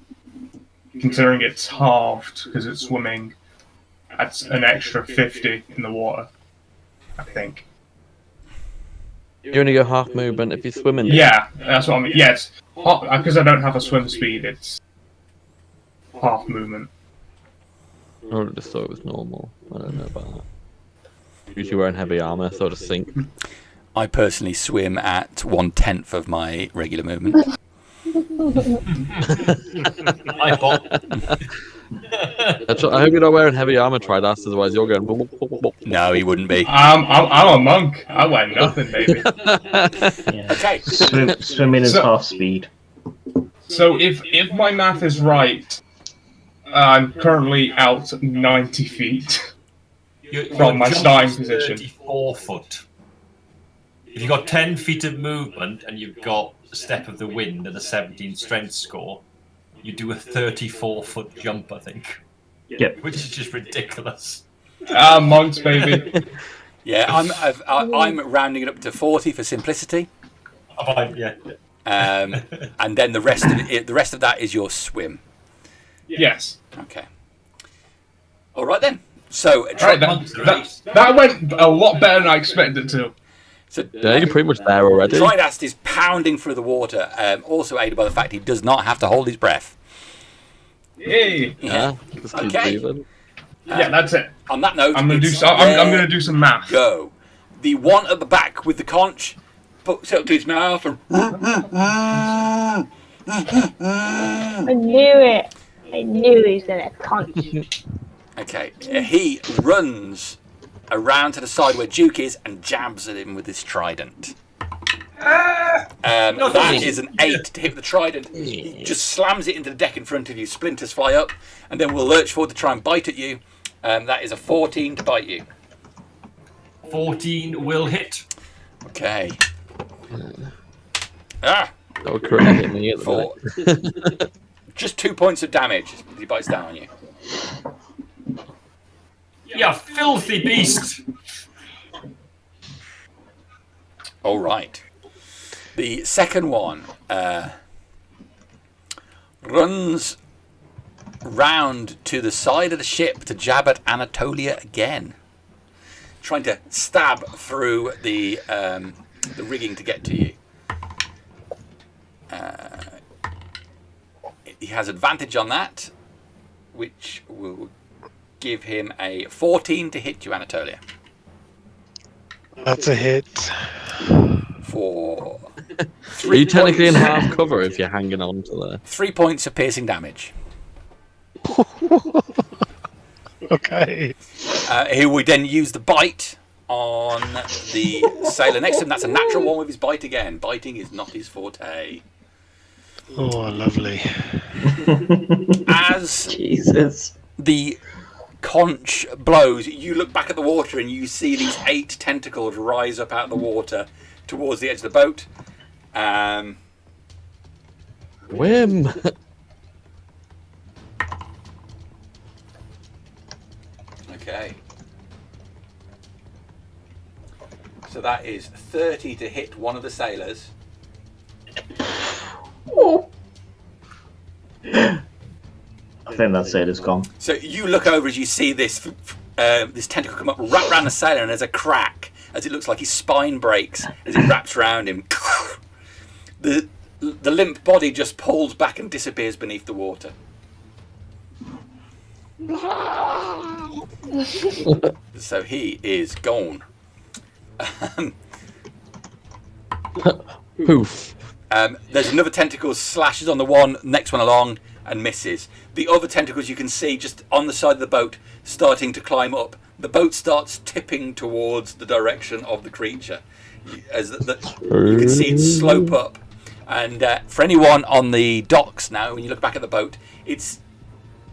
considering it's halved because it's swimming, that's an extra 50 in the water, I think. You only go half movement if you're swimming. Yeah, that's what I mean. Yes, because I don't have a swim speed, it's half movement. I would have just thought it was normal. I don't know about that. Usually wearing heavy armor, so to sink. I personally swim at 1/10 of my regular movement. I thought. I hope you're not wearing heavy armor, Tridast, otherwise you're going. No, he wouldn't be. I'm a monk. I wear nothing, baby. Yeah. Okay. Swimming is So- half speed. So if my math is right, I'm currently out 90 feet. Your From my jump starting is position. 34 foot. If you've got 10 feet of movement and you've got a Step of the Wind and a 17 strength score, you do a 34-foot jump, I think. Yep. Which is just ridiculous. Monks, baby. Yeah, I'm rounding it up to 40 for simplicity. Yeah. And then the rest of that is your swim. Yes. Okay. All right then. So Right, that went a lot better than I expected it to. So Yeah, you're pretty much there already. Tridast is pounding through the water, also aided by the fact he does not have to hold his breath. Yay! Yeah. Just keep Okay. breathing. Yeah, that's it. On that note, I'm gonna it's I'm gonna do some math. go. The one at the back with the conch puts it up to his mouth and I knew it. I knew he was going to conch. okay, he runs around to the side where Duke is and jabs at him with his trident. That is an 8 to hit the trident. He just slams it into the deck in front of you. Splinters fly up, and then we'll lurch forward to try and bite at you. That is a 14 to bite you. 14 will hit. Okay. That would correct hit me at the 4. minute. Just 2 points of damage. He bites down on you. You filthy beast! All right. The second one runs round to the side of the ship to jab at Anatolia again, trying to stab through the rigging to get to you. He has advantage on that, which will give him a 14 to hit you, Anatolia. That's a hit. For Are you technically in half cover if you're hanging on to there? 3 points of piercing damage. Okay. He will then use the bite on the sailor next to him. That's a natural one with his bite again. Biting is not his forte. Oh, lovely. As Jesus. the conch blows, you look back at the water and you see these 8 tentacles rise up out of the water towards the edge of the boat. Whim! Okay. So that is 30 to hit one of the sailors. I think that's it, it's gone. So you look over as you see this this tentacle come up, wrap around the sailor, and there's a crack as it looks like his spine breaks as it wraps around him. The limp body just pulls back and disappears beneath the water. So he is gone. Poof. There's another tentacle slashes on the next one along and misses. The other tentacles you can see just on the side of the boat starting to climb up. The boat starts tipping towards the direction of the creature. As you can see it slope up. And for anyone on the docks now, when you look back at the boat, it's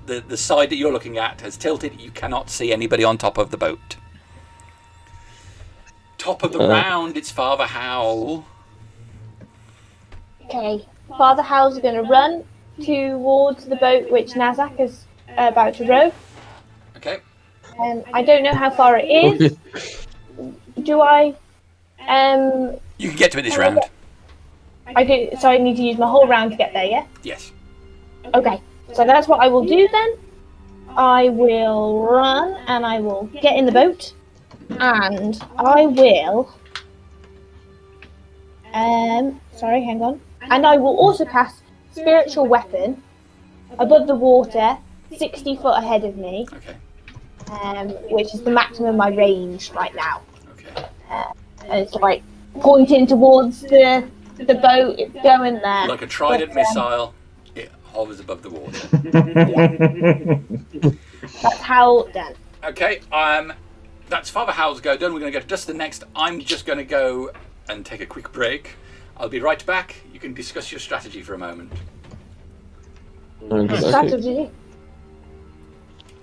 the side that you're looking at has tilted. You cannot see anybody on top of the boat. Top of the round, it's Father Howl. Okay, Father Howl's going to run towards the boat which Nazzak is about to row. Okay. I don't know how far it is. Do I? You can get to it this round. I do. So I need to use my whole round to get there. Yeah. Yes. Okay. So that's what I will do then. I will run and I will get in the boat, and I will. Sorry, hang on. And I will also cast Spiritual Weapon above the water, 60 foot ahead of me. Okay. Which is the maximum of my range right now. Okay. And it's like pointing towards the boat. It's going there. Like a trident missile, it hovers above the water. That's how done. Okay. That's Father Howl's go done. We're going to go to Dusturn next. I'm just going to go and take a quick break. I'll be right back. You can discuss your strategy for a moment. Strategy.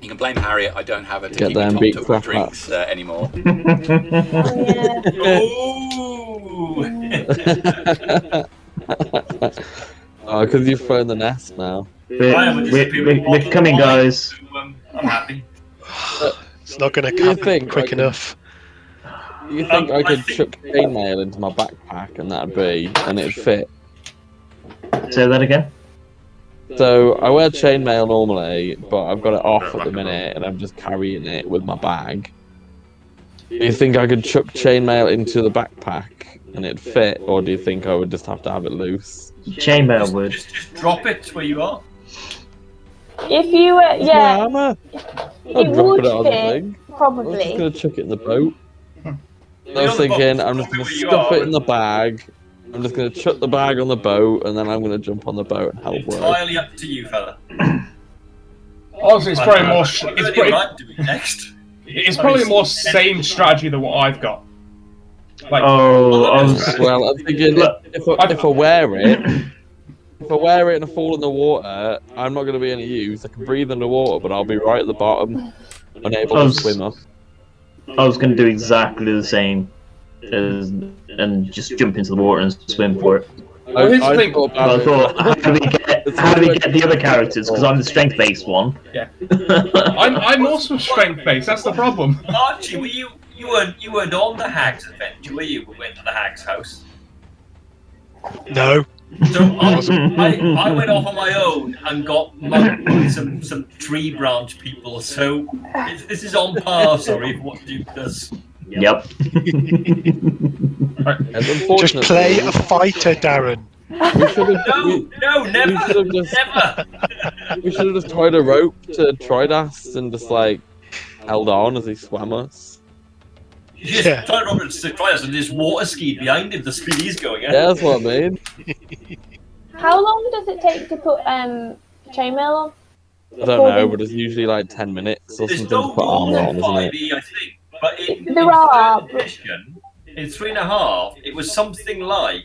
You can blame Harriet. I don't have her to Get keep me them topped beat up with crap drinks anymore. Oh! Because you've thrown the nest now. We're coming, guys. So, I'm happy. It's not going to Do you happen think quick I can- enough. Do you think I I could think- chuck chainmail into my backpack and it'd fit? Say that again. So I wear chainmail normally, but I've got it off at the minute and I'm just carrying it with my bag. Do you think I could chuck chainmail into the backpack and it'd fit, or do you think I would just have to have it loose? Chainmail would. Just drop it where you are. If you were, It's my yeah, armor. it I'll drop would it on the fit, thing. I was just probably. gonna chuck it in the boat. I You're was on the boat, thinking I'm just drop it gonna where you stuff are. it in the bag. I'm just gonna chuck the bag on the boat, and then I'm gonna jump on the boat and help work. Entirely up to you, fella. Honestly, it's probably more. It's What are probably, you doing next? it's probably a more sane strategy than what I've got. Like, Oh, I was. Well, I'm thinking if I wear it, if I wear it and I fall in the water, I'm not gonna be any use. I can breathe underwater, but I'll be right at the bottom, unable to swim up. I was going to do exactly the same, and just jump into the water and swim for it. Well, here's the thing. thought But I about thought, how do we get the other characters? Because I'm the strength-based one. Yeah. I'm also strength-based. That's the problem. Archie, you weren't on the Hag's adventure, were you? We went to the Hag's house. No. So I went off on my own and got mugged by some tree branch people. So this is on par, sorry, for what Duke does. Yep. And Just unfortunately, play a fighter, Darren. we should have. No, never, should have just- never. We should have just tied a rope to Tridast and just held on as he swam us. You just Yeah. try to try us and just water ski behind him. The speed he's going at. Yeah, that's what I mean. How long does it take to put chainmail on? I don't know, but it's usually 10 minutes or There's something no to put more armor than on, isn't it? 5e, I think. But in There are, third edition, in 3.5, it was something like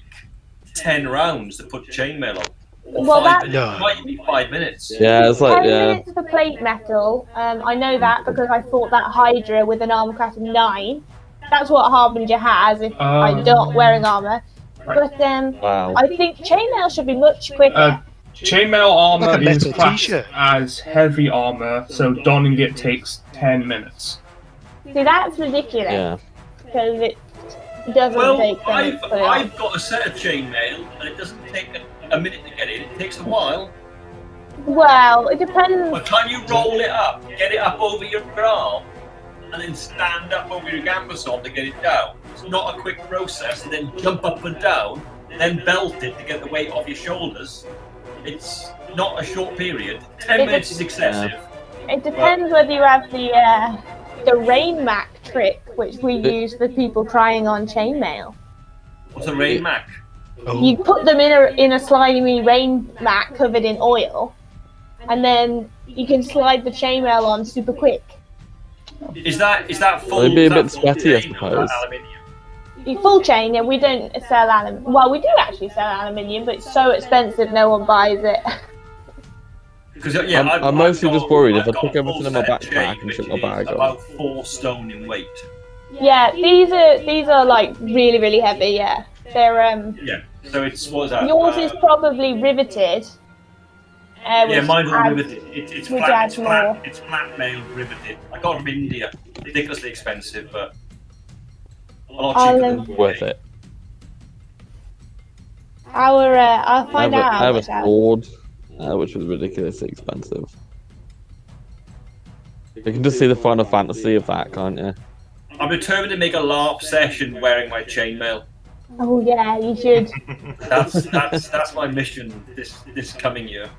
10 rounds to put chainmail on. Or Well, 5 that- minutes. No. It might be 5 minutes. Yeah, it's 10 yeah. minutes for plate metal. I know that because I fought that Hydra with an armor class of 9. That's what Harbinger has if I'm not wearing armor. Right. But Wow. I think chainmail should be much quicker. Chainmail armor Like a is metal classed t-shirt. as heavy armor, so donning it takes 10 minutes. See, that's ridiculous Yeah. because it doesn't Well, take 10 minutes to put it on. I've got a set of chainmail, and it doesn't take a minute to get in. It takes a while. Well, it depends. By the time you roll it up, get it up over your arm, and then stand up over your gambeson to get it down. It's not a quick process, and then jump up and down, then belt it to get the weight off your shoulders. It's not a short period. 10 minutes is excessive. It depends whether you have the rain mac trick, which we use for people trying on chainmail. What's a rain mac? Oh, You put them in a slimy rain mat covered in oil, and then you can slide the chainmail on super quick. Is that full? It'd be a is that bit full sweaty, I chain or is that suppose. aluminium? The full chain, yeah, we don't sell aluminium. Well, we do actually sell aluminium, but it's so expensive, no one buys it. Because yeah, I'm mostly just worried if I I've took got a everything full in my set of backpack chain, and took which my bag is off. about 4 stone in weight. Yeah, these are like really really heavy. Yeah, they're Yeah. So it's what is that? yours is probably riveted. Yeah, which mine's all adds- riveted. It's which flat. adds more. It's flat mailed riveted. I got it from India. Ridiculously expensive, but a lot cheaper than Worth it. I'll find out I how have a much that. sword, which was ridiculously expensive. You can just see the Final Fantasy of that, can't you? I'm determined to make a LARP session wearing my chainmail. Oh yeah, you should. That's my mission this coming year.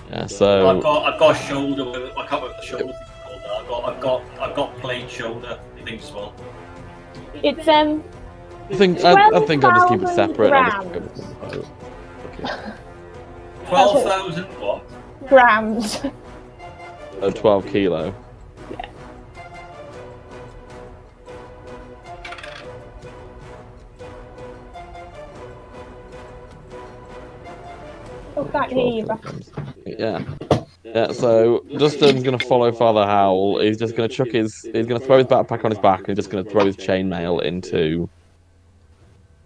Yeah, so I've got a shoulder. I can't remember what the shoulder thing's called now. I've got plate shoulder things as well. It's I think I'll just keep it 12,000 separate. I'll just grams. go with it. Okay. 12,000 what? grams. 12 kilo. Oh, can't hear you, bro. Yeah. Yeah, so Dustur's going to follow Father Howl. He's just going to he's going to throw his backpack on his back and he's just going to throw his chainmail into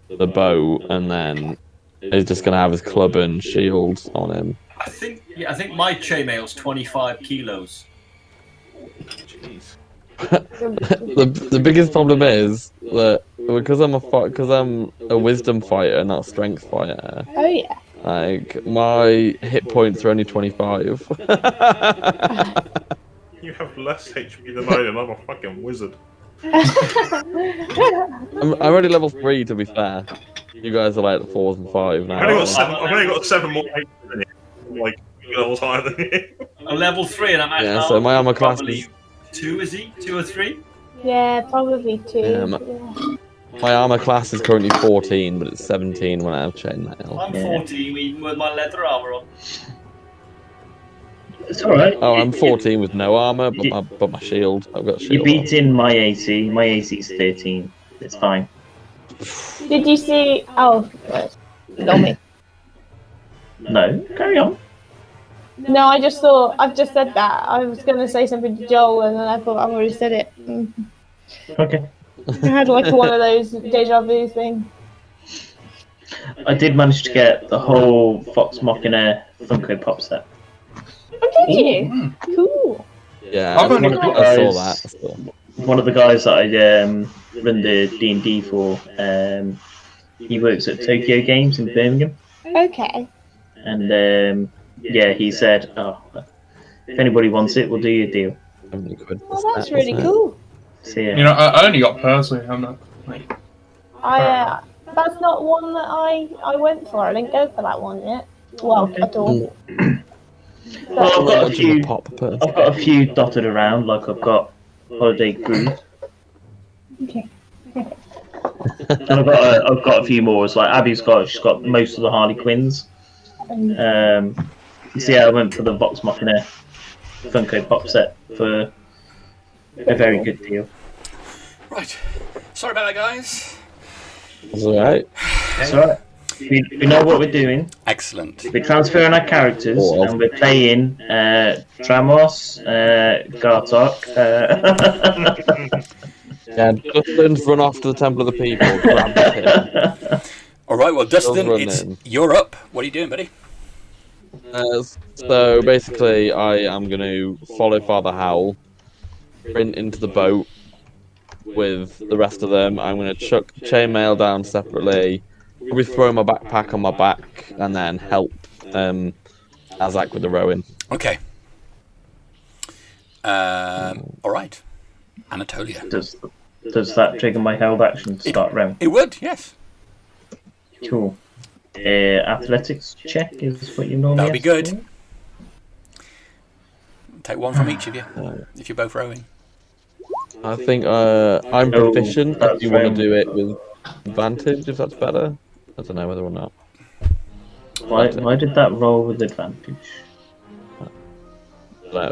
the boat, and then he's just going to have his club and shield on him. I think my chainmail's 25 kilos. Jeez. The biggest problem is that because I'm a wisdom fighter, not a strength fighter. Oh yeah. Like, my hit points are only 25. You have less HP than I do, and I'm a fucking wizard. I'm already level 3, to be fair. You guys are like 4s and 5 now. I've only got 7 more HP than you. Like, levels higher than you. I'm level 3 and I'm at Yeah, so my armor class probably is... 2, is he? 2 or 3? Yeah, probably 2. Yeah, my armor class is currently 14, but it's 17 when I have chainmail. I'm 14 even with my leather armor on. It's alright. Oh, I'm 14 with no armor, but my shield. I've got a shield. You're beating my AC. My AC is 13. It's fine. Did you see? Oh, not me. No, carry on. No, I just thought I've just said that. I was going to say something to Joel, and then I thought I've already said it. Okay. I had like one of those deja vu things. I did manage to get the whole Fox Machina Funko Pop set. Oh, did you? Cool. Yeah, I've only got I saw guys- that. One of the guys that I run the D&D for, he works at Tokyo Games in Birmingham, Okay. and yeah, he said, "Oh, if anybody wants it, we'll do you a deal." Well, that's really cool. So yeah. You know, I only got Percy. I'm not. Like, That's not one that I went for. I didn't go for that one yet. Well, at all. Well, I've got a Much of few. pop person. I've got a few dotted around. Like I've got Holiday Cruise, Okay. and I've got a few more. It's like she's got most of the Harley Quinns. So yeah, I went for the Vox Machina Funko Pop set for a very good deal. Right. Sorry about that, guys. It's alright. It's alright. We know what we're doing. Excellent. We're transferring our characters, Oh. and we're playing Tramos, Gartok. Yeah, Dustin's run off to the Temple of the People, grab him. All right. Well, Dustin, running. you're up. What are you doing, buddy? So basically, I am going to follow Father Howl, sprint into the boat with the rest of them. I'm going to chuck chainmail down separately, probably throw my backpack on my back, and then help Nazzak with the rowing. Okay. All right. Anatolia. Does that trigger my held action to start rowing? It would, yes. Cool. Athletics check is what you normally. That'll be good. ask Take one from each of you, if you're both rowing. I think I'm proficient if that's you want rowing. to do it with advantage, if that's better. I don't know whether or not. for. Why did that roll with advantage?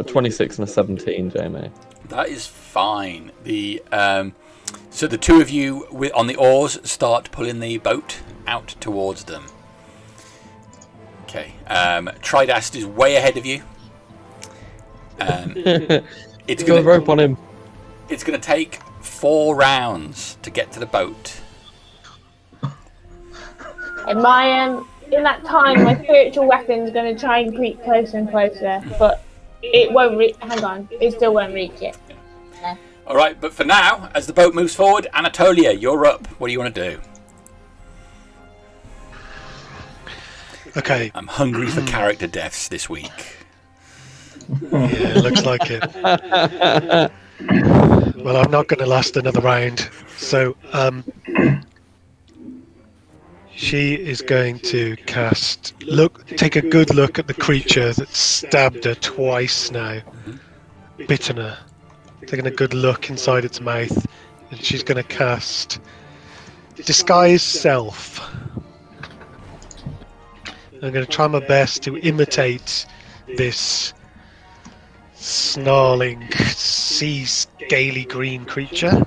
26 and a 17, Jamie. That is fine. So the two of you on the oars start pulling the boat out towards them. Okay. Tridast is way ahead of you. It's Got a gonna rope on him. it's gonna take 4 rounds to get to the boat. And in that time, my spiritual weapon's going to try and creep closer and closer, but it won't hang on, it still won't reach it. All right, but for now, as the boat moves forward, Anatolia, you're up. What do you want to do? Okay, I'm hungry for character deaths this week. yeah, looks like it. Well, I'm not going to last another round. So, she is going to take a good look at the creature that stabbed her twice now, bitten her. Taking a good look inside its mouth, and she's going to cast Disguise Self. I'm going to try my best to imitate this snarling, sea scaly green creature.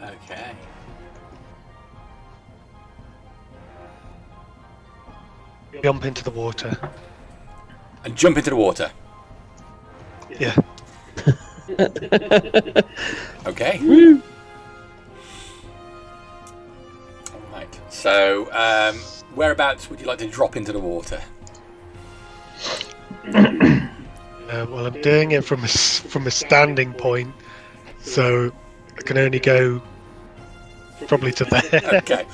Okay. Jump into the water. And jump into the water. Yeah. Okay. Alright. So, whereabouts would you like to drop into the water? Well, I'm doing it from a standing point, so I can only go probably to there. Okay.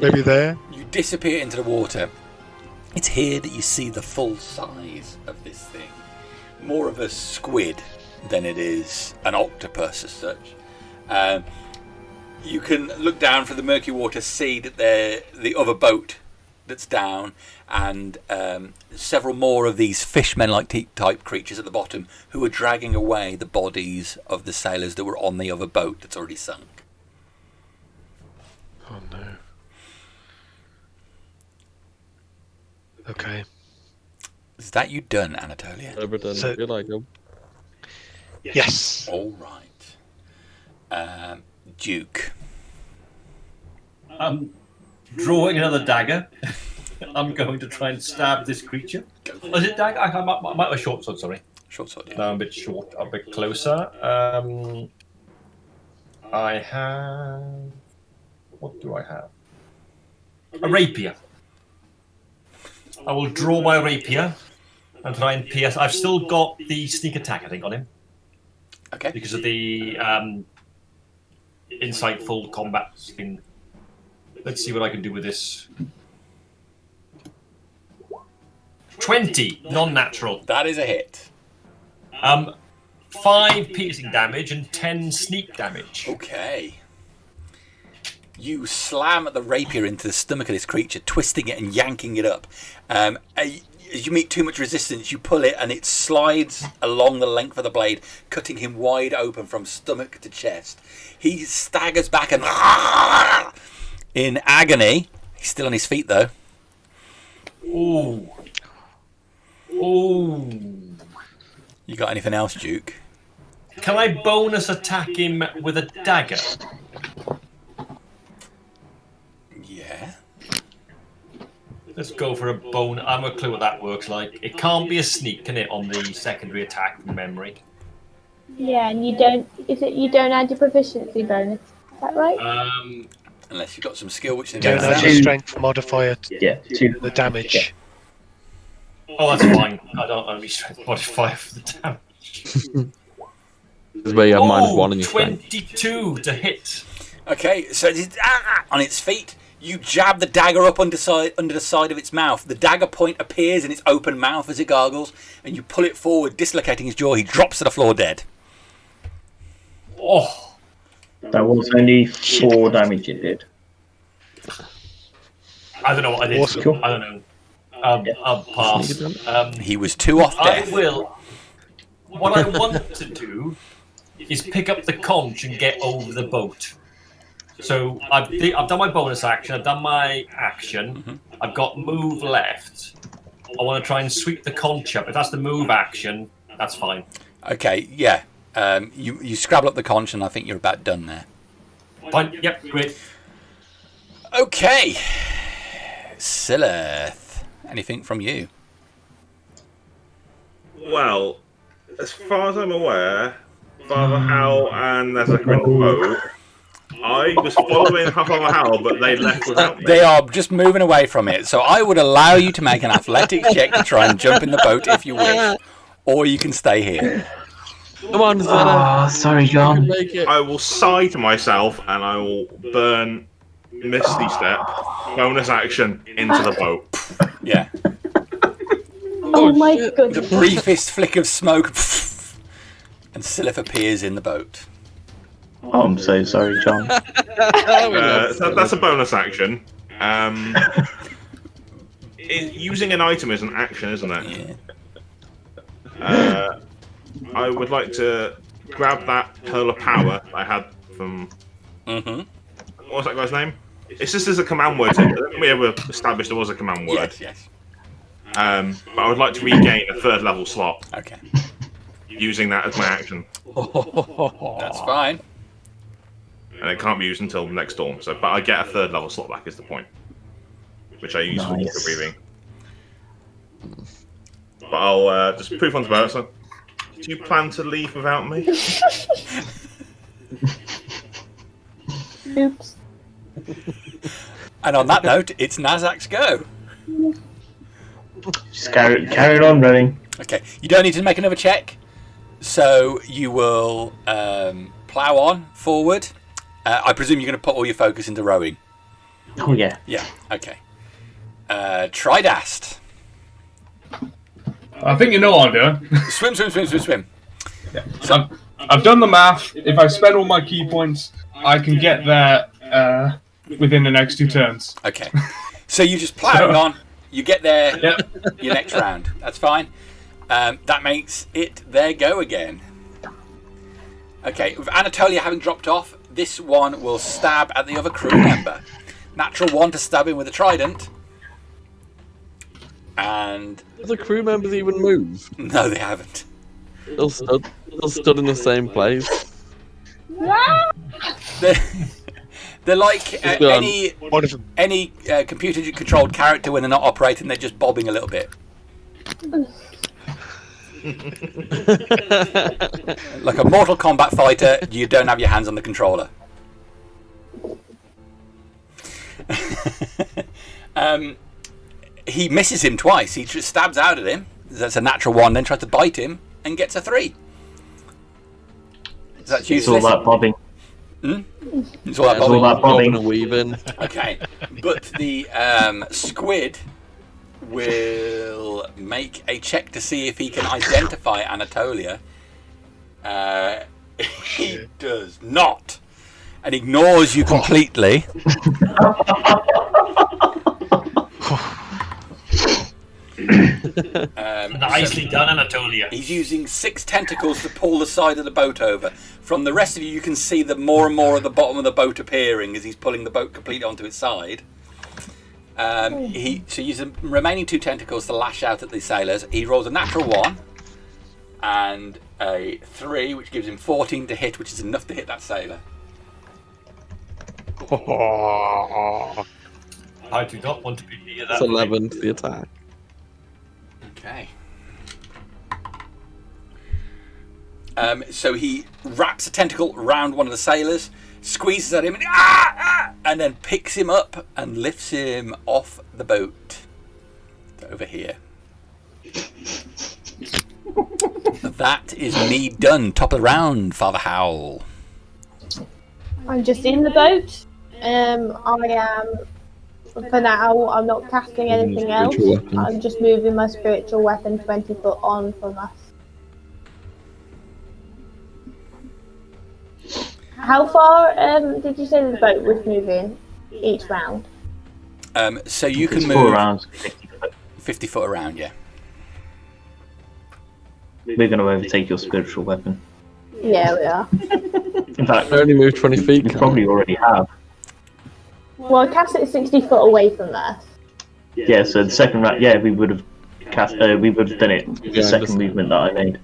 Maybe there. You disappear into the water. It's here that you see the full size of this thing. More of a squid than it is an octopus as such. You can look down from the murky water, see that the other boat that's down, and several more of these fishmen-like type creatures at the bottom who are dragging away the bodies of the sailors that were on the other boat that's already sunk. Oh no. Okay. Is that you done, Anatolia? Overdone. So- I feel like Yes. All right. Duke. I'm drawing another dagger. I'm going to try and stab this creature. Is it dagger? I might have short sword, sorry. Short sword, yeah. No, I'm a bit short, a bit closer. I have... What do I have? A rapier. I will draw my rapier and try and pierce. I've still got the sneak attack, I think, on him. Okay. Because of the insightful combat thing. Let's see what I can do with this. 20, non-natural. That is a hit. 5 piercing damage and 10 sneak damage. Okay. You slam the rapier into the stomach of this creature, twisting it and yanking it up. As you meet too much resistance, you pull it and it slides along the length of the blade, cutting him wide open from stomach to chest. He staggers back and in agony. He's still on his feet though. Ooh. Ooh. You got anything else, Duke? Can I bonus attack him with a dagger? Yeah. Let's go for a bone. I'm a clue what that works like. It can't be a sneak, can it, on the secondary attack from memory? Yeah, and you don't. Is it you don't add your proficiency bonus? Is that right? Unless you've got some skill which they Don't don't add have. your strength modifier to Yeah, 2. the damage. Oh, that's fine. I don't have any strength modifier for the damage. this is where you have -1 in your strength. 22 to hit. Okay, so it's on its feet. You jab the dagger up under the side of its mouth. The dagger point appears in its open mouth as it gargles, and you pull it forward, dislocating his jaw. He drops to the floor dead. Oh, That was only 4 damage it did. I don't know what I did. Awesome. I don't know. I'll pass. He was 2 off I death. will. What I want to do is pick up the conch and get over the boat. So I've done my bonus action. I've done my action. I've got move left. I want to try and sweep the conch up. If that's the move action, that's fine. Okay, yeah. You scrabble up the conch, and I think you're about done there. Fine. Yep. Great. Okay. Sylleth, anything from you? Well, as far as I'm aware, Father Howl and Nazzak are in the boat. I was following Father Howl, but they left without me. They are just moving away from it, so I would allow you to make an athletics check to try and jump in the boat if you wish, or you can stay here. Come on, Zana. Oh, sorry, You John. can make it. I will sigh to myself and I will burn Misty Step, bonus action, into the boat. Yeah. Oh my shit. The goodness. briefest flick of smoke, and Sylleth appears in the boat. Oh, I'm so sorry, John. So that's a bonus action. Using an item is an action, isn't it? Yeah. I would like to grab that pearl of power I had from. Mm-hmm. What was that guy's name? It's just as a command word. We ever established there was a command word. Yes. But I would like to regain a 3rd level slot Okay. using that as my action, That's fine. and it can't be used until next dawn. So, but I get a 3rd level slot back. Is the point? which I use for Nice. water breathing. But I'll just proof on tomorrow. So, do you plan to leave without me? Oops. And on that note, it's Nazzak's go. Just carry on running. Okay, you don't need to make another check, so you will plough on forward. I presume you're going to put all your focus into rowing. Oh yeah. Yeah. Okay. Tridast. I think you know what I'm doing. Swim. So I've done the math. If I spend all my key points, I can get there within the next 2 turns. Okay. So you just ploughing on. You get there. Yep. Your next round. That's fine. That makes it their go again. Okay. With Anatolia having dropped off, this one will stab at the other crew member. Natural 1 to stab him with a trident. And Do the crew members even move? no, they haven't. They're stood in the same place. They're like go on. One of them. any computer-controlled character when they're not operating. They're just bobbing a little bit, like a Mortal Kombat fighter. You don't have your hands on the controller. He misses him twice. He just stabs out at him. That's a natural 1. Then tries to bite him and gets a 3. That's It's all useless. about bobbing. It's all that It's all bobbing. about Bobbing bobbing. and weaving. Okay, but the squid will make a check to see if he can identify Anatolia. He does not, and ignores you completely. Nicely done, Anatolia. He's using 6 tentacles to pull the side of the boat over. From the rest of you can see that more and more of the bottom of the boat appearing as he's pulling the boat completely onto its side. He uses the remaining 2 tentacles to lash out at the sailors. He rolls a natural 1 and a 3, which gives him 14 to hit, which is enough to hit that sailor. I do not want to be near that. That's 11 to the attack. Okay. So he wraps a tentacle around one of the sailors, squeezes at him, and then picks him up and lifts him off the boat. Over here. That is me done. Top of the round, Father Howl. I'm just in the boat. I am, for now, I'm not casting anything else. Spiritual weapon. I'm just moving my spiritual weapon 20 foot on from us. How far did you say the boat was moving each round? So you It's can 4 move rounds. 50 foot. 50 foot around, yeah. We're going to overtake your spiritual weapon. Yeah, we are. In fact, I only moved 20 feet. we probably already have. Well, I cast it 60 foot away from there. Yeah, so the second round, yeah, we would have we would have done it. The Yeah, second understand. movement that I made.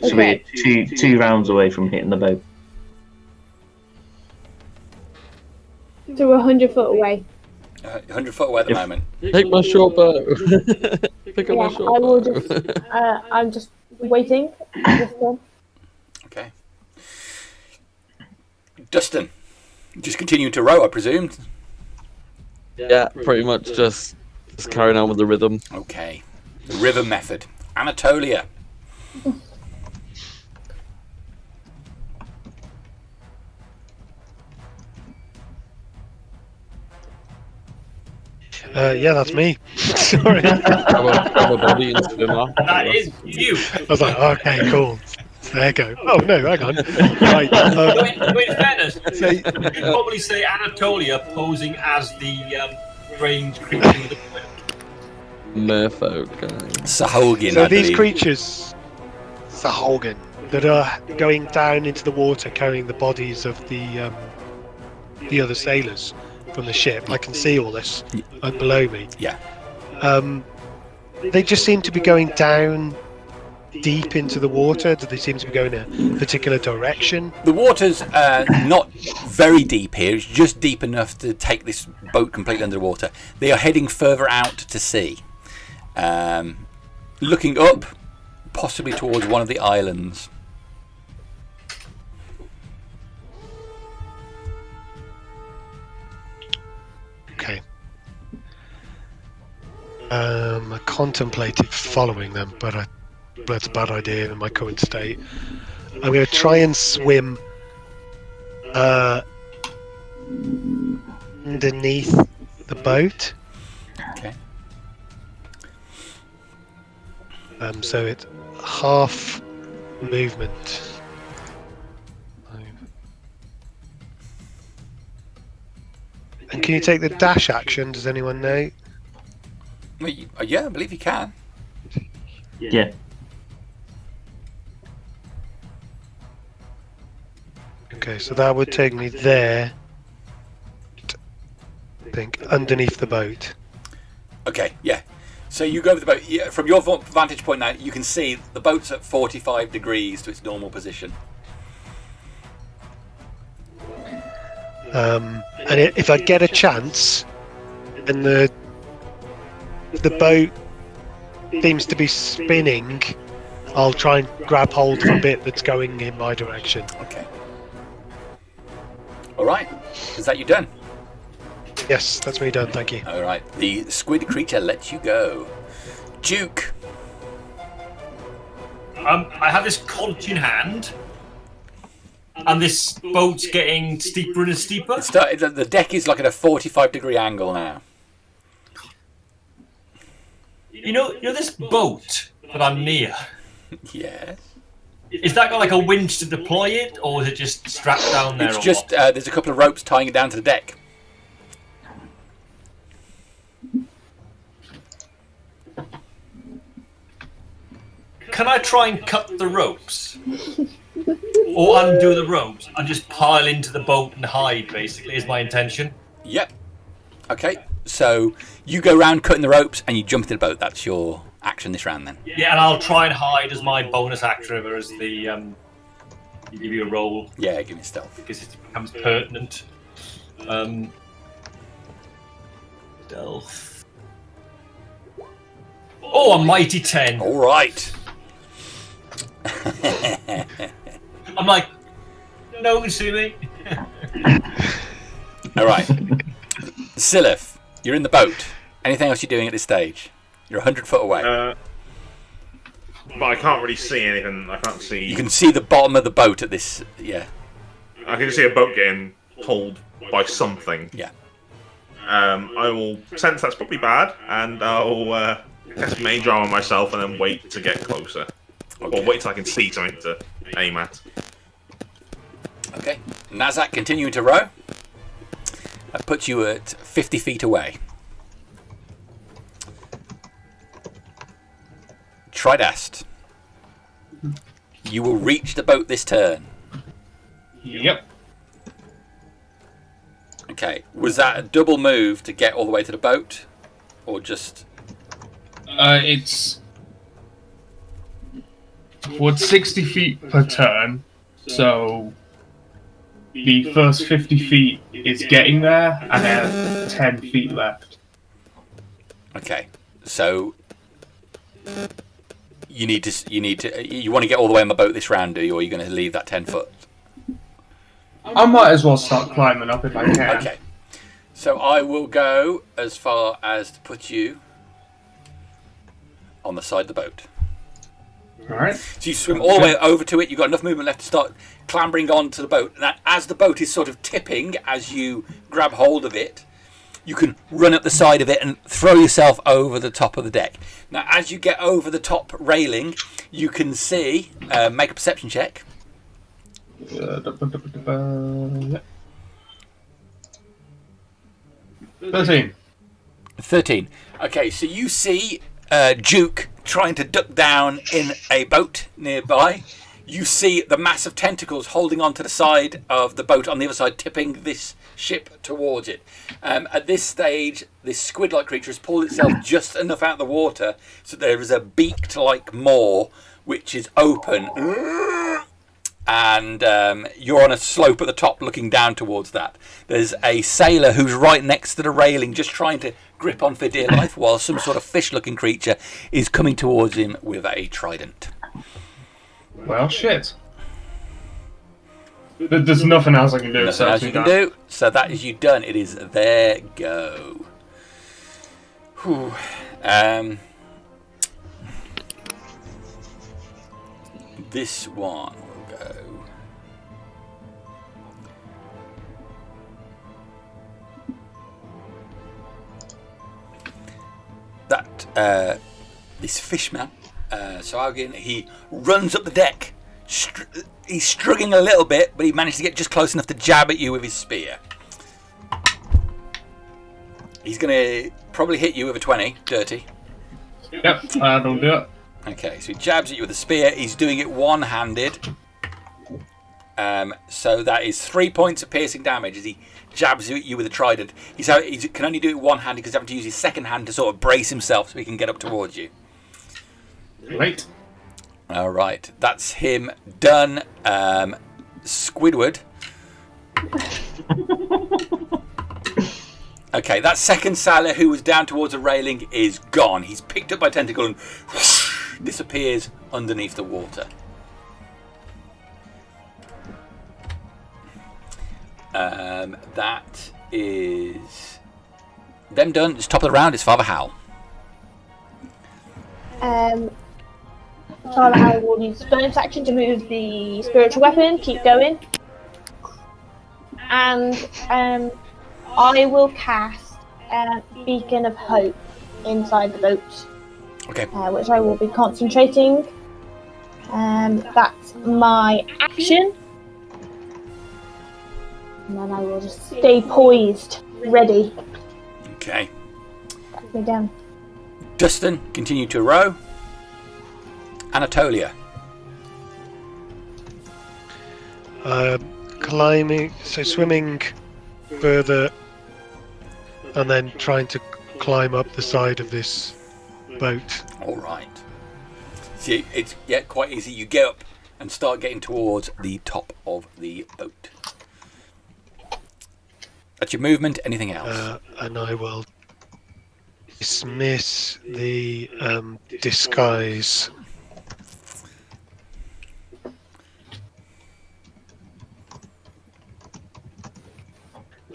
So Okay. we're two rounds away from hitting the boat. So we're 100 foot away. 100 foot away at the moment. Take my short bow. Pick up Yeah, my short I will bow. just. I'm just waiting. This one. Okay. Dusturn. Just continuing to row, I presume. Yeah, pretty much just carrying on with the rhythm. Okay. The river method. Anatolia. Yeah, that's me. Sorry. Grab a body and swim off. That is you. I was like, okay, cool. There you go. Oh no, hang on. Right. In fairness, So- you'd probably say Anatolia posing as the strange creature with the Merfolk. Sahogin, So I these believe. creatures, Sahogin, that are going down into the water carrying the bodies of the other sailors from the ship. I can see all this below me. Yeah. They just seem to be going down deep into the water? Do they seem to be going in a particular direction? The water's not very deep here. It's just deep enough to take this boat completely underwater. They are heading further out to sea. Looking up, possibly towards one of the islands. Okay. I contemplated following them, but that's a bad idea in my current state. I'm going to try and swim underneath the boat. Okay. So it's half movement. And can you take the dash action? Does anyone know? Well, yeah, I believe you can. Yeah. Okay, so that would take me there. I think underneath the boat. Okay, yeah. So you go over the boat. Yeah, from your vantage point now, you can see the boat's at 45 degrees to its normal position. And if I get a chance, and the boat seems to be spinning, I'll try and grab hold of a bit that's going in my direction. Okay. All right. Is that you done? Yes, that's me done. Thank you. All right. The squid creature lets you go. Duke. I have this conch in hand, and this boat's getting steeper and steeper. The deck is like at a 45-degree angle now. You know this boat that I'm near. Yes. Is that got like a winch to deploy it, or is it just strapped down there? It's just there's a couple of ropes tying it down to the deck. Can I try and cut the ropes? Or undo the ropes and just pile into the boat and hide, basically, is my intention. Yep. Okay, so you go around cutting the ropes and you jump into the boat. That's your action this round then. Yeah, and I'll try and hide as my bonus action as the... you give you a roll. Yeah, give me stealth. Because it becomes pertinent. Stealth. Oh, a mighty 10. All right. I'm like, no one can see me. All right. Sylleth, you're in the boat. Anything else you're doing at this stage? You're 100 foot away. But I can't really see anything. I can't see. You can see the bottom of the boat at this. Yeah. I can just see a boat getting pulled by something. Yeah. I will sense that's probably bad, and I'll test mage armor myself, and then wait to get closer. Okay. Or wait till I can see something to aim at. Okay. Nazzak continuing to row. That puts you at 50 feet away. Tridast. You will reach the boat this turn. Yep. Okay. Was that a double move to get all the way to the boat? Or just... It's... What's 60 feet per turn, so the first 50 feet is getting there, and then 10 feet left. Okay. So... You want to get all the way on the boat this round, do you? Or are you going to leave that 10 foot? I might as well start climbing up if I can. Okay. So I will go as far as to put you on the side of the boat. Alright. So you swim all the way over to it. You've got enough movement left to start clambering onto the boat. And as the boat is sort of tipping, as you grab hold of it, you can run up the side of it and throw yourself over the top of the deck. Now, as you get over the top railing, you can see, make a perception check. 13. 13. Okay, so you see Duke trying to duck down in a boat nearby. You see the massive tentacles holding onto the side of the boat on the other side, tipping this ship towards it. At this stage, this squid-like creature has pulled itself just enough out of the water so there is a beaked-like maw which is open. And you're on a slope at the top looking down towards that. There's a sailor who's right next to the railing just trying to grip on for dear life while some sort of fish-looking creature is coming towards him with a trident. Well, shit. There's nothing else I can do. Nothing else you can do. So that is you done. It is their go. Whew. This one will go. That this fishman, Sargin, he runs up the deck. He's struggling a little bit, but he managed to get just close enough to jab at you with his spear. He's going to probably hit you with a 20, dirty. Yep, that'll do it. Okay, so he jabs at you with a spear. He's doing it one-handed. So that is 3 points of piercing damage as he jabs at you with a trident. He can only do it one-handed because he's having to use his second hand to sort of brace himself so he can get up towards you. Right. All right, that's him done. Squidward. Okay, that second sailor who was down towards the railing is gone. He's picked up by tentacle and whoosh, disappears underneath the water. That is them done. It's top of the round. It's Father Howl. Charlotte Howl will use bonus action to move the spiritual weapon, keep going. And I will cast Beacon of Hope inside the boat. Okay. Which I will be concentrating. That's my action. And then I will just stay poised, ready. Okay. Back me down. Dusturn, continue to row. Anatolia. Swimming further and then trying to climb up the side of this boat. All right. See, it's quite easy. You get up and start getting towards the top of the boat. That's your movement. Anything else? And I will dismiss the disguise.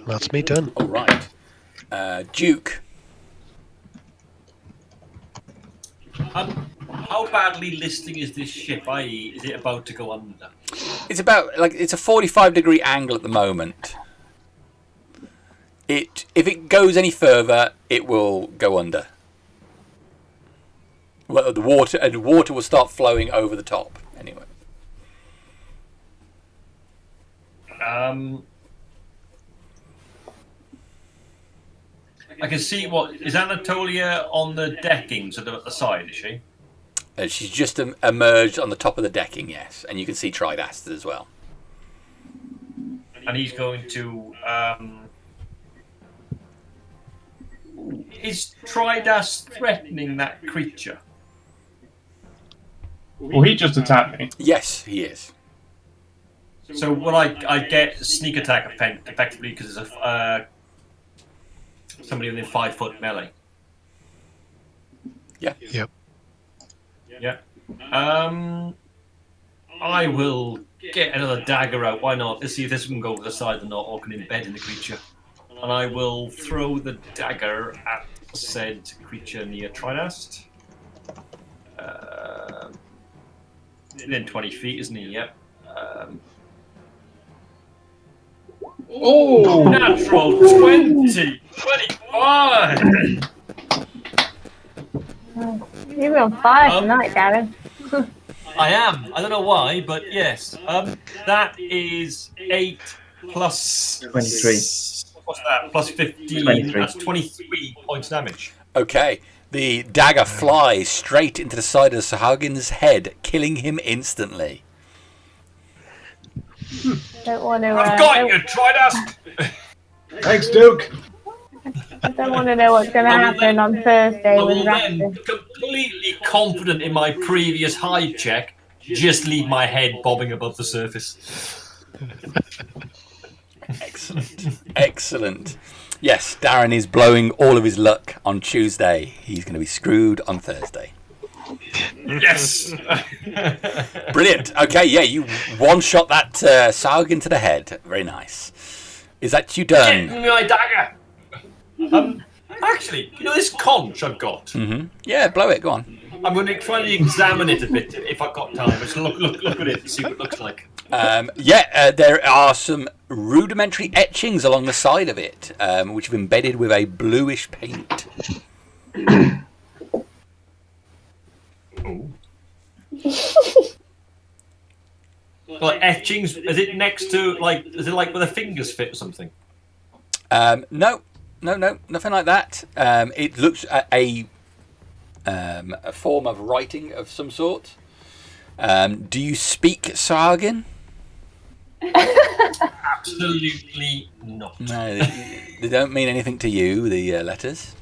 That's me done. All right. Duke. How badly listing is this ship? I.e., is it about to go under? It's about it's a 45-degree angle at the moment. If it goes any further, it will go under. Well, the water will start flowing over the top. Anyway. I can see is Anatolia on the decking, so they're at the side, is she? She's just emerged on the top of the decking, yes, and you can see Tridast as well. And he's going to. Is Tridast threatening that creature? Well, he just attacked me. Yes, he is. So will I get sneak attack effectively because it's a somebody within 5 foot melee? Yeah. Yep. Yeah. I will get another dagger out. Why not? Let's see if this one can go over the side or not, or can embed in the creature. And I will throw the dagger at said creature near Tridast. Within 20 feet, isn't he? Yep. Oh! Natural 20! 25! You're on fire tonight, Gavin. I am. I don't know why, but yes. That is 8 plus 23. What's that? Plus 15. 23. That's 23 points damage. Okay. The dagger flies straight into the side of Sahagin's head, killing him instantly. Don't want to. I've got you, Tridast! Thanks, Duke. I don't want to know what's going to happen on Thursday I with will then, Raptor. completely confident in my previous hide check, just leave my head bobbing above the surface. Excellent. Excellent. Yes, Darren is blowing all of his luck on Tuesday. He's going to be screwed on Thursday. Yes! Brilliant. Okay, yeah, you one-shot that Sargon to the head. Very nice. Is that you done? Get my dagger! Actually, you know this conch I've got? Mm-hmm. Yeah, blow it. Go on. I'm going to try to examine it a bit if I've got time. Just look at it and see what it looks like. There are some rudimentary etchings along the side of it, which have embedded with a bluish paint. Oh. Like etchings? Is it next to Is it like where the fingers fit or something? No, nothing like that. It looks at a form of writing of some sort. Do you speak Sargon? Absolutely not. No, they don't mean anything to you, the letters.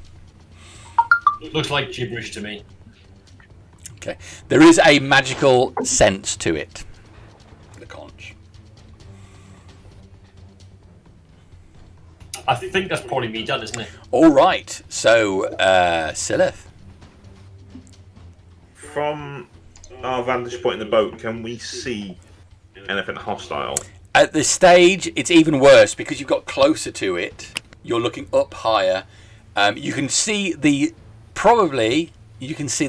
Looks like gibberish to me. Okay. There is a magical sense to it. The conch. I think that's probably me done, isn't it? All right. So, Sylleth. From our vantage point in the boat, can we see anything hostile? At this stage, it's even worse because you've got closer to it. You're looking up higher. You can see the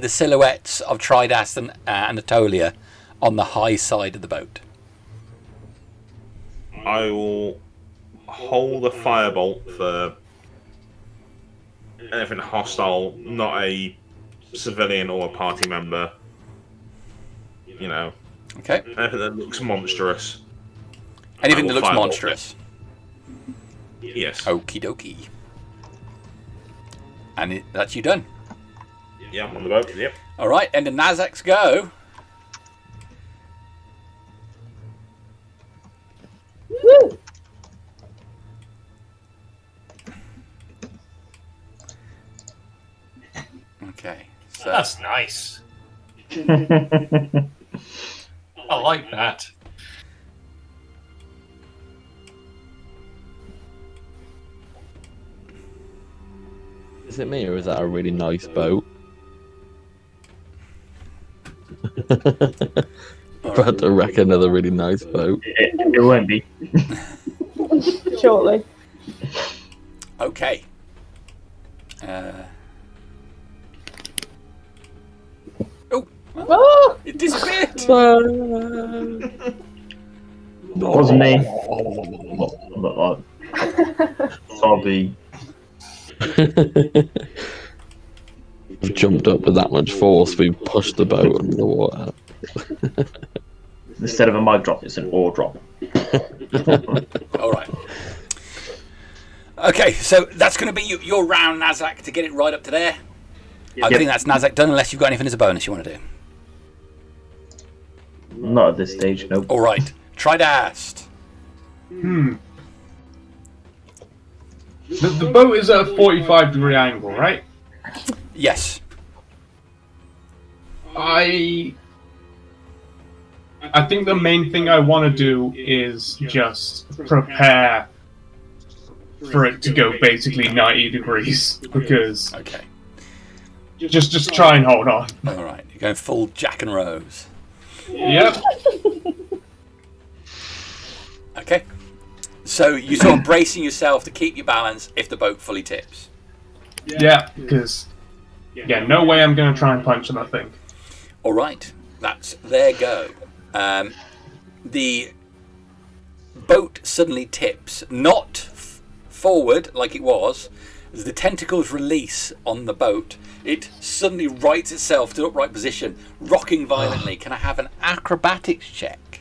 silhouettes of Tridast and Anatolia on the high side of the boat. I will hold a firebolt for anything hostile, not a civilian or a party member. You know, Okay. anything that looks monstrous. Anything that looks Firebolt monstrous. it. Yes. Okie dokie. And that's you done. Yeah, I'm on the boat. Yep. All right, and the Nazzak's go. Woo! Okay. So That's nice. I like that. Is it me or is that a really nice boat? About to wreck another really nice boat. It won't be. Shortly. okay. Oh! It disappeared. Wasn't me. Sorry. We've jumped up with that much force, we pushed the boat under the water. Instead of a mic drop, it's an ore drop. All right. Okay, so that's going to be your round, Nazzak, to get it right up to there. I think that's Nazzak done, unless you've got anything as a bonus you want to do. Not at this stage, no. All right. Tridast. The boat is at a 45-degree angle, right? Yes. I think the main thing I want to do is just prepare for it to go basically 90 degrees, because Okay. just try and hold on. All right. You're going full Jack and Rose. Yep. Okay. So you're sort of bracing yourself to keep your balance if the boat fully tips. Yeah, because no way I'm going to try and punch that thing. All right. That's their go. The boat suddenly tips, not forward like it was. As the tentacles release on the boat, it suddenly rights itself to upright position, rocking violently. Can I have an acrobatics check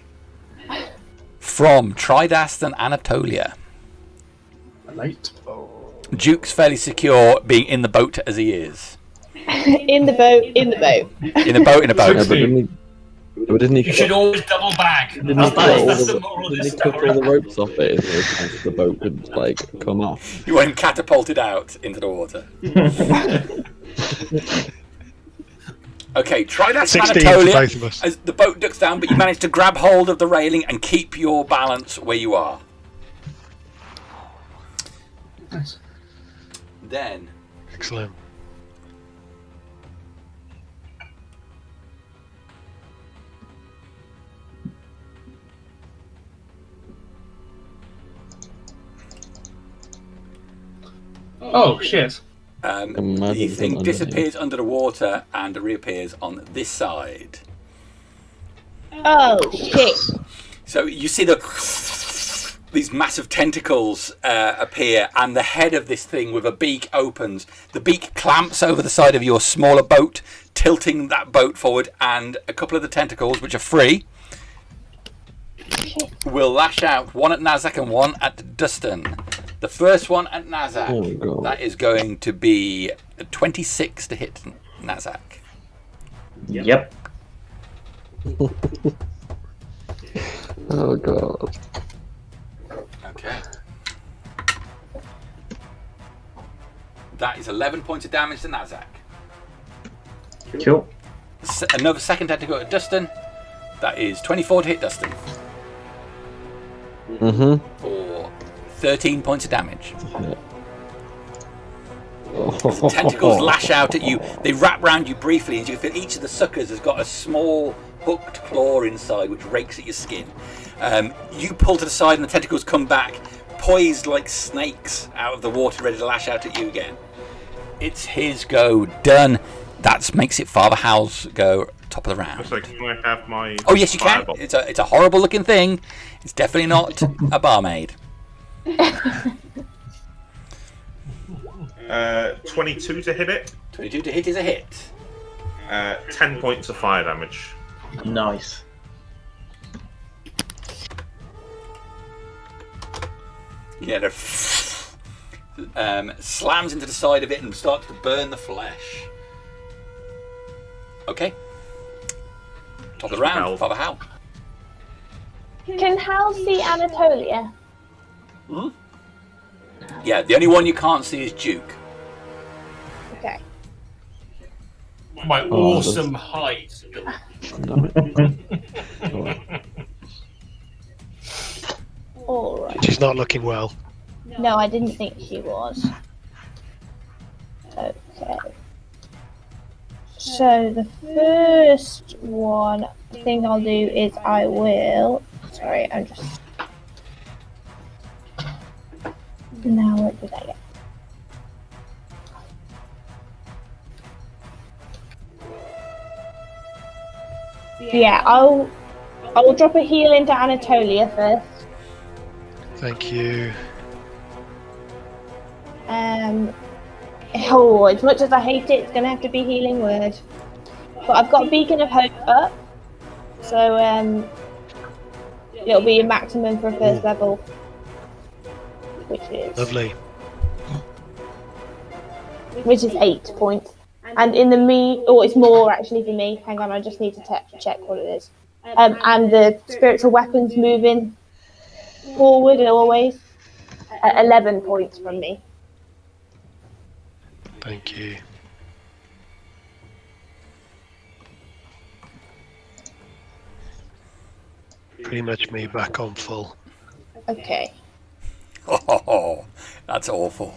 from Tridast and Anatolia? Right. Duke's fairly secure being in the boat as he is. In the boat, in the boat. In a boat, in a boat. Yeah, but But didn't he You should always double bag. Didn't he That's cut all the the, moral of didn't this he cut all story. the ropes off it in order so the boat could like come off? You weren't catapulted out into the water. Okay, Tridast 16 for Anatolia. both of us. As the boat ducks down, but you manage to grab hold of the railing and keep your balance where you are. Nice. Then, Excellent. Oh shit! Imagine the thing them disappears under the water and reappears on this side. Oh shit! So you see these massive tentacles appear, and the head of this thing with a beak opens. The beak clamps over the side of your smaller boat, tilting that boat forward, and a couple of the tentacles, which are free, will lash out, one at Nazzak and one at Dusturn. The first one at Nazzak, Oh, God. that is going to be a 26 to hit Nazzak. Yep. Oh god. Okay. That is 11 points of damage to Nazzak. Cool. Another second tentacle at Dusturn. That is 24 to hit Dusturn for 13 points of damage. The tentacles lash out at you. They wrap round you briefly, and you feel each of the suckers has got a small hooked claw inside which rakes at your skin. You pull to the side and the tentacles come back, poised like snakes out of the water, ready to lash out at you again. It's his go. Done. That makes it Father Howl's go, top of the round. So can I have my... Oh yes, you can. fireball? It's a horrible looking thing. It's definitely not a barmaid. 22 to hit it. 22 to hit is a hit. 10 points of fire damage. Nice. Yeah, it slams into the side of it and starts to burn the flesh. Okay. Top of the round, Howl. Father Howl. Can Howl see Anatolia? Yeah, the only one you can't see is Duke. Okay. My Oh, awesome height. All right. She's not looking well. No, I didn't think she was. Okay. So the first one I think I'll do is I will. Sorry, I'm just. Now what did I get? Yeah, I'll drop a heal into Anatolia first. Thank you. Oh, as much as I hate it, it's gonna have to be healing word. But I've got Beacon of Hope up, so it'll be a maximum for a first level, which is 8 points. And in the it's more actually for me. Hang on, I just need to check what it is. And the spiritual weapons moving forward always. 11 points from me. Thank you. Pretty much me back on full. Okay. Oh, that's awful.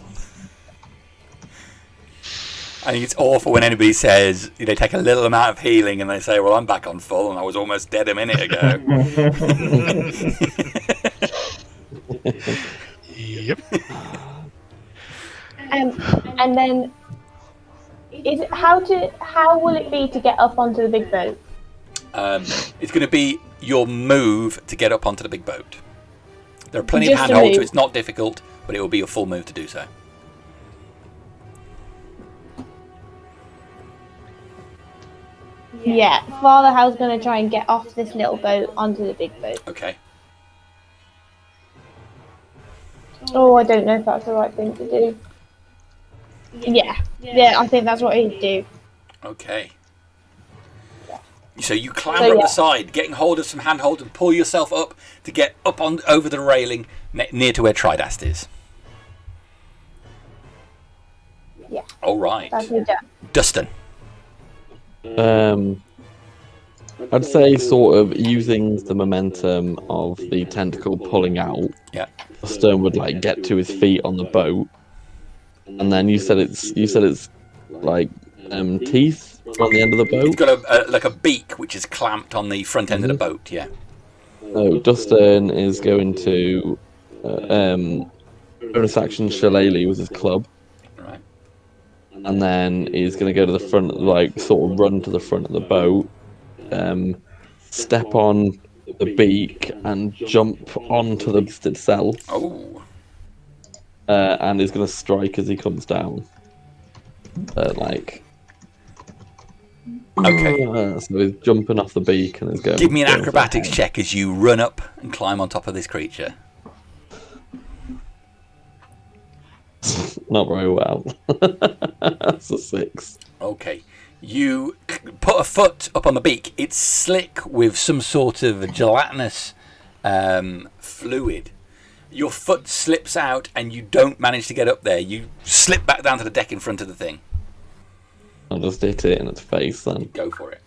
I think it's awful when anybody says they take a little amount of healing and they say, well, I'm back on full and I was almost dead a minute ago. Yep. And then how will it be to get up onto the big boat? It's going to be your move to get up onto the big boat. There are plenty of Just a handholds, so move. it's not difficult, but it will be your full move to do so. Yeah, Father Howl's going to try and get off this little boat onto the big boat. Okay. Oh, I don't know if that's the right thing to do. Yeah, I think that's what he'd do. Okay. So you clamber up the side, getting hold of some handholds and pull yourself up to get up on over the railing near to where Tridast is. Yeah. All right. That's it. Dusturn. I'd say sort of using the momentum of the tentacle pulling out. Yeah. Dusturn would like get to his feet on the boat, and then you said it's like teeth on the end of the boat. It's got like a beak which is clamped on the front end of the boat. Yeah. So Dusturn is going to bonus action Shillelagh with his club. Right. And then he's going to go to the front, like sort of run to the front of the boat, step on the beak and jump onto the beast itself. Oh. And he's going to strike as he comes down. Okay. So he's jumping off the beak and he's going. Give me an acrobatics check as you run up and climb on top of this creature. Not very well. That's a 6. Okay. You put a foot up on the beak. It's slick with some sort of gelatinous fluid. Your foot slips out and you don't manage to get up there. You slip back down to the deck in front of the thing. I'll just hit it in its face then. Go for it.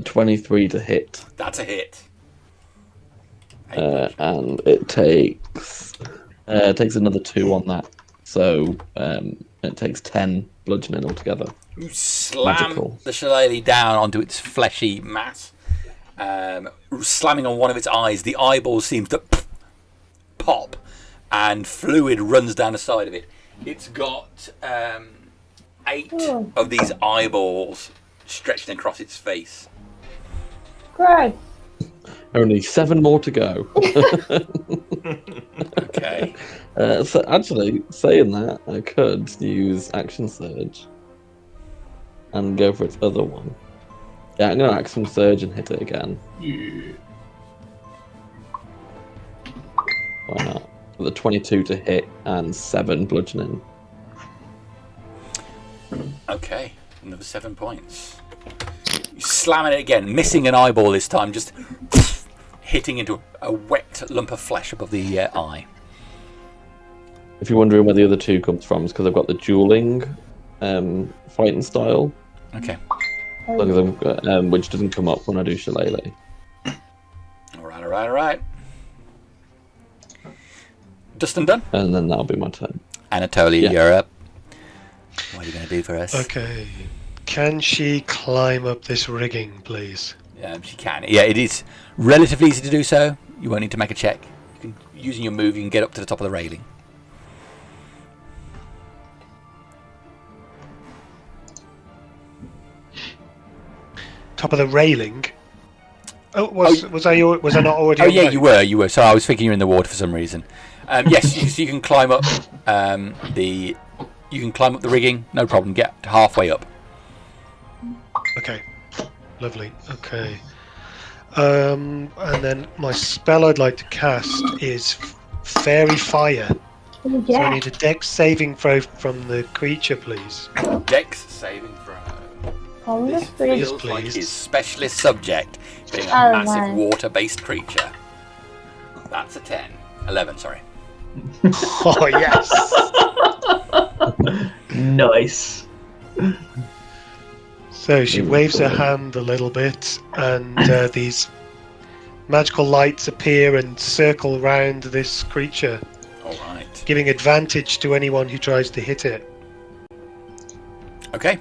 23 to hit. That's a hit. And it takes another 2 on that. So it takes 10 bludgeoning altogether. You slam Magical. the shillelagh down onto its fleshy mass, slamming on one of its eyes. The eyeball seems to pop, and fluid runs down the side of it. It's got 8 of these eyeballs stretching across its face. Great. Only 7 more to go. Okay. So actually, saying that, I could use Action Surge and go for its other one. Yeah, I'm going to Action Surge and hit it again. Yeah. Why not? With a 22 to hit and 7 bludgeoning. Okay. Another 7 points. You slam it again, missing an eyeball this time, just hitting into a wet lump of flesh above the eye. If you're wondering where the other 2 comes from, it's because I've got the dueling fighting style, Okay. which doesn't come up when I do Shillelagh. All right. Dusturn done? And then that'll be my turn. Anatolia, Yeah. you're up. What are you going to do for us? Okay. Can she climb up this rigging, please? She can. Yeah, it is relatively easy to do so. You won't need to make a check. You can, using your move, you can get up to the top of the railing. Top of the railing? Oh, was I not already? Oh on yeah, boat? you were. So I was thinking you're in the water for some reason. Yes, you can climb up the rigging, no problem. Get halfway up. Okay, lovely. Okay, and then my spell I'd like to cast is Fairy Fire. Oh, So I yeah. need a Dex saving throw from the creature, please. Dex saving throw. On the This street. feels like please. his specialist subject being a Oh, massive man. water-based creature. That's a 10. 11, sorry. Oh yes. Nice. So she waves her hand a little bit, and these magical lights appear and circle round this creature, All right. giving advantage to anyone who tries to hit it. Okay.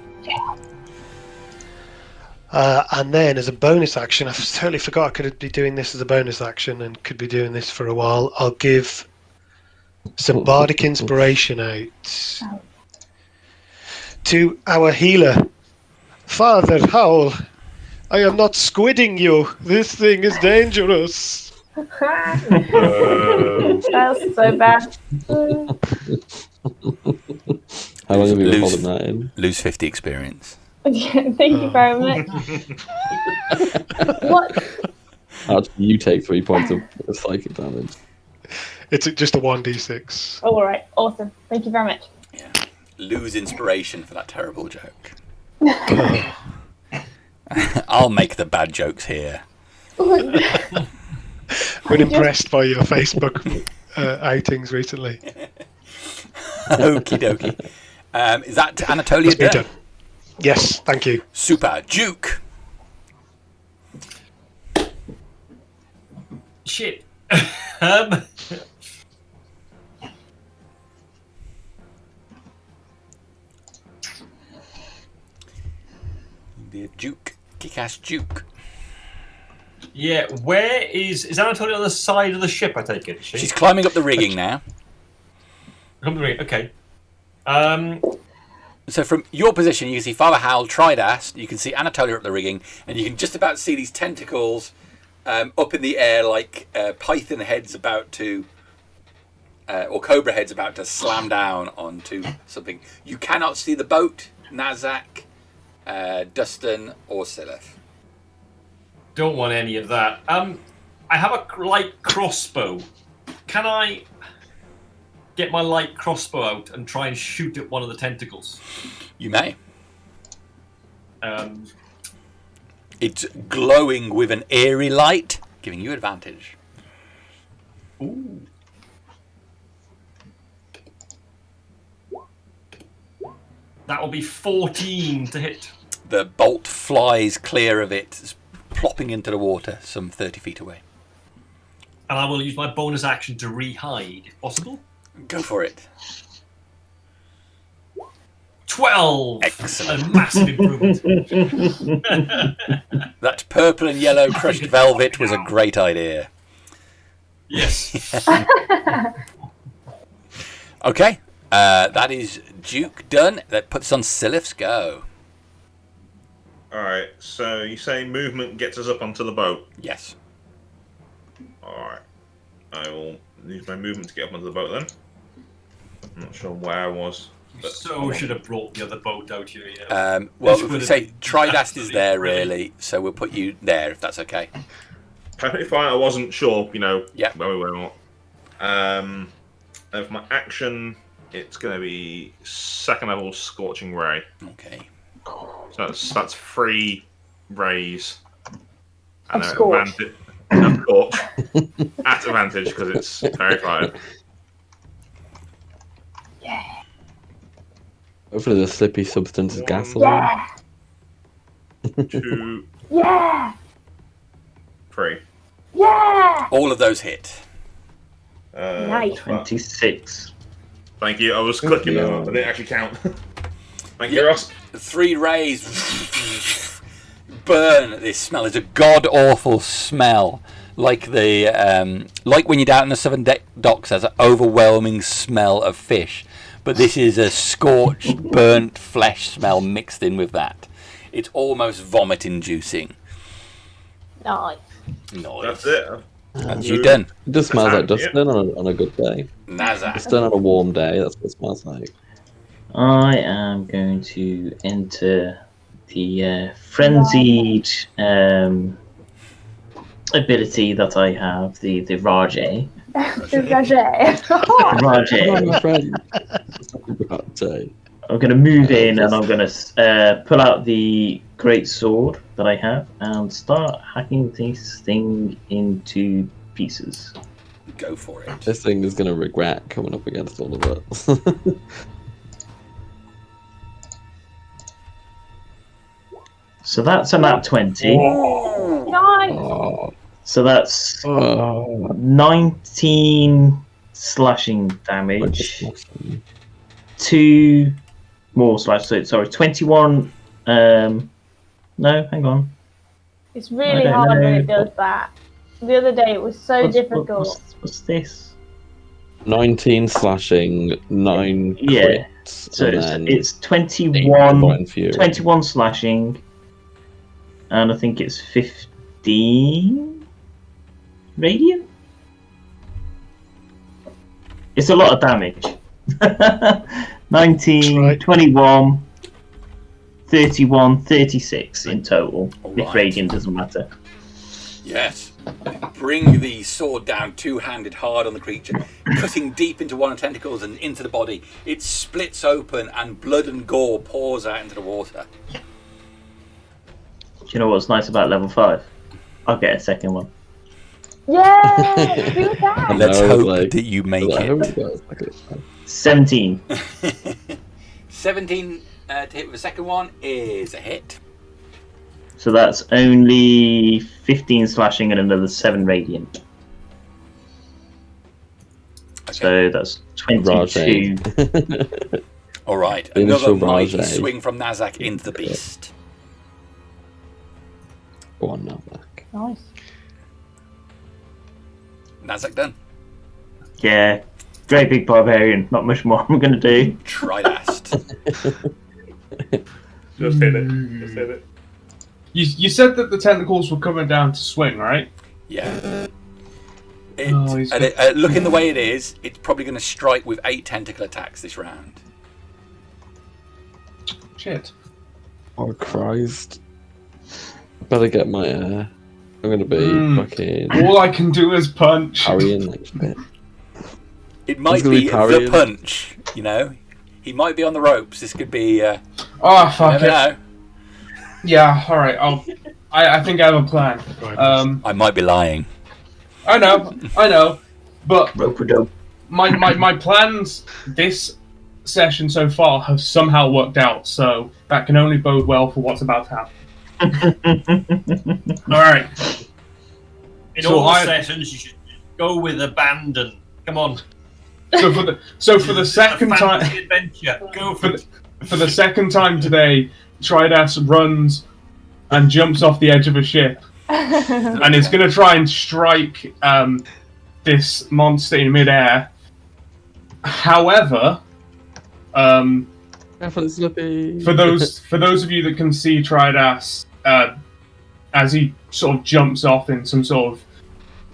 And then, as a bonus action, I totally forgot I could be doing this as a bonus action and could be doing this for a while. I'll give some bardic inspiration out to our healer. Father Howl, I am not squidding you. This thing is dangerous. That's so bad. How long have you been Lose- holding that in? Lose 50 experience. Thank you very much. What? Actually, you take 3 points of psychic damage. It's just a 1d6. Oh, all right. Awesome. Thank you very much. Yeah. Lose inspiration for that terrible joke. I'll make the bad jokes here. Been impressed by your Facebook outings recently. Okie dokie. Is that Anatolia Must be done? done. Yes, thank you. Super. Duke. Shit. The Duke. Kick-ass Duke. Yeah, where is Anatolia on the side of the ship, I take it? Is she? She's climbing up the rigging now. Okay. So from your position, you can see Father Howl, Tridast, you can see Anatolia up the rigging, and you can just about see these tentacles up in the air like python heads about to, or cobra heads about to slam down onto something. You cannot see the boat, Nazzak, Dusturn, or Sylleth. Don't want any of that. I have a light crossbow. Can I get my light crossbow out and try and shoot at one of the tentacles? You may. Um, It's glowing with an eerie light, giving you advantage. Ooh. That will be 14 to hit. The bolt flies clear of it, plopping into the water some 30 feet away. And I will use my bonus action to re-hide, if possible. Go for it. 12! Excellent. A massive improvement. That purple and yellow crushed velvet was a great idea. Yes. Okay, that is Duke done. That puts on Sylleth's go. Alright, so you say movement gets us up onto the boat. Yes. Alright. I will use my movement to get up onto the boat then. I'm not sure where I was. But So should have brought the other boat out here. Yeah. Well, This if we would say have been Tridast is there, brilliant. really, so we'll put you there, if that's okay. perfectly fine. I wasn't sure, Yeah. where we were or not. And for my action, it's going to be second level Scorching Ray. Okay. So that's 3 rays. Of Scorch. Of Scorch. At advantage, because it's very fire. Yeah. Hopefully the slippy substance is gasoline. Yeah. 2, Yeah. 3. Yeah. All of those hit. Nice. 26. Thank you. I was clicking them up. I didn't actually count. Thank you, Ross. 3 rays burn. This smell is a god-awful smell. Like like when you're down in the southern docks, there's an overwhelming smell of fish. But this is a scorched, burnt flesh smell mixed in with that. It's almost vomit-inducing. Nice. Nice. That's it. That's you done. It just smells like Yeah. Dusturn on a good day. Nazzak. Dusturn on a warm day, that's what it smells like. I am going to enter the frenzied ability that I have, the Rajay. Rajay. My friend. About to. I'm going to move in and I'm going to pull out the great sword that I have and start hacking this thing into pieces. Go for it. This thing is going to regret coming up against all of us. So that's a nat 20. Nice. Oh, So that's 19 slashing damage. 2 more slash. So sorry, 21. No, hang on. It's I really don't hard when know. it does that. The other day it was so difficult. What's this? 19 slashing, 9 Yeah. crits, So and it's, then it's 21, Divine Fury. 21 slashing, and I think it's 15 radiant. It's a lot of damage. 19, Right. 21, 31, 36 in total. All If right. radiant doesn't matter. Yes. Bring the sword down two-handed hard on the creature, cutting deep into one of the tentacles and into the body. It splits open and blood and gore pours out into the water. Do you know what's nice about level 5? I'll get a second one. Yeah, do that. Let's No, hope like- that you make it. 17. 17 to hit with the second one is a hit. So that's only 15 slashing and another 7 radiant. Okay. So that's 22. All right. Initial Another mighty barrage. swing from Nazzak into the beast. Go on, Nazzak. Nice. Nazzak done. Yeah. Great big barbarian. Not much more I'm going to do. Tridast. Just hit it. Just hit it. You said that the tentacles were coming down to swing, right? Yeah. Oh, he's Looking the way it is, it's probably going to strike with 8 tentacle attacks this round. Shit. Oh Christ! Better get my. I'm gonna be fucking All I can do is punch. parrying next bit. It might gonna be be the parrying. punch, you know? He might be on the ropes. This could be... Oh, fuck never it. know. Yeah, alright. I think I have a plan. I might be lying. I know. But Rope-a-dope. my plans this session so far have somehow worked out, so that can only bode well for what's about to happen. Alright. In So all sessions, you should go with abandon. Come on. So for the second A time fantasy adventure. Go for it. for the second time today, Tridast runs and jumps off the edge of a ship. And it's going to try and strike this monster in midair. However, for those of you that can see Tridast as he sort of jumps off in some sort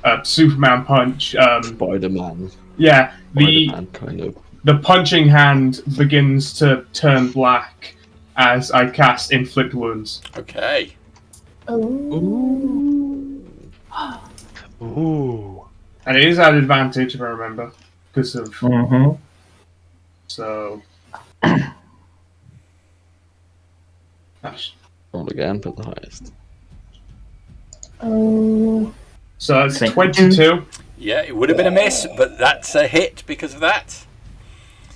of Superman punch, Spider-Man. yeah, Spider-Man kind of. the punching hand begins to turn black as I cast Inflict Wounds. Okay. Ooh. Ooh. And it is at advantage, if I remember, because of... Mm-hmm. So... Gosh. Roll again, but the highest. Oh. So it's 22. 22 Yeah, it would have been a miss, but that's a hit because of that.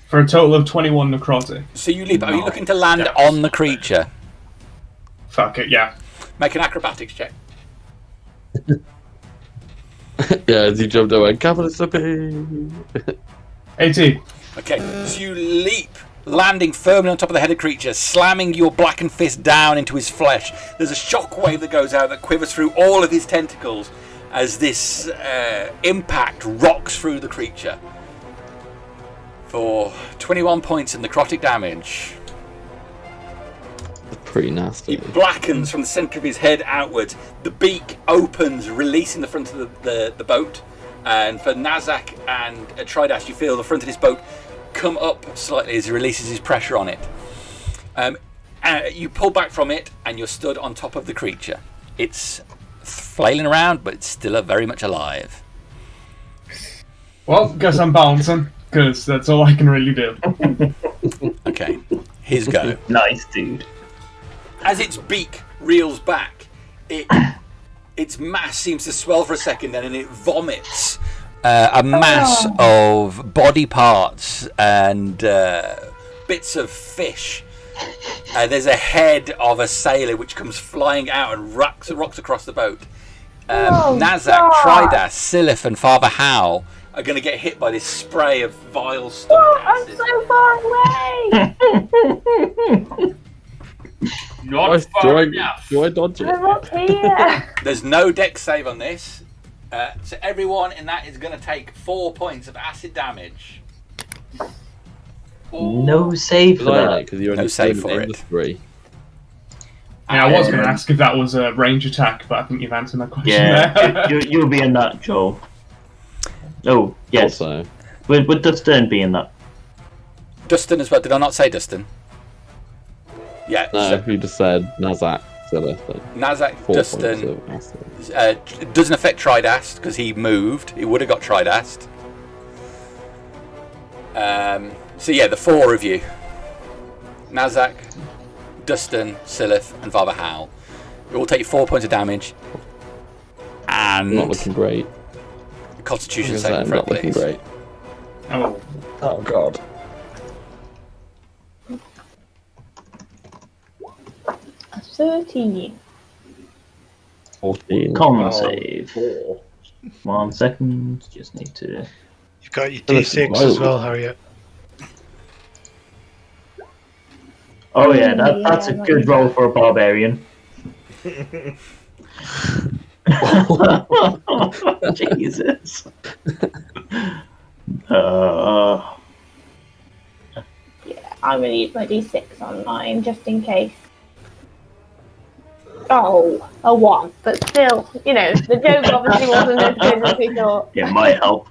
for a total of 21 necrotic. So you leap. Are you looking to land on the creature? Fuck it, yeah. Make an acrobatics check. Yeah, as you jumped away, capitalist flipping. 18. Okay, so you leap, landing firmly on top of the headed creature, slamming your blackened fist down into his flesh. There's a shockwave that goes out that quivers through all of his tentacles as this impact rocks through the creature for 21 points of necrotic damage. Pretty nasty. He blackens from the centre of his head outwards. The beak opens, releasing the front of the boat. And for Nazzak and Tridast, you feel the front of his boat come up slightly as he releases his pressure on it. You pull back from it, and you're stood on top of the creature. It's flailing around, but it's still very much alive. Well, guess I'm bouncing, because that's all I can really do. Okay, his go. Nice, dude. As its beak reels back, its mass seems to swell for a second, and then it vomits a mass of body parts and bits of fish. There's a head of a sailor which comes flying out and rocks across the boat. Nazzak, Tridast, Sylleth, and Father Howl are going to get hit by this spray of vile stomach I'm acid. so far away! Not far enough. Do I dodge it? I'm up here! There's no dex save on this, so everyone in that is going to take 4 points of acid damage. No save for that. Because you're No save for in it. 3. Yeah, I was going to ask if that was a range attack, but I think you've answered my question Yeah, there. you'll be in that, Joel. Oh, yes. Also, Would Dusturn be in that? Dusturn as well. Did I not say Dusturn? Yeah. no, so- you just said Nazzak. Sylleth, then. Nazzak, 4 points Dusturn. of acid. Doesn't affect Tridast because he moved. He would have got Tridast. So yeah, the 4 of you. Nazzak, Dusturn, Sylleth, and Father Howl. You all take 4 points of damage. And Not looking great. Constitution Because saving I'm throw, not looking please. great. Oh, Oh god. 13. 14. Con Oh. save. 1 second. Just need to. You've got your Oh, that's D6 low. as well, Harriet. Oh yeah, that's a good roll for a barbarian. Jesus. Yeah, I'm going to use my d6 on mine just in case. Oh, a 1. But still, the joke obviously wasn't as good as we thought. It might help.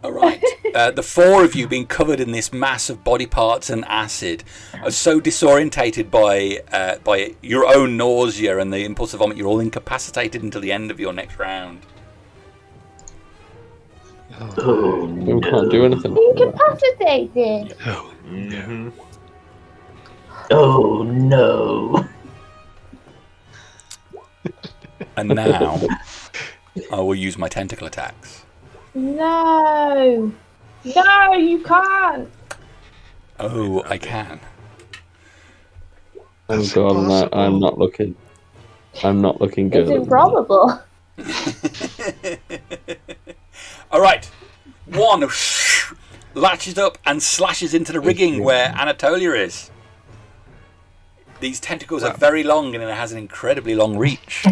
All right. The 4 of you being covered in this mass of body parts and acid are so disorientated by your own nausea and the impulse of vomit, you're all incapacitated until the end of your next round. Oh, We can't do anything. Incapacitated. Oh, Mhm. Oh no. And now I will use my tentacle attacks. No. No, you can't. Oh, I can. Oh That's god, impossible. I'm not looking. I'm not looking good. It's improbable. All right. 1 latches up and slashes into the rigging where Anatolia is. These tentacles are very long and it has an incredibly long reach.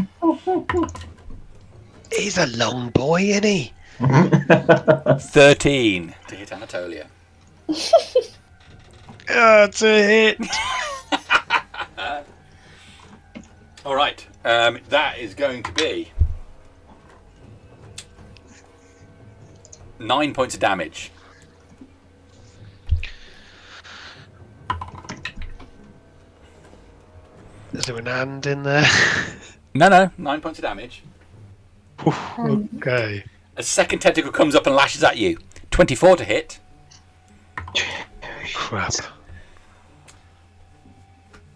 he's a long boy, isn't he? 13 to hit Anatolia. Oh, it's a hit. All right. That is going to be 9 points of damage. Is there an and in there? No, 9 points of damage. Okay. A second tentacle comes up and lashes at you. 24 to hit. Crap.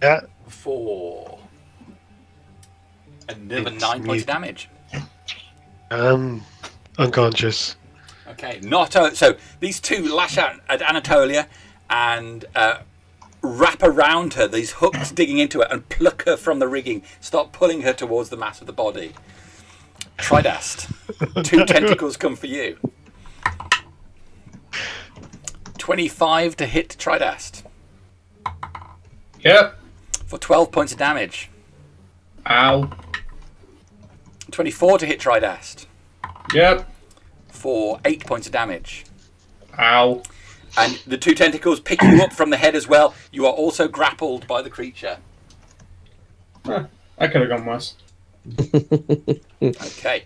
Yeah. For another It's 9 points of mute. damage. Unconscious. Okay, so these 2 lash out at Anatolia and wrap around her, these hooks digging into her, and pluck her from the rigging. Start pulling her towards the mass of the body. Tridast. 2 tentacles come for you. 25 to hit Tridast. yep. For 12 points of damage. Ow. 24 to hit Tridast. Yep. For 8 points of damage. Ow. And the 2 tentacles pick you up from the head as well. You are also grappled by the creature. I could have gone worse. Okay.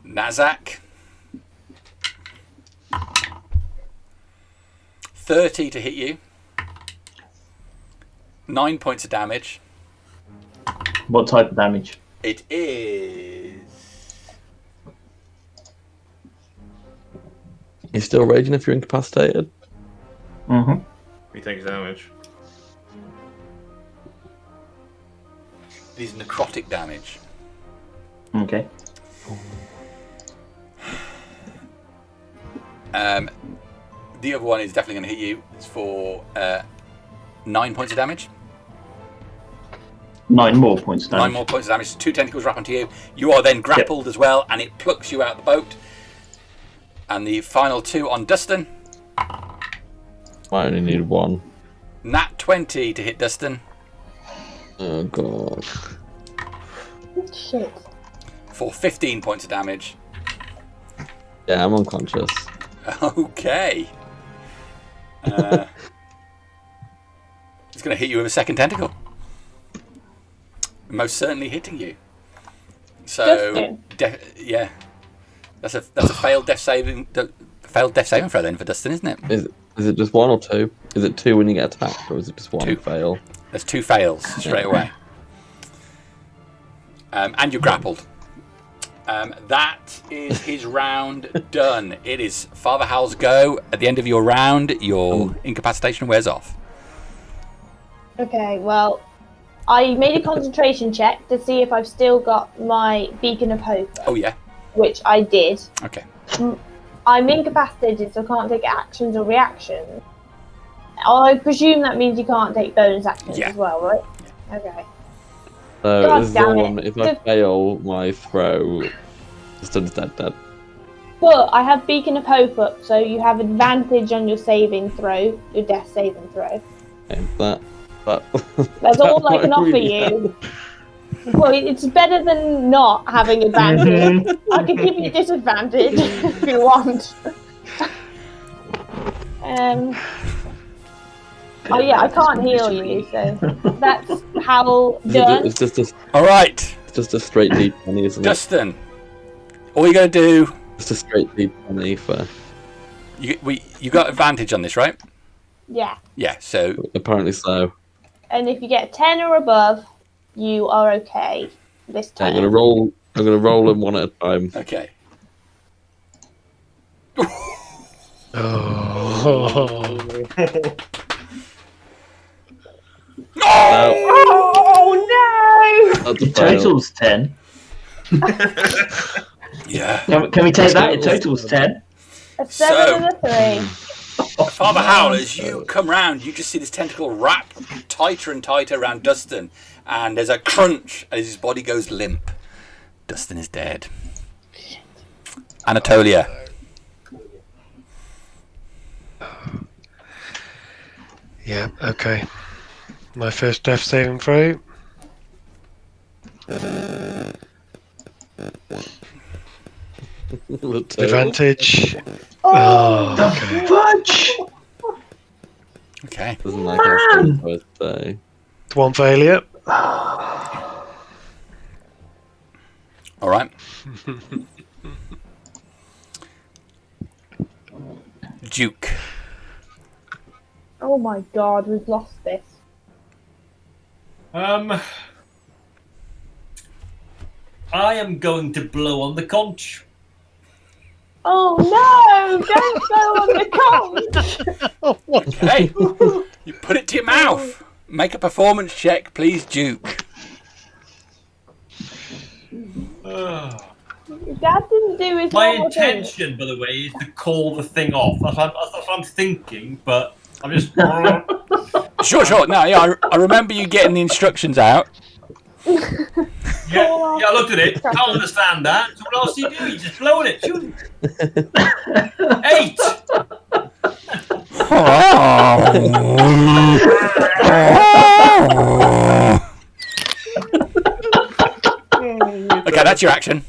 Nazzak. 30 to hit you. 9 points of damage. What type of damage? It is... You're still raging if you're incapacitated? Mm-hmm. He takes damage. It is necrotic damage. Okay. The other one is definitely going to hit you. It's for 9 points of damage. 9 more points of damage. 9 more points of damage. 2 tentacles wrap onto you. You are then grappled as well, and it plucks you out the boat. And the final 2 on Dusturn. I only need 1. Nat 20 to hit Dusturn. Oh god. Shit. For 15 points of damage. Yeah, I'm unconscious. Okay. It's going to hit you with a second tentacle. Most certainly hitting you. So, yeah, that's a failed death saving throw then for Dusturn, isn't it? Is it just 1 or 2? Is it 2 when you get attacked, or is it just 1 2. fail? There's 2 fails straight away. And you're grappled. That is his round done. It is Father Howl's go. At the end of your round, your incapacitation wears off. Okay, well, I made a concentration check to see if I've still got my beacon of hope. Oh, yeah. Which I did. Okay. I'm incapacitated, so I can't take actions or reactions. I presume that means you can't take bonus actions as well, right? Yeah. Okay. So God this is damn the it. one, if I fail my throw, Dustur's dead. But I have Beacon of Hope up, so you have advantage on your saving throw, your death saving throw. Okay, that's That's all I can offer you. Well, it's better than not having advantage. I can give you disadvantage if you want. Oh yeah, I can't heal you, so that's Howl done. It's just a, All right. it's just a straight D20, isn't it? Dustin, all you got to do... Just a straight D20 for... You got advantage on this, right? Yeah. Yeah, so... Apparently so. And if you get 10 or above, you are okay this Okay, time. I'm gonna roll them one at a time. Okay. Oh. Oh no! That's a It fail. totals 10. Yeah. Can we take that? It totals 10. A 7 and a 3. Father Howl, as you come round, you just see this tentacle wrap tighter and tighter around Dustin, and there's a crunch as his body goes limp. Dustin is dead. Anatolia. Yeah, okay. My first death saving throw. Advantage. Oh, okay. Fudge! Okay. Doesn't like our birthday. It's one failure. All right. Duke. Oh my god, we've lost this. I am going to blow on the conch. Oh no! Don't go on the conch! Hey, you put it to your mouth. Make a performance check, please, Duke. Your dad didn't do his My normal thing. intention, by the way, is to call the thing off. That's what I'm thinking, but I'm just. Sure. No, yeah, I remember you getting the instructions out. Yeah, I looked at it. Can't understand that. So what else do you do? You just blowing it. Shoot. 8. Okay, that's your action.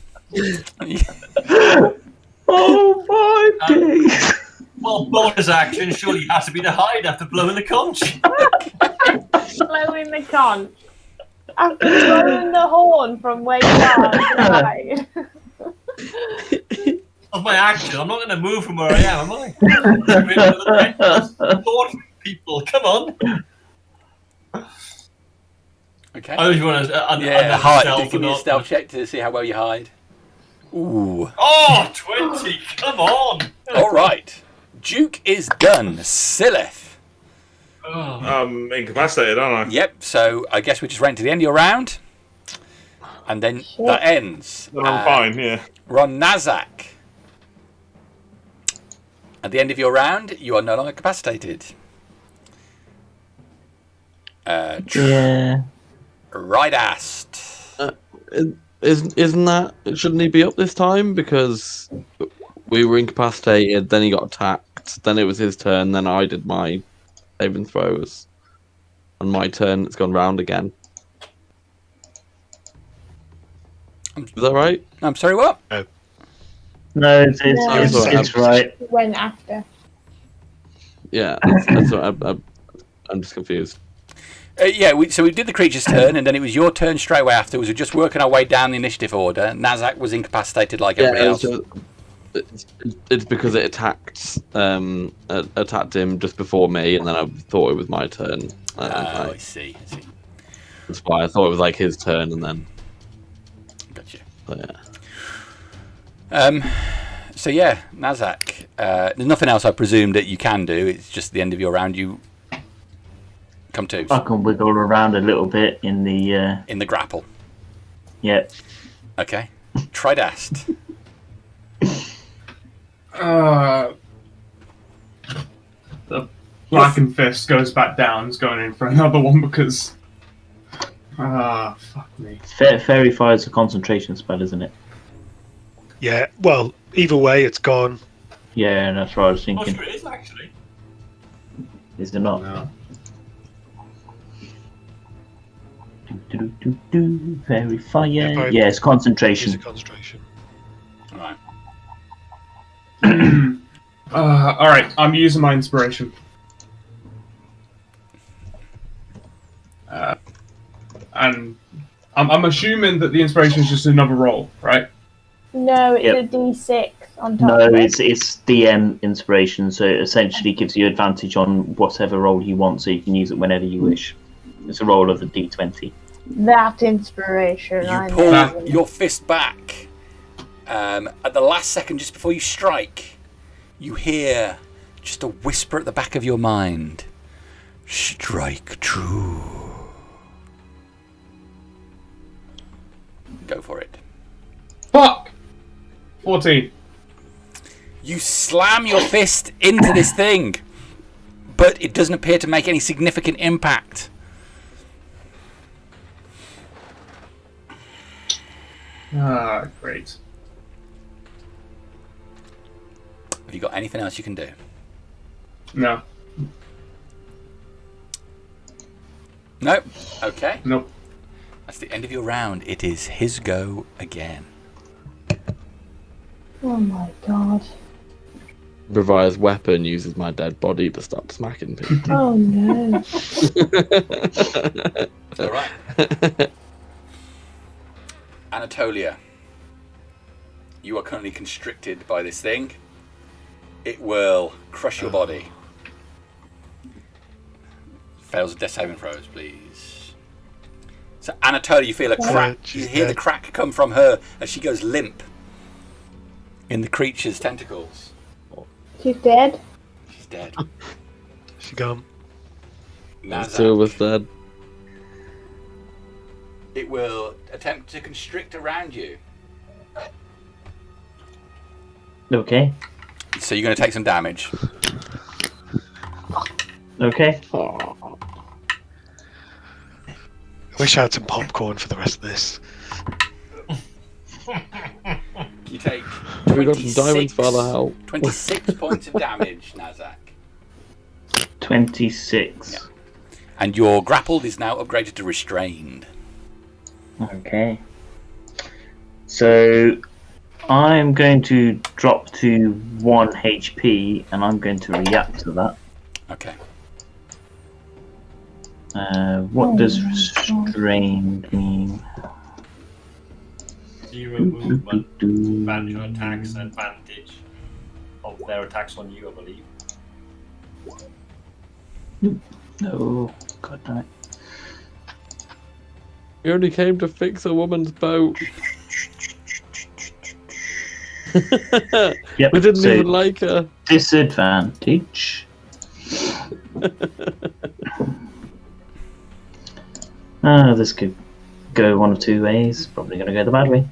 Oh my days! Well, bonus action surely has to be to hide after blowing the conch. Blowing the conch. After blowing the horn from where you are. Right. That's my action. I'm not going to move from where I am I? Lord, people, come on. Okay. I just want to. Yeah, hide. Give me a stealth check to see how well you hide. Ooh. Oh, 20. Come on. All right. Duke is done. Sylleth. Oh. I'm incapacitated, aren't I? Yep, so I guess we just ran to the end of your round. And then that ends. Then I'm fine, yeah. We're on Nazzak. At the end of your round, you are no longer capacitated. Yeah. Tridast. Isn't that? Shouldn't he be up this time? Because we were incapacitated, then he got attacked, then it was his turn, then I did my saving throws. On my turn, it's gone round again. Is that right? I'm sorry, what? No, it's right. Went after. Yeah, that's what I'm just confused. So we did the creature's turn, and then it was your turn straight away afterwards. We're just working our way down the initiative order. Nazzak was incapacitated like everybody else. It's because it attacked him just before me, and then I thought it was my turn. I see. That's why I thought it was like his turn, and then Oh, yeah. So yeah, Nazzak. There's nothing else I presume that you can do. It's just the end of your round. You come to I can wiggle around a little bit in the grapple. Yeah. Okay. Tridast. The blackened fist goes back down. It's going in for another one because. Fuck me. Fairy Fire is a concentration spell, isn't it? Yeah, well, either way, it's gone. Yeah, that's what I was Oh, thinking. sure it is actually. Is it not? No. Fairy Fire. Yeah, Yeah, it's concentration. Use a concentration. All right. Alright, I'm using my inspiration. And I'm assuming that the inspiration is just another roll, right? No, it's Yep. a D6 on top No, of it. it's DM inspiration, so it essentially gives you advantage on whatever roll you want, so you can use it whenever you wish. It's a roll of a D20. That inspiration. You I pull know. your fist back. At the last second, just before you strike, you hear just a whisper at the back of your mind. Strike true. Go for it. Fuck! 14. You slam your fist into this thing, but it doesn't appear to make any significant impact. Great. Have you got anything else you can do? No. Nope. Okay. Nope. That's the end of your round. It is his go again. Oh my god. Revire's weapon uses my dead body to start smacking people. Oh no. All right. Anatolia, you are currently constricted by this thing. It will crush your body. Fails a death saving throws, please. So Anatolia, you feel a crack. You she's hear the dead. crack come from her as she goes limp in the creature's tentacles. She's dead. She's dead. She gone. Nazzak, Two of us dead. it will attempt to constrict around you. Okay. So you're going to take some damage. Okay. Oh, I wish I had some popcorn for the rest of this. You take we got some diamonds for the Howl. 26 points of damage, Nazzak. 26. Yeah. And your grappled is now upgraded to restrained. Okay. So I'm going to drop to 1 HP and I'm going to react to that. Okay. What does restrained mean? 0 movement, advantage on attacks, and advantage of their attacks on you, I believe. No, god damn it. We only came to fix a woman's boat. Yep, We didn't so even like her. disadvantage. This could go one of two ways. Probably going to go the bad way.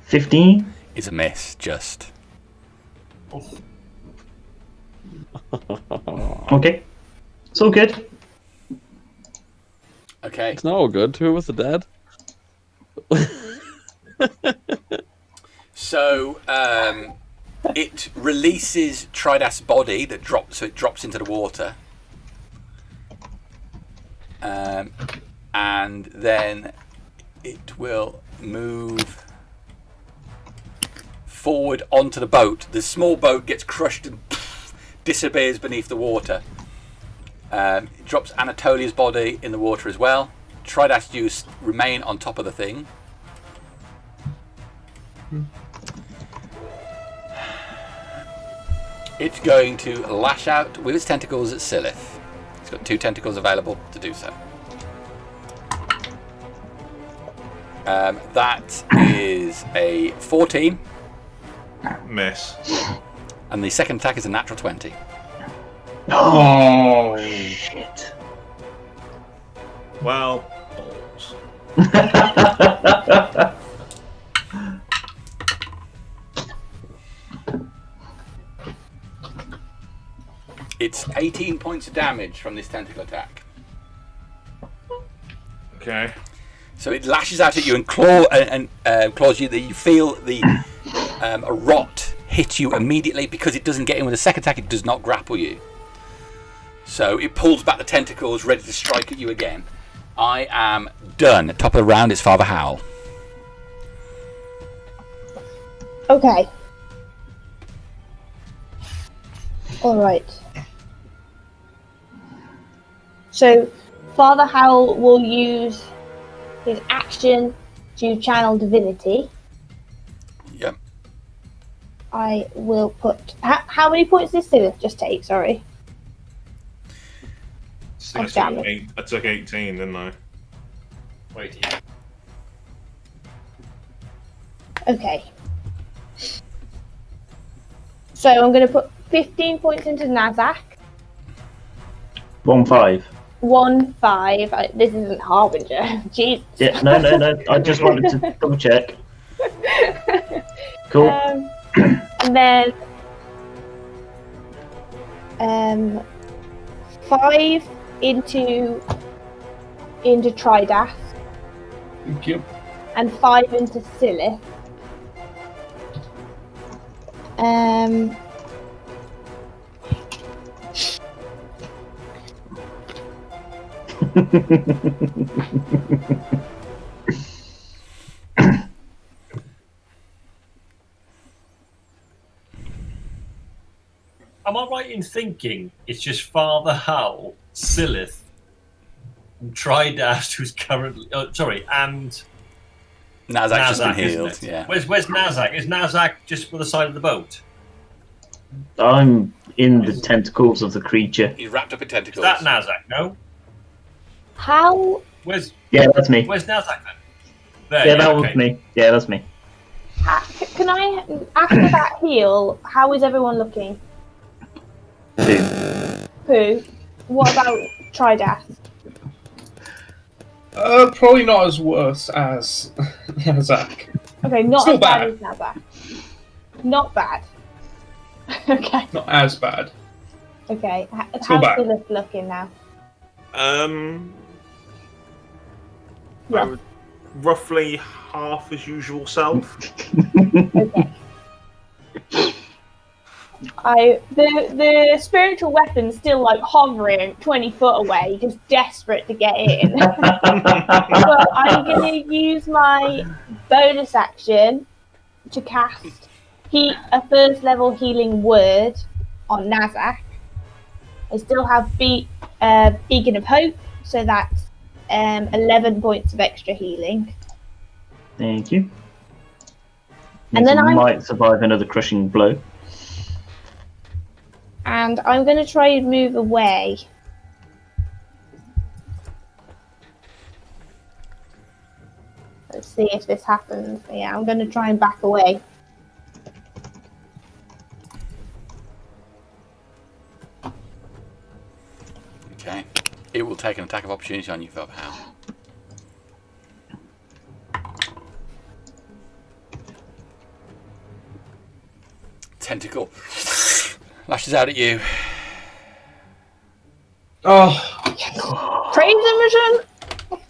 15. It's a miss, just. Okay. It's all good. Okay. It's not all good. Two of us are dead. So, it releases Tridast's body that drops, so it drops into the water. And then it will move forward onto the boat. The small boat gets crushed and disappears beneath the water. It drops Anatolia's body in the water as well. Tridast, you remain on top of the thing. It's going to lash out with its tentacles at Sylleth. It's got 2 tentacles available to do so. That is a 14. Miss. And the second attack is a natural 20. Oh, Shit. Well, balls. It's 18 points of damage from this tentacle attack. Okay. So it lashes out at you and claws you. You feel the a rot hit you immediately. Because it doesn't get in with a second attack, it does not grapple you. So it pulls back the tentacles, ready to strike at you again. I am done. Top of the round, it's Father Howl. Okay. Alright. So, Father Howl will use his action to channel divinity. Yep. I will put... How many points does Sylleth just take? Sorry. I damn it. took 18, didn't I? Wait. Okay. So I'm going to put 15 points into Nazzak. 1-5. 1-5. This isn't Harbinger. Jesus. Yeah, no. I just wanted to double check. Cool. And then 5 into Tridast. thank you. And 5 into Sylleth. Am I right in thinking it's just Father Howl, Sylleth, and Tridast, who's currently... and Nazzak's just been Nazzak, isn't healed. it? Yeah. Where's Nazzak? Is Nazzak just by the side of the boat? I'm in the tentacles of the creature. He's wrapped up in Is tentacles. that Nazzak? No? How... Where's Yeah, that's me. Nazzak then? There, Yeah, that okay. was me. Yeah, that's me. Can I... After that heal, how is everyone looking? Pooh. What about Tridast? Probably not as worse as Nazzak. Okay, not Still as bad bad. as Nazzak. Not bad. Okay. Not as bad. Okay. Still How's bad. Sylleth looking now? I Yeah. would roughly half his usual self. Okay. The spiritual weapon's still like hovering 20 foot away, just desperate to get in. But I'm gonna use my bonus action to cast a first level healing word on Nazzak. I still have Beacon of Hope, so that's 11 points of extra healing. Thank you. And then I I'm- might survive another crushing blow. And I'm going to try and move away. Let's see if this happens. Yeah, I'm going to try and back away. Okay. It will take an attack of opportunity on you, Father Howl. Tentacle lashes out at you. Oh, Praise Imogen!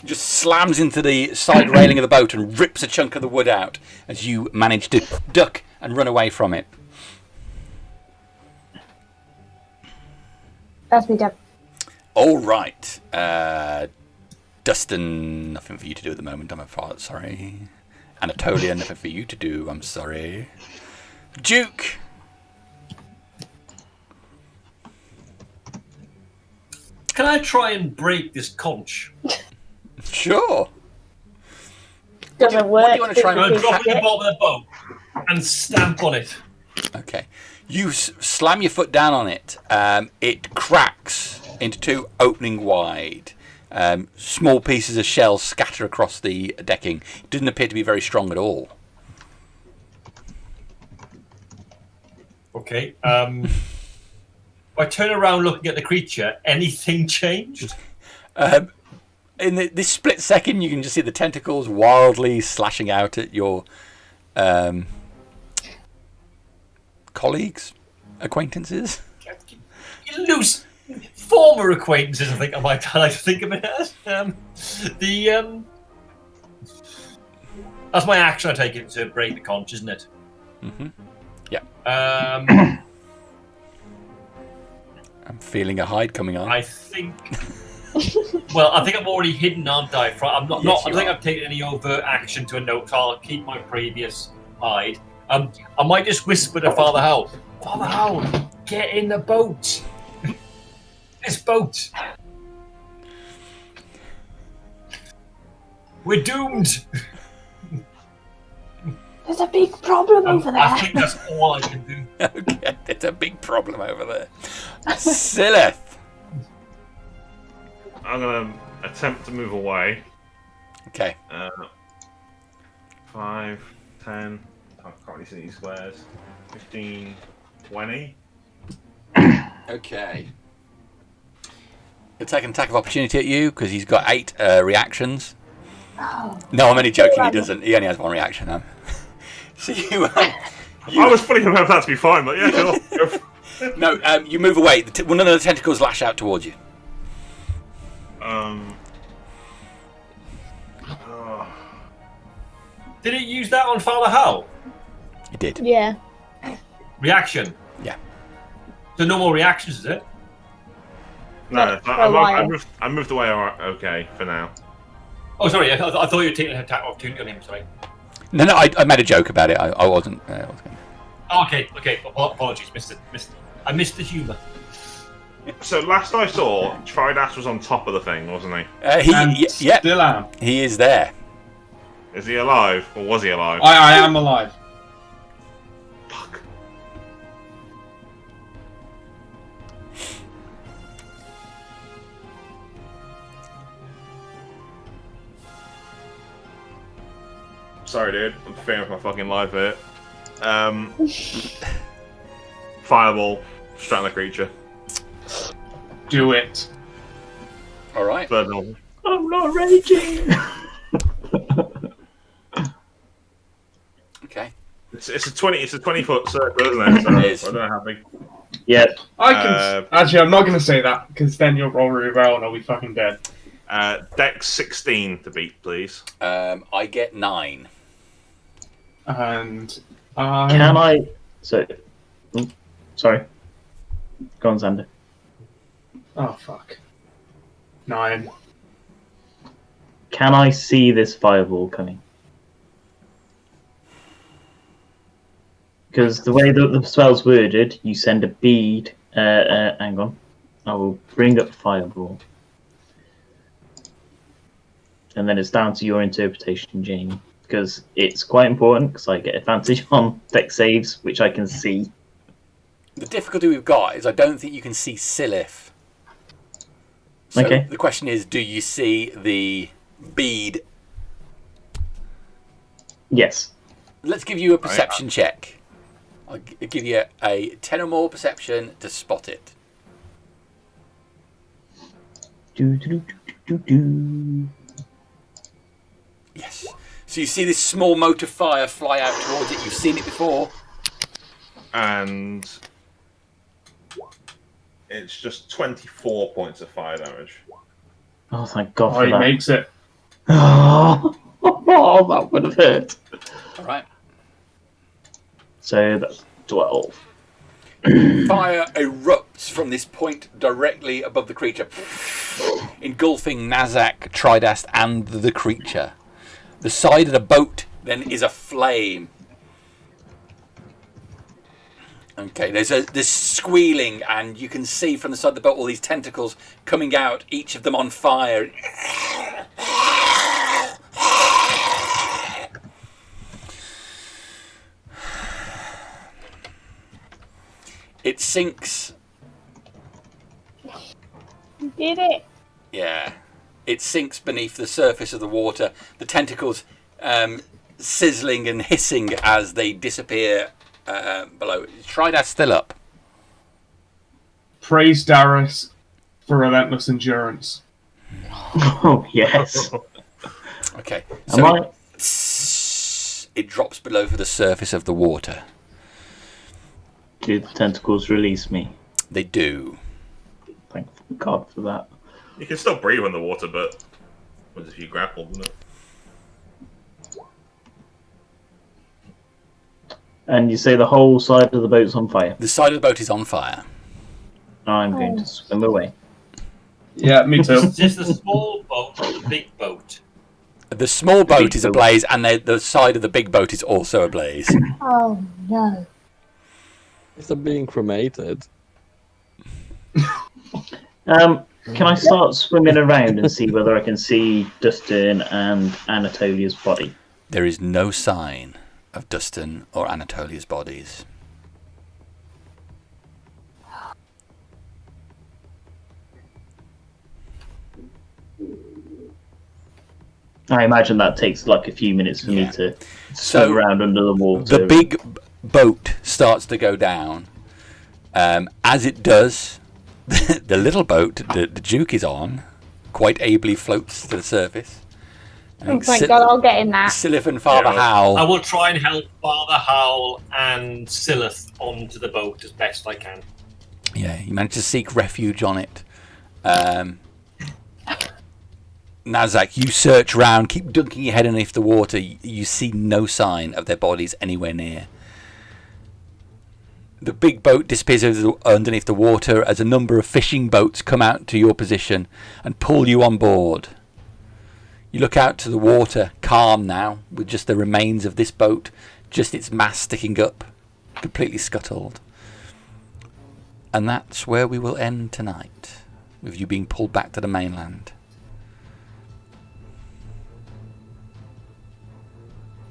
Just slams into the side railing of the boat and rips a chunk of the wood out as you manage to duck and run away from it. That's me done. All right. Dusturn, nothing for you to do at the moment. I'm sorry. Anatolia, nothing for you to do. I'm sorry. Duke. Can I try and break this conch? Sure. Doesn't what work. do you want to try I'm and going to drop it in the Shit. bottom of the boat and stamp on it. Okay. You slam your foot down on it. It cracks into two, opening wide. Small pieces of shell scatter across the decking. It doesn't appear to be very strong at all. Okay. I turn around looking at the creature. Anything changed? In this split second, you can just see the tentacles wildly slashing out at your colleagues, acquaintances. You lose former acquaintances, I think I might like to think of it as. That's my action. I take it to break the conch, isn't it? Mm-hmm. Yeah. I'm feeling a hide coming on. I think. Well, I think I'm already hidden, aren't I? I'm not. Yes, I don't think I've taken any overt action to a note, so I'll keep my previous hide. I might just whisper to Father Howl. Father Howl, get in the boat. This boat. We're doomed. There's a big problem over there. I think that's all I can do. Okay, there's a big problem over there. Sylleth. I'm gonna attempt to move away. Okay. 5, 10. I can't really see these squares. 15, 20. Okay. He'll take an attack of opportunity at you because he's got 8 reactions. Oh. No, I'm only joking. He doesn't. He only has 1 reaction. So you. I was fully hoping that to be fine, but yeah, sure. No, you move away. One of the tentacles lash out towards you. Did it use that on Father Howl? It did. Yeah. Reaction. Yeah. So no more reactions, is it? No, For a while. I moved away. Okay, for now. Oh, sorry. I thought you were taking an attack opportunity on him. Sorry. No, I made a joke about it. I wasn't. Oh, okay. Apologies, I missed the humour. So last I saw, Tridast was on top of the thing, wasn't he? Yeah. Still am. He is there. Is he alive, or was he alive? I am alive. Fuck. Sorry, dude. I'm fearing for my fucking life here. Fireball, straight on the creature. Do it. All right. Third level. I'm not raging. Okay. It's a 20-foot circle, isn't it? So It is. I don't know how big. Yep. I can. Actually, I'm not going to say that because then you'll roll really well and I'll be fucking dead. Dex 16 to beat, please. I get 9. And Can I? So, sorry. Go on, Xander. oh fuck. 9. Can I see this fireball coming? Because the way that the spell's worded, you send a bead. Hang on. I will bring up fireball. And then it's down to your interpretation, Jamie. Because it's quite important, because I get advantage on dex saves, which I can see. The difficulty we've got is I don't think you can see Sylleth. So Okay. the question is, do you see the bead? Yes. Let's give you a perception check. I'll give you a 10 or more perception to spot it. Do. Yes. So you see this small mote of fire fly out towards it. You've seen it before. And it's just 24 points of fire damage. Oh, thank God Oh, for he that. makes it. Oh, that would have hurt. All right. So that's 12. Fire erupts from this point directly above the creature, engulfing Nazzak, Tridast, and the creature. The side of the boat then is aflame. Okay, there's squealing, and you can see from the side of the boat all these tentacles coming out, each of them on fire. It sinks. Did it? Yeah. It sinks beneath the surface of the water. The tentacles sizzling and hissing as they disappear below. Tridast still up. Praise Darius for relentless endurance. Oh, yes. Okay. Am So it drops below for the surface of the water. Do the tentacles release me? They do. Thank God for that. You can still breathe in the water, but what if you grapple, isn't it? And you say the whole side of the boat's on fire? The side of the boat is on fire. I'm going to swim away. Yeah, me too. Is this the small boat or the big boat? The small boat big is boat. ablaze, and the side of the big boat is also ablaze. Oh no. If they're being cremated. Can I start swimming around and see whether I can see Dusturn and Anatolia's body? There is no sign of Dusturn or Anatolia's bodies. I imagine that takes like a few minutes for me to swim around under the water. The big boat starts to go down. As it does, the little boat the Duke is on quite ably floats to the surface. Oh, thank God, I'll get in that. Sylleth and Father I Howl. will try and help Father Howl and Sylleth onto the boat as best I can. Yeah, you manage to seek refuge on it. Nazzak, you search round, keep dunking your head underneath the water. You see no sign of their bodies anywhere near. The big boat disappears underneath the water as a number of fishing boats come out to your position and pull you on board. You look out to the water, calm now, with just the remains of this boat, just its mast sticking up, completely scuttled. And that's where we will end tonight, with you being pulled back to the mainland.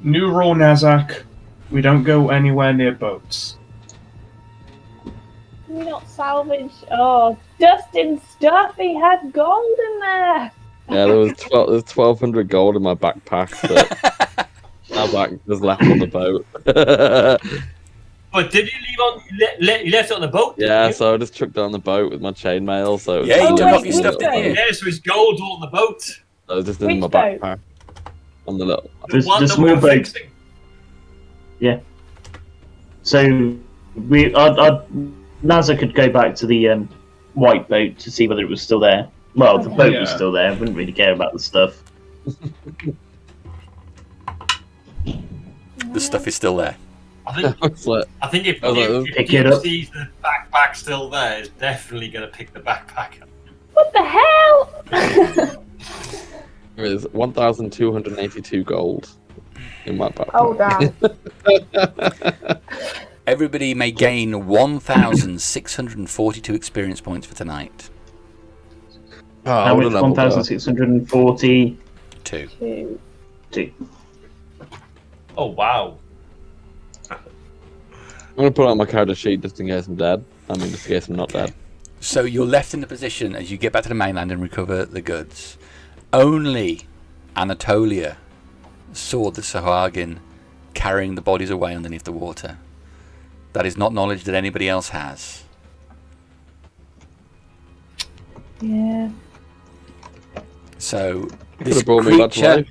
New rule, Nazzak. We don't go anywhere near boats. Can we not salvage? Oh, Dustin's stuff. He had gold in there. Yeah, there was 1,200 gold in my backpack that Nazzak just left on the boat. But did you leave on? You left it on the boat? didn't Yeah, you? so I just chucked it on the boat with my chainmail. So it was Yeah, you Oh, took wait, off your stuff, which didn't you? Yeah, so his gold all on the boat. I was just in my Which boat? backpack on the little. The The one that small we were boat. fixing. So Nazzak could go back to the white boat to see whether it was still there. Well, the boat was Yeah. still there. I wouldn't really care about the stuff. The stuff is still there. I It's like, think if I was like, if pick it Duke up. sees the backpack still there, he's definitely going to pick the backpack up. What the hell? there is 1,282 gold in my backpack. Oh damn. Everybody may gain 1,642 experience points for tonight. Oh, How what a much? level 1,640. 2. Oh wow! I'm going to pull out my character sheet just in case I'm dead. I mean, just in case I'm not dead. So you're left in the position as you get back to the mainland and recover the goods. Only Anatolia saw the Sahagin carrying the bodies away underneath the water. That is not knowledge that anybody else has. Yeah. So Could this have brought me back to creature, life.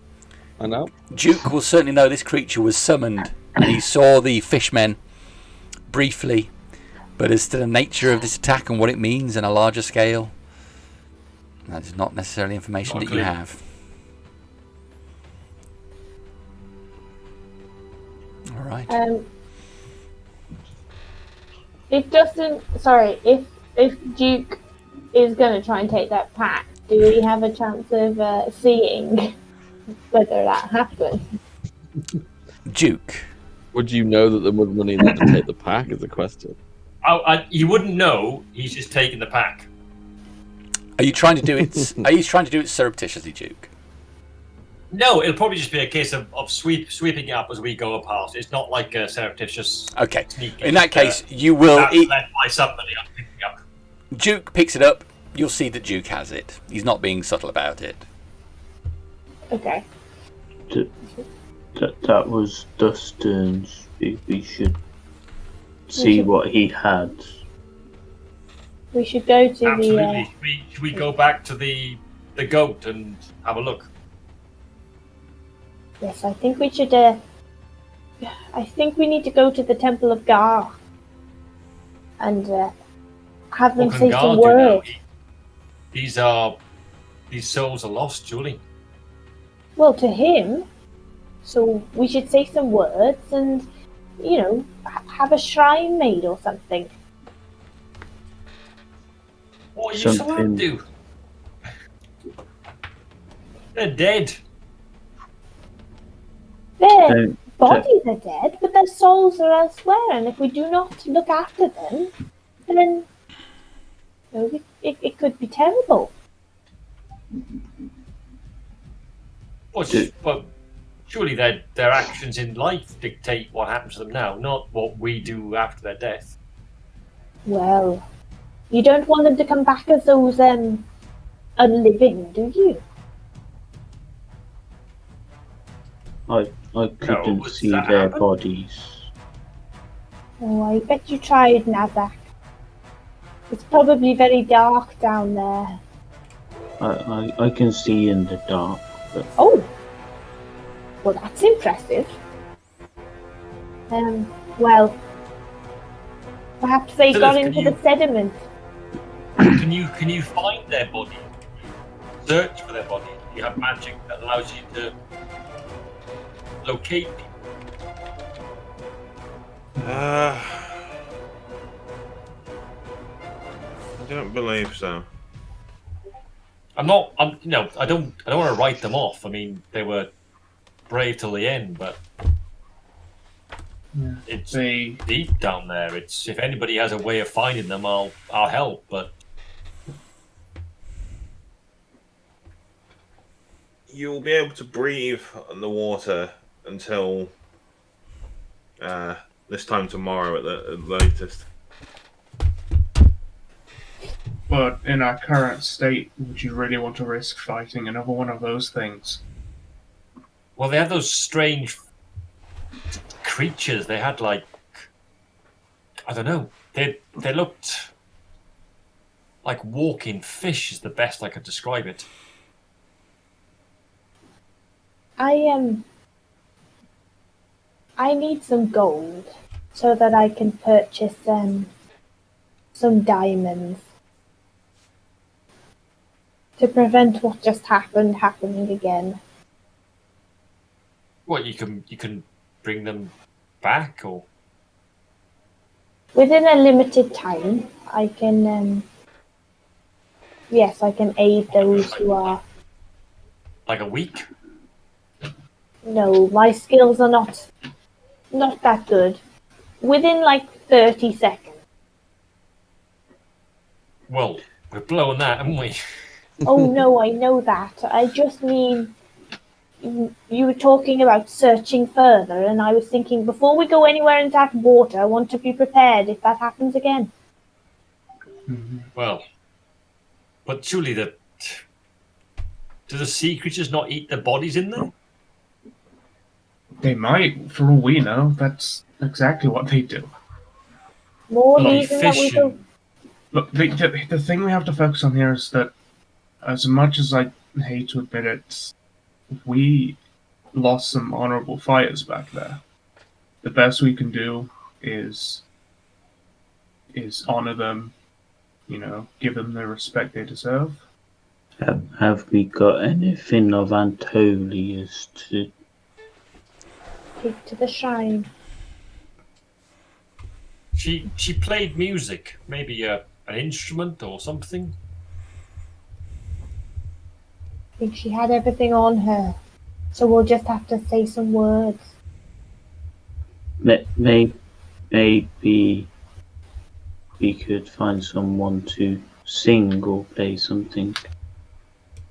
I know. Duke will certainly know this creature was summoned, and he saw the fishmen briefly, but as to the nature of this attack and what it means on a larger scale, that is not necessarily information Not that you clear. have. All right. If Duke is going to try and take that pack, do we have a chance of seeing whether that happens? Duke. Would you know that there was money in there to take the pack? Is the question. You wouldn't know. He's just taking the pack. Are you trying to do it? Are you trying to do it surreptitiously, Duke? No, it'll probably just be a case of sweeping it up as we go past. It's not like a surreptitious Okay. sneak. In that case, you will. That's led by somebody I'm picking up. Duke picks it up. You'll see that Duke has it. He's not being subtle about it. Okay. That was Dusturn's. We should see what he had. We should go to Absolutely. Should we go back to the goat and have a look? Yes, I think we should. I think we need to go to the Temple of Gar and have them What say can some Gar do now? words. These souls are lost, Julie. Well, to him. So we should say some words and, have a shrine made or something. What are you so to do? They're dead. Their bodies are dead, but their souls are elsewhere, and if we do not look after them, then it could be terrible. But surely their actions in life dictate what happens to them now, not what we do after their death. Well, you don't want them to come back as those unliving, do you? I couldn't see their bodies. Oh, I bet you tried, Nazzak. It's probably very dark down there. I can see in the dark. But... Oh! Well, that's impressive. Well, perhaps they got into the sediment. Can you find their body? Search for their body. You have magic that allows you to locate people. I don't believe so. I don't want to write them off. I mean, they were brave till the end, but it's deep down there. It's if anybody has a way of finding them, I'll help. But you'll be able to breathe on the water until this time tomorrow at the latest. But in our current state, would you really want to risk fighting another one of those things? Well, they had those strange creatures. They had I don't know. They looked like walking fish. Is the best I could describe it. I need some gold so that I can purchase some diamonds to prevent what just happened happening again. What, you can bring them back, or within a limited time? I can I can aid those who are like a week. No, my skills are not that good. Within 30 seconds. Well, we're blowing that, haven't we? Oh no, I know that. I just mean you were talking about searching further, and I was thinking before we go anywhere into that water, I want to be prepared if that happens again. Mm-hmm. Well, but surely do the sea creatures not eat the bodies in there? They might, for all we know. That's exactly what they do. More reason that we go. Look, the thing we have to focus on here is that, as much as I hate to admit it, we lost some honorable fighters back there. The best we can do is honor them, give them the respect they deserve. Have we got anything of Anatolia's to take to the shrine? She played music, maybe an instrument or something. I think she had everything on her, so we'll just have to say some words. Maybe we could find someone to sing or play something.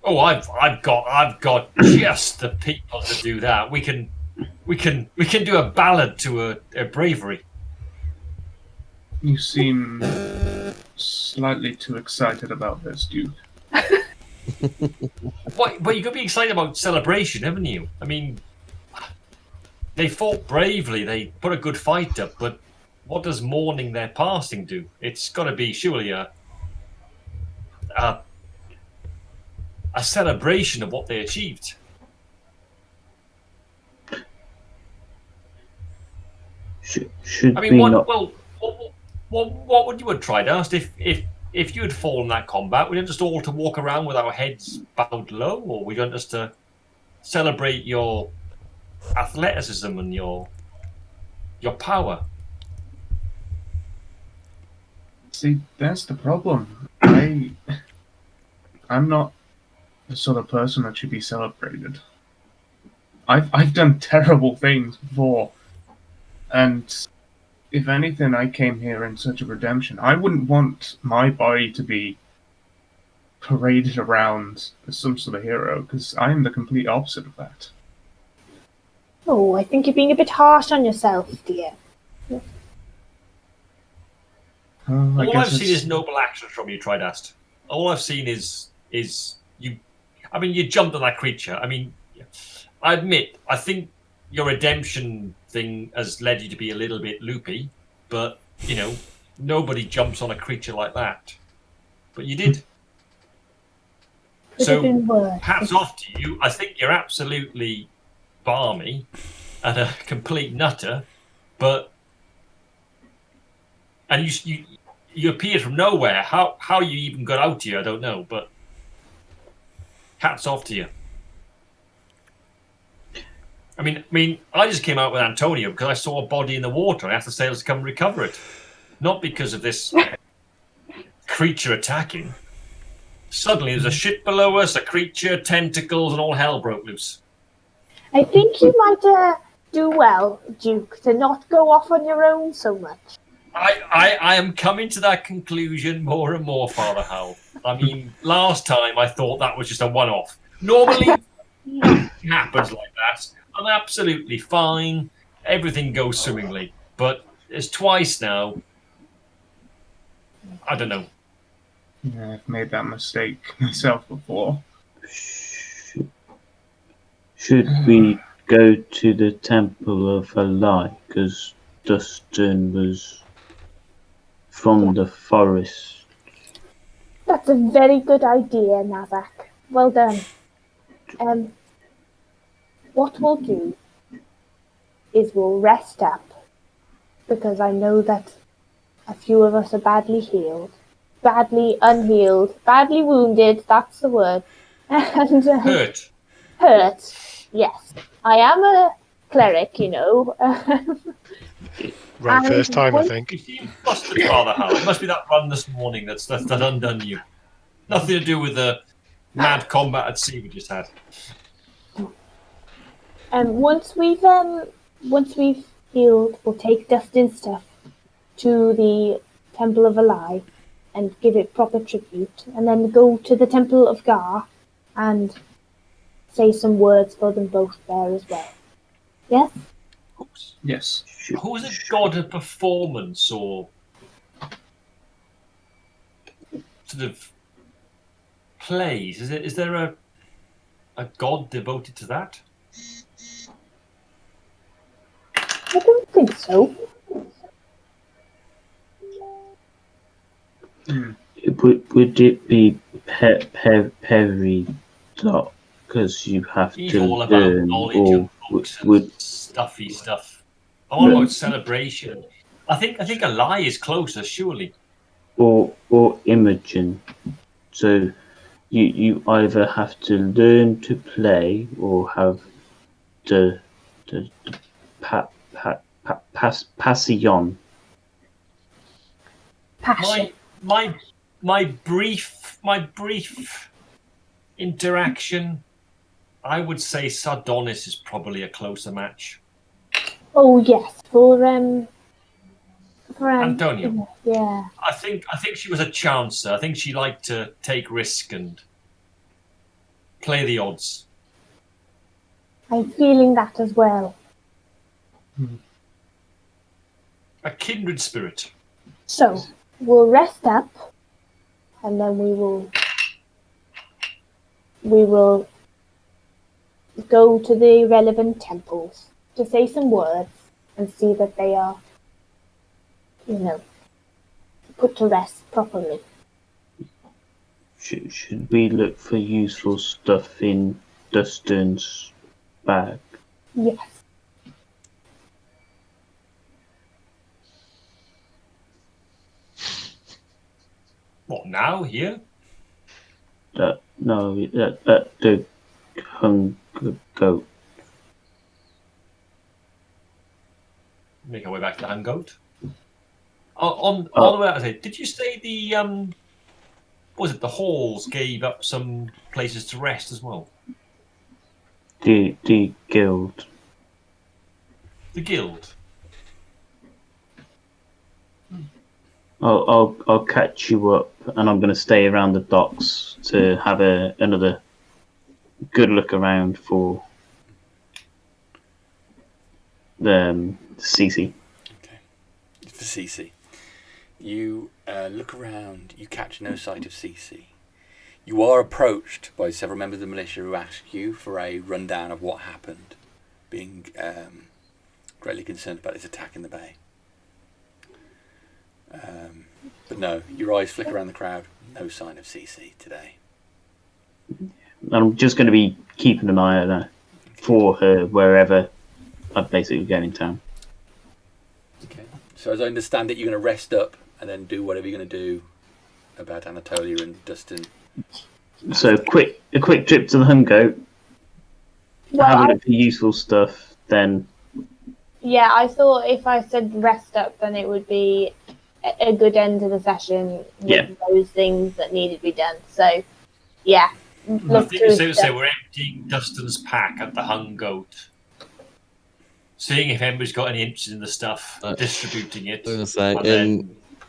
Oh, I've got just the people to do that. We can do a ballad to a bravery. You seem slightly too excited about this, Duke. Well, you could be excited about celebration, haven't you? I mean, they fought bravely. They put a good fight up, but what does mourning their passing do? It's got to be surely a celebration of what they achieved. Should I mean, we what would you have tried, Tridast, if you had fallen in that combat? We didn't just all to walk around with our heads bowed low, or we don't just to celebrate your athleticism and your power? See, that's the problem. I'm not the sort of person that should be celebrated. I've done terrible things before, and if anything, I came here in search of redemption. I wouldn't want my body to be paraded around as some sort of hero, because I am the complete opposite of that. Oh, I think you're being a bit harsh on yourself, dear. All I've seen is noble actions from you, Tridast. All I've seen is you. I mean, you jumped on that creature. I mean, I admit, I think your redemption thing has led you to be a little bit loopy, but nobody jumps on a creature like that. But you did. So hats off to you. I think you're absolutely balmy and a complete nutter, and you appeared from nowhere. How you even got out here, I don't know, but hats off to you. I mean, I just came out with Anatolia because I saw a body in the water. I asked the sailors to come and recover it, not because of this creature attacking. Suddenly, there's a ship below us, a creature, tentacles, and all hell broke loose. I think you might do well, Duke, to not go off on your own so much. I am coming to that conclusion more and more, Father Howl. I mean, last time I thought that was just a one-off. Normally, nothing happens like that. I'm absolutely fine. Everything goes swimmingly. But it's twice now. I don't know. Yeah, I've made that mistake myself before. Should we go to the Temple of Howl? Because Dusturn was from the forest. That's a very good idea, Nazzak. Well done. What we'll do is we'll rest up, because I know that a few of us are badly unhealed, badly wounded, that's the word. And Hurt. Hurt, yes. I am a cleric, Right, first time, I think. You seem flustered, Father Howl. It must be that run this morning that undone you. Nothing to do with the mad combat at sea we just had. Once we've healed, we'll take Dustin's stuff to the Temple of Howl and give it proper tribute, and then go to the Temple of Gar and say some words for them both there as well. Yes? Yes. Who's a god of performance or sort of plays? Is there a god devoted to that? I don't think so. Would it be Perry dot? Because you have He's to all about learn, knowledge or and books and would stuffy stuff. I'm all about celebration. I think a lie is closer, surely. or Imogen. So you either have to learn to play or have the passion. Passion. My brief interaction, I would say Sardonis is probably a closer match. Oh yes, for Antonio. Yeah. I think she was a chancer. I think she liked to take risk and play the odds. I'm feeling that as well. A kindred spirit. So we'll rest up, and then we will we will go to the relevant temples to say some words and see that they are, put to rest properly. Should we look for useful stuff in Dusturn's bag? Yes. What, now? Here? No, the hung goat. Make our way back to the hung goat. On the way out of it, did you say the what was it? The halls gave up some places to rest as well. The guild. The guild. I'll catch you up, and I'm going to stay around the docks to have another good look around for the CC. Okay. For CC. You look around, you catch no sight of CC. You are approached by several members of the militia who ask you for a rundown of what happened, being greatly concerned about this attack in the bay. But no, your eyes flick around the crowd, no sign of CC today. I'm just going to be keeping an eye on her for her wherever I basically go in town. Okay. So as I understand it, you're going to rest up and then do whatever you're going to do about Anatolia and Dusturn. So a quick trip to the hung goat, have a look for useful stuff, then... Yeah, I thought if I said rest up, then it would be a good end to the session with those things that needed to be done. So, yeah. I think it's safe to say we're emptying Dusturn's pack at the hung goat. Seeing if anybody's got any interest in the stuff, distributing it. I was going to say,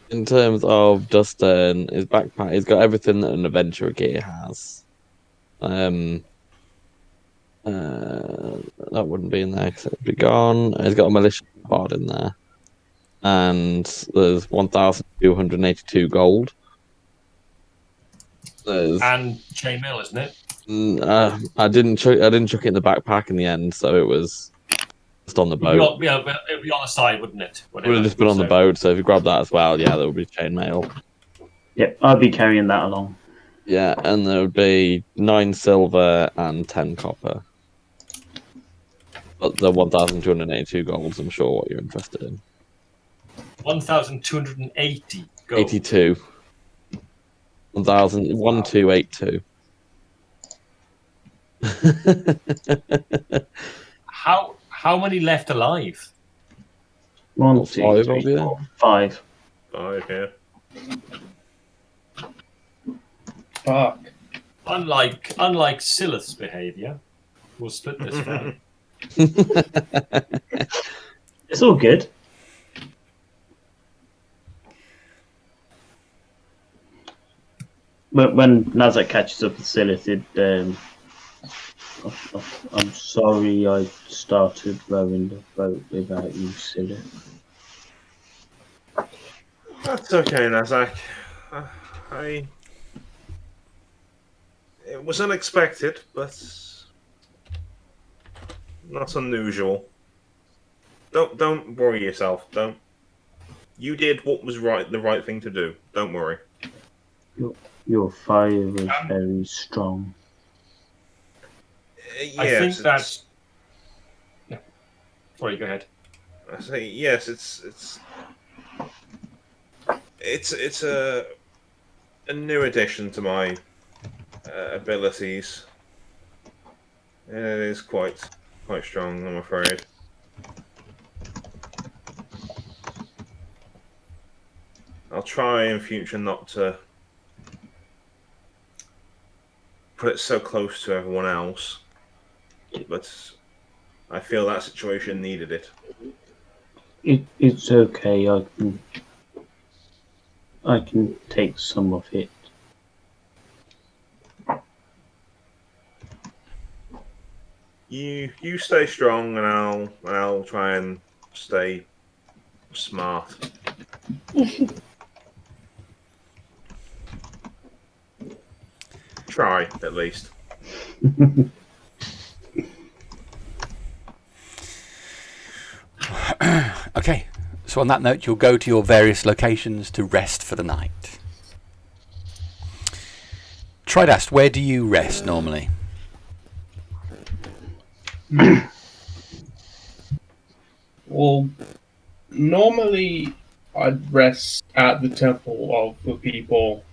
in terms of Dusturn, his backpack, he's got everything that an adventurer gear has. That wouldn't be in there because it would be gone. He's got a militia card in there. And there's 1,282 gold. And chainmail, isn't it? I didn't chuck it in the backpack in the end, so it was just on the boat. It would be on the side, wouldn't it? It would have just been on the boat, so if you grab that as well, yeah, there would be chainmail. Yep, I'll be carrying that along. Yeah, and there would be 9 silver and 10 copper. But the 1,282 golds, I'm sure what you're interested in. 1,280 gold. 82. 1282. How many left alive? 1, 2, 3, 4, 5. 5, yeah. Fuck. Unlike Sylleth's behaviour, we'll split this down. It's all good. But when Nazzak catches up with Sylleth, I'm sorry I started rowing the boat without you, Sylleth. That's okay, Nazzak. It was unexpected, but not unusual. Don't worry yourself. You did what was the right thing to do. Don't worry. Your fire was very strong. Yes, I think that's. Yeah. Sorry, go ahead. I say yes. It's a new addition to my abilities. It is quite strong, I'm afraid. I'll try in future not to put it so close to everyone else, but I feel that situation needed it. It's okay. I can take some of it. You stay strong, and I'll try and stay smart. Try, at least. Okay, so on that note, you'll go to your various locations to rest for the night. Tridast, where do you rest normally? Well, normally I'd rest at the Temple of the People,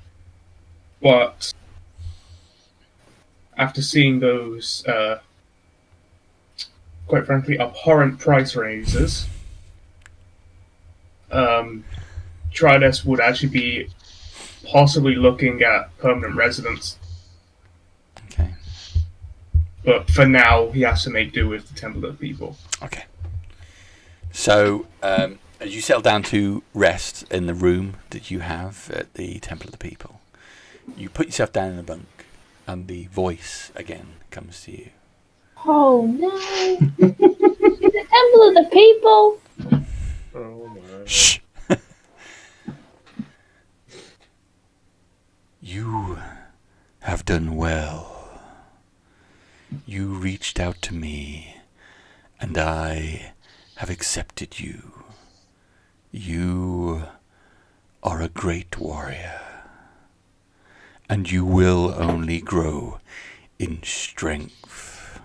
but after seeing those, quite frankly, abhorrent price raises, Tridast would actually be possibly looking at permanent residence. Okay. But for now, he has to make do with the Temple of the People. Okay. So, as you settle down to rest in the room that you have at the Temple of the People, you put yourself down in a bunk, and the voice again comes to you. Oh no! The Temple of the People! Oh my. Shh! You have done well. You reached out to me, and I have accepted you. You are a great warrior, and you will only grow in strength.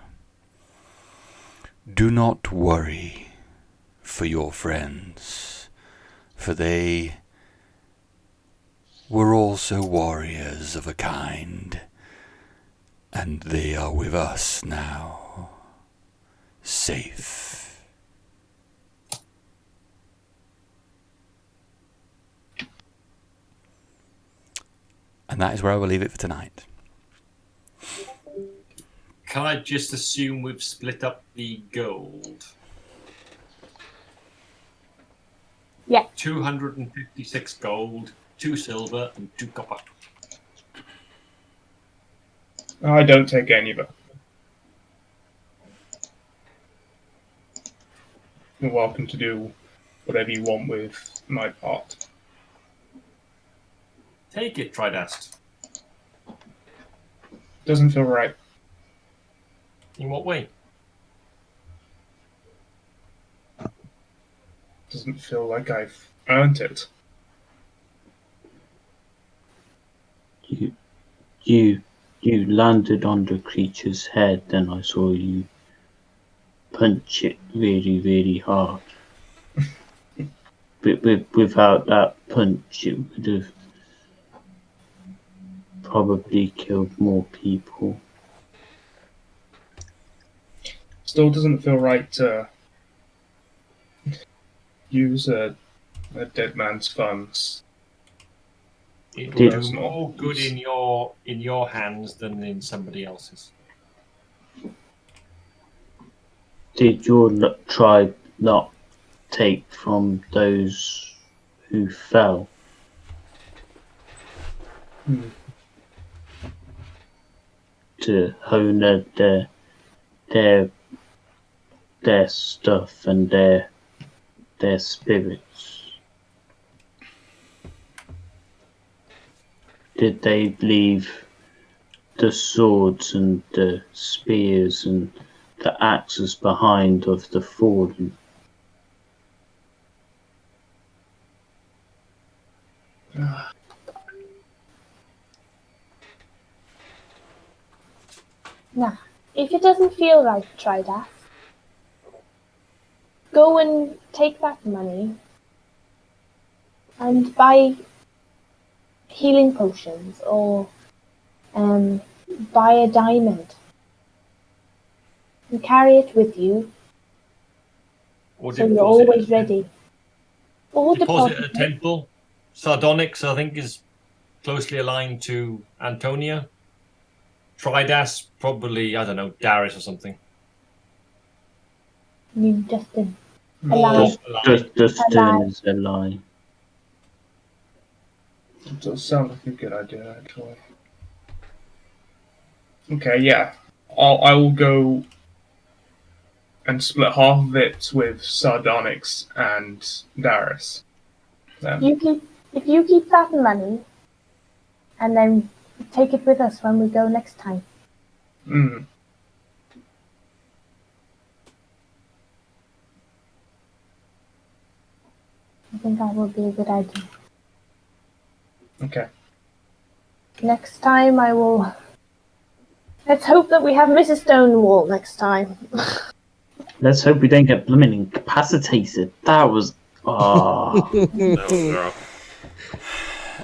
Do not worry for your friends, for they were also warriors of a kind, and they are with us now, safe. And that is where I will leave it for tonight. Can I just assume we've split up the gold? Yeah. 256 gold, 2 silver, and 2 copper. I don't take any of it. You're welcome to do whatever you want with my part. Take it, Tridast. Doesn't feel right. In what way? Doesn't feel like I've earned it. You landed on the creature's head, then I saw you punch it really, really hard. But without that punch, it would have probably killed more people. Still doesn't feel right to use a dead man's funds. It Did- will do more good in your hands than in somebody else's. Did your tribe not take from those who fell? To hone their stuff and their spirits? Did they leave the swords and the spears and the axes behind of the fallen? Nah, if it doesn't feel right, Tridast, go and take that money and buy healing potions or buy a diamond and carry it with you Or so you're deposit always at a ready. Or Deposit at a temple. Sardonyx, I think, is closely aligned to Antonia. Tridast, probably, I don't know, Darius or something. You Dusturn. More Alive. aligned. Dusturn is a lie. It does sound like a good idea, actually. Okay, yeah. I will go and split half of it with Sardonyx and Darius. Then. If you keep that money and then take it with us when we go next time. Mm. I think that would be a good idea. Okay. Next time I will... Let's hope that we have Mrs. Stonewall next time. Let's hope we don't get blooming incapacitated. That was... Oh.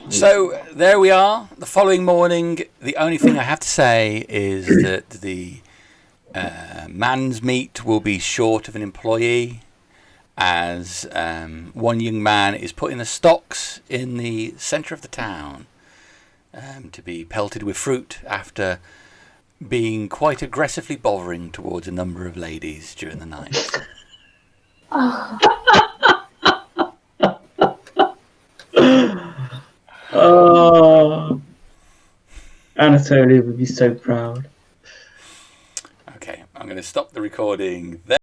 So there we are. The following morning, the only thing I have to say is that the man's meat will be short of an employee, as one young man is put in the stocks in the centre of the town to be pelted with fruit after being quite aggressively bothering towards a number of ladies during the night. Oh, Anatolia would be so proud. Okay, I'm going to stop the recording there.